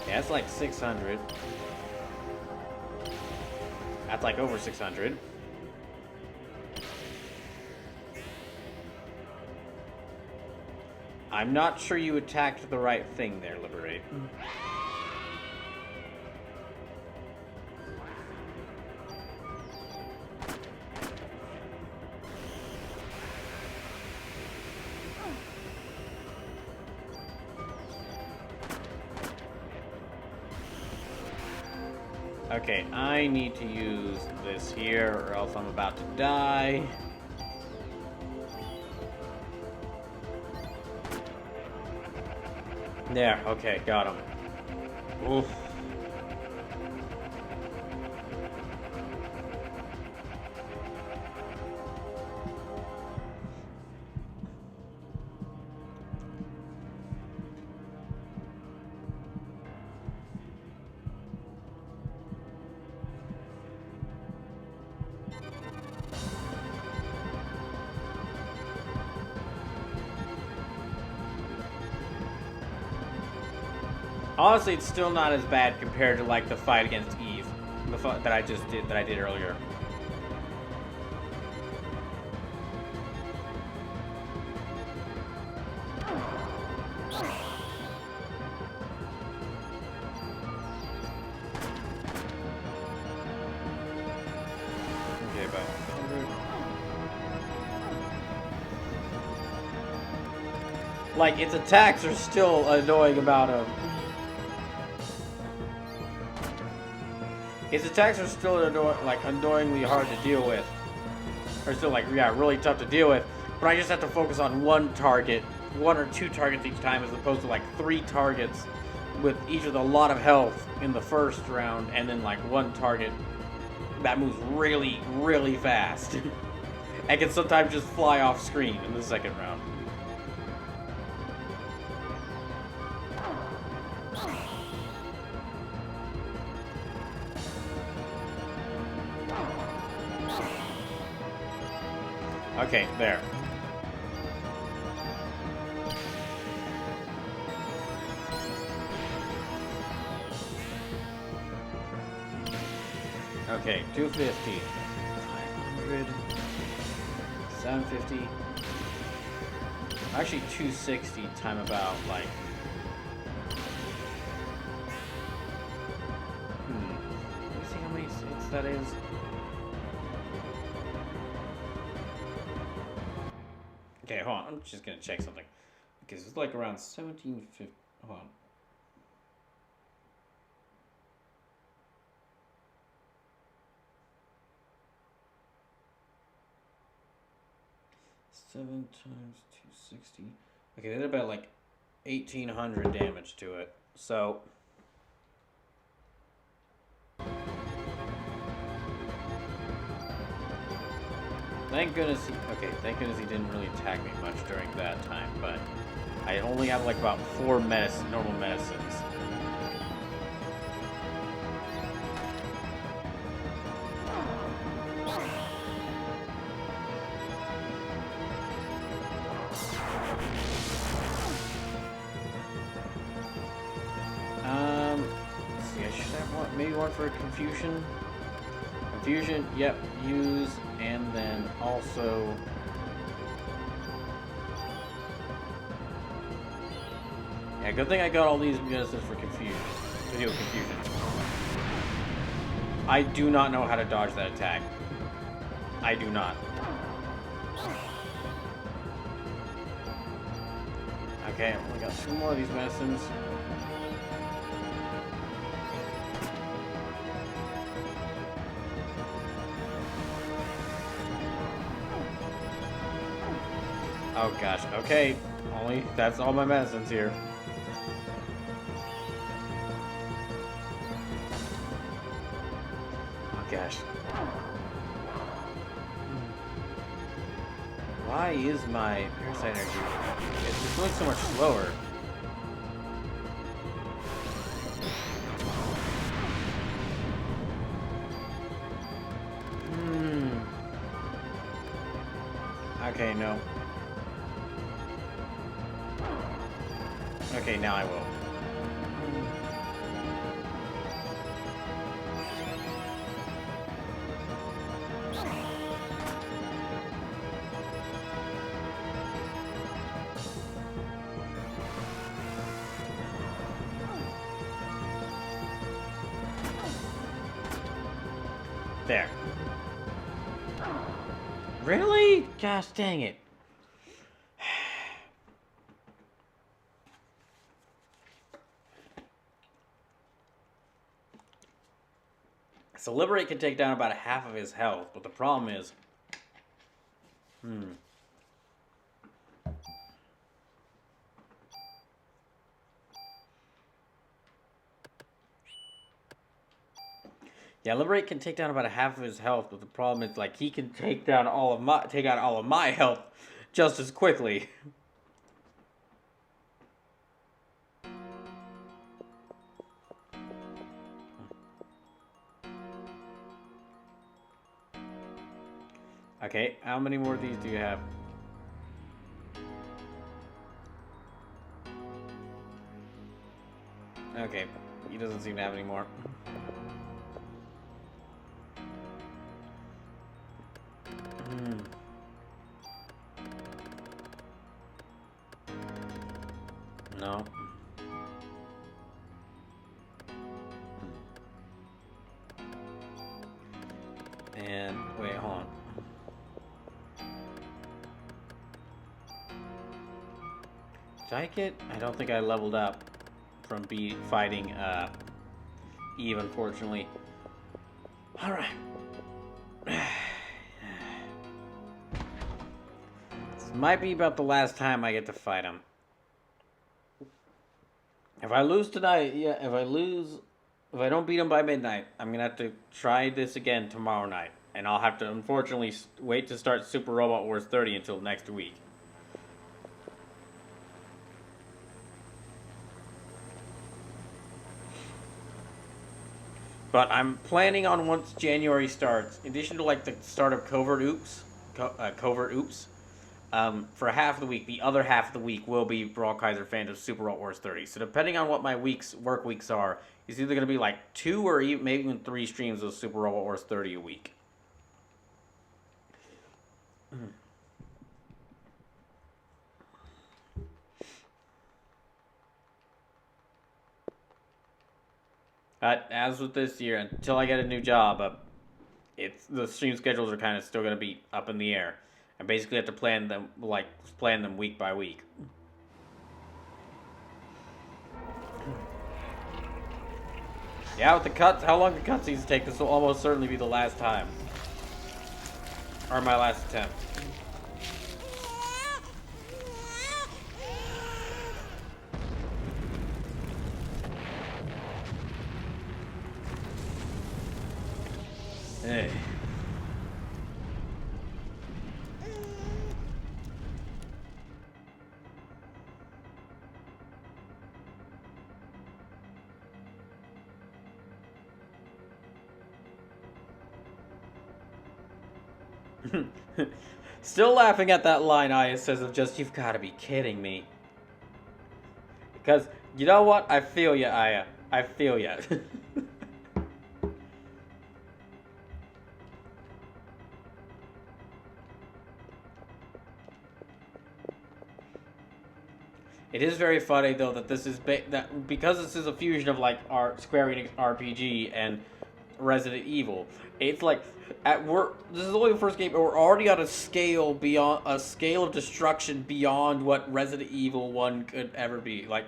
Yeah, it's like 600. That's like over 600. I'm not sure you attacked the right thing there, Liberate. Okay, I need to use this here or else I'm about to die. There, okay, got him. Oof. Honestly, it's still not as bad compared to like the fight against Eve, the fight that I did earlier. Okay, about 100. Like its attacks are still annoying about him. His attacks are still annoyingly hard to deal with. Or still really tough to deal with. But I just have to focus on one target, one or two targets each time, as opposed to like 3 targets with each with a lot of health in the first round, and then like one target that moves really, really fast. And can sometimes just fly off screen in the second round. Okay, there. 250. 500. 750. Actually, 260 time about, like... Let me see how many hits that is. Okay, hold on. I'm just gonna check something. Because it's like around 1750. Hold on. Seven times 260. Okay, they did about like 1,800 damage to it. So. Thank goodness thank goodness he didn't really attack me much during that time, but I only have like about 4 normal medicines. Let's see, I should have maybe one for confusion. Confusion, yep, use, and then also... Yeah, good thing I got all these medicines for confusion. Video confusion. I do not know how to dodge that attack. I do not. Okay, I only got 2 more of these medicines. Oh gosh, okay. That's all my medicines here. Oh gosh. Why is my parasite energy? It's just going so much slower. Okay, no. Okay, now I will. There. Really? Gosh dang it. So Liberate can take down about half of his health, but the problem is... Yeah, Liberate can take down about half of his health, but the problem is, like, he can take out all of my health just as quickly. Okay, how many more of these do you have? Okay, he doesn't seem to have any more. No. And wait, hold on. Did I get? I don't think I leveled up from fighting Eve, unfortunately. All right. This might be about the last time I get to fight him. If I lose tonight, yeah, if I don't beat him by midnight, I'm gonna have to try this again tomorrow night. And I'll have to, unfortunately, wait to start Super Robot Wars 30 until next week. But I'm planning on, once January starts, in addition to like the start of Covert Oops, for half of the week, the other half of the week will be Brawl Kaiser Phantom Super Robot Wars 30. So depending on what my work weeks are, It's either gonna be like 2 or even maybe even 3 streams of Super Robot Wars 30 a week. As with this year, until I get a new job, the stream schedules are kind of still gonna be up in the air. I basically have to plan them week by week. Yeah, with the cuts, how long the cutscenes take, this will almost certainly be the last time. Or my last attempt. Hey. Still laughing at that line Aya says of just, you've got to be kidding me. Because, you know what? I feel ya, Aya. I feel ya. It is very funny though that this is because this is a fusion of like our Square Enix RPG and Resident Evil. It's like this is only the first game, but we're already on a scale of destruction beyond what Resident Evil 1 could ever be. Like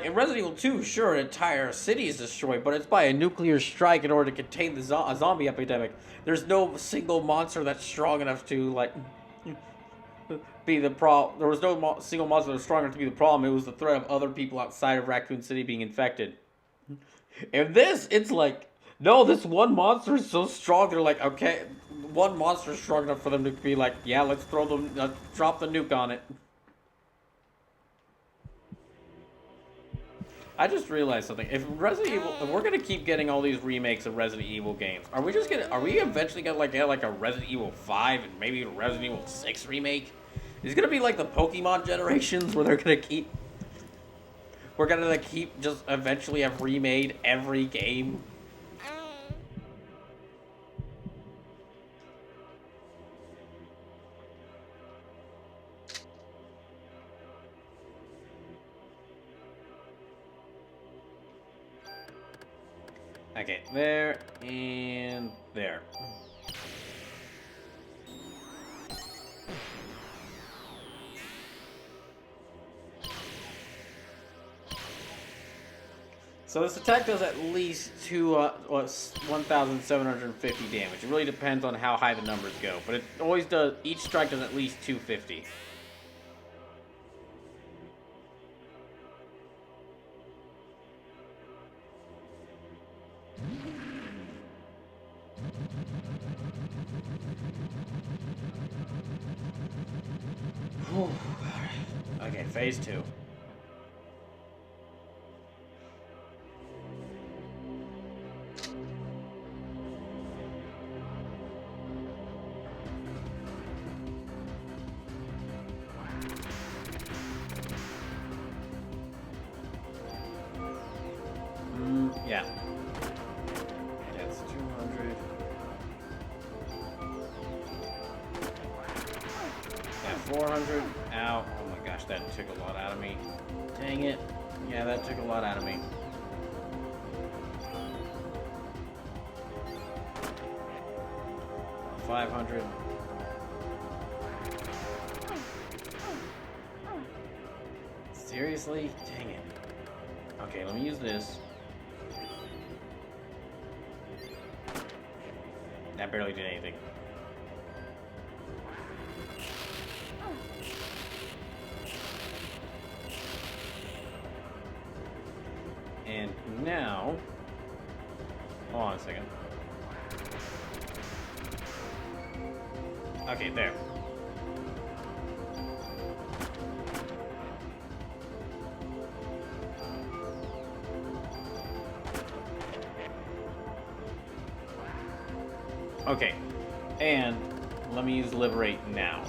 in Resident Evil 2, sure, an entire city is destroyed, but it's by a nuclear strike in order to contain the zombie epidemic. There's no single monster that's strong enough to like be the problem. There was no single monster that was strong enough to be the problem. It was the threat of other people outside of Raccoon City being infected. And this, it's like, no, this one monster is so strong. They're like, okay, one monster is strong enough for them to be like, yeah, let's drop the nuke on it. I just realized something. If we're gonna keep getting all these remakes of Resident Evil games, are we eventually gonna get like a Resident Evil 5 and maybe a Resident Evil 6 remake? Is it gonna be like the Pokemon generations where we're gonna keep just eventually have remade every game? Okay, there and there. So this attack does at least 1,750 damage. It really depends on how high the numbers go, but it always does. Each strike does at least 250. Okay, phase 2. Yeah. That's 200. Yeah, 400. Ow. Oh my gosh, that took a lot out of me. Dang it. Yeah, that took a lot out of me. $500. Seriously? Dang it. Okay, let me use this. That barely did anything. And now, hold on a second. Okay, there. Okay, and let me use Liberate now.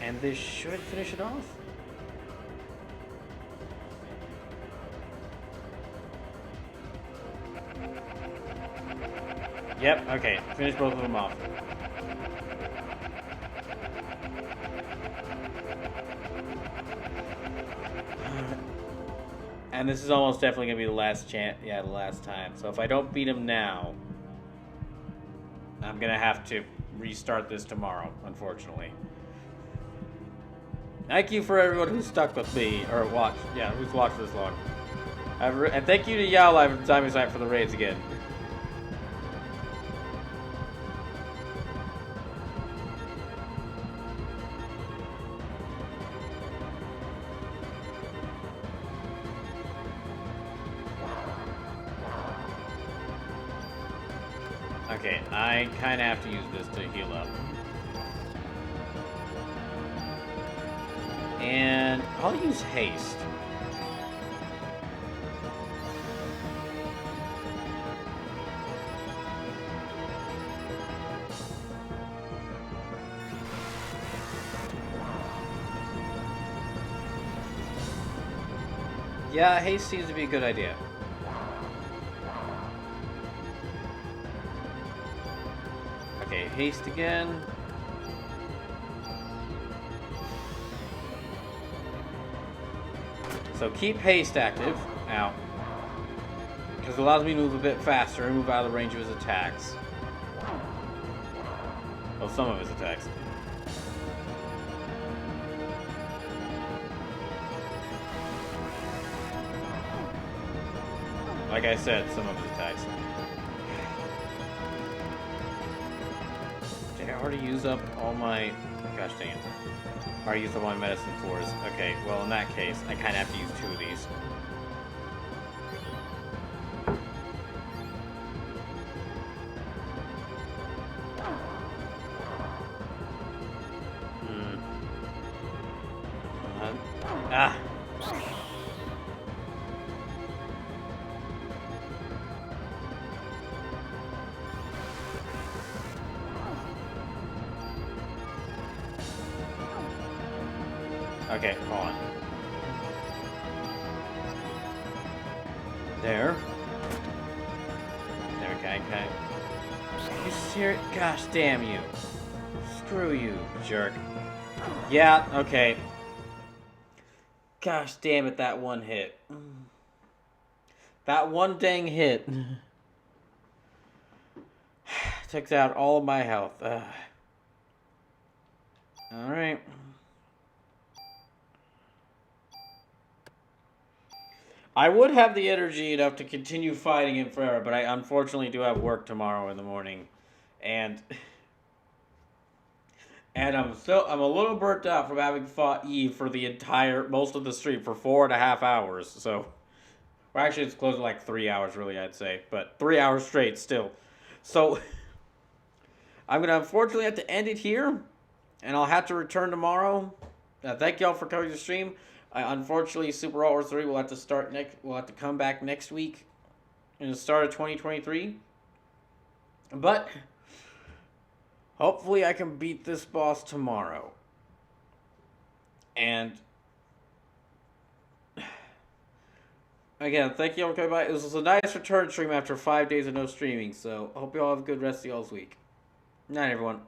And this should finish it off. Yep, okay. Finish both of them off. And this is almost definitely going to be the last chance. Yeah, the last time. So if I don't beat him now, I'm going to have to restart this tomorrow, unfortunately. Thank you for everyone who's stuck with me, or watched. Yeah, who's watched this long. And thank you to Yao Live and Timing Site for the raids again. Okay, I kind of have to use this to heal up. And I'll use haste. Yeah, haste seems to be a good idea. Okay, haste again. So keep haste active. Ow. Because it allows me to move a bit faster and move out of the range of his attacks. Well, some of his attacks. Like I said, some of his attacks. Did I already use up all my... Gosh dang it. I already used up my medicine 4s. Okay, well in that case, I kind of have to use 2 of these. Ah! Okay, hold on. There. There, okay. You serious? Gosh damn you. Screw you, jerk. Yeah, okay. Gosh damn it, that one hit. That one dang hit. Takes out all of my health. Alright. I would have the energy enough to continue fighting him forever, but I unfortunately do have work tomorrow in the morning. And I'm a little burnt out from having fought Eve for most of the stream for 4.5 hours. So, well, actually it's close to like 3 hours really, I'd say, but 3 hours straight still. So, I'm going to unfortunately have to end it here, and I'll have to return tomorrow. Thank y'all for coming to the stream. Unfortunately, Super All Wars 3 will have to start next. We'll have to come back next week in the start of 2023. But hopefully, I can beat this boss tomorrow. And again, thank you all for coming by. It was a nice return stream after 5 days of no streaming. So hope you all have a good rest of y'all's week. Night, everyone.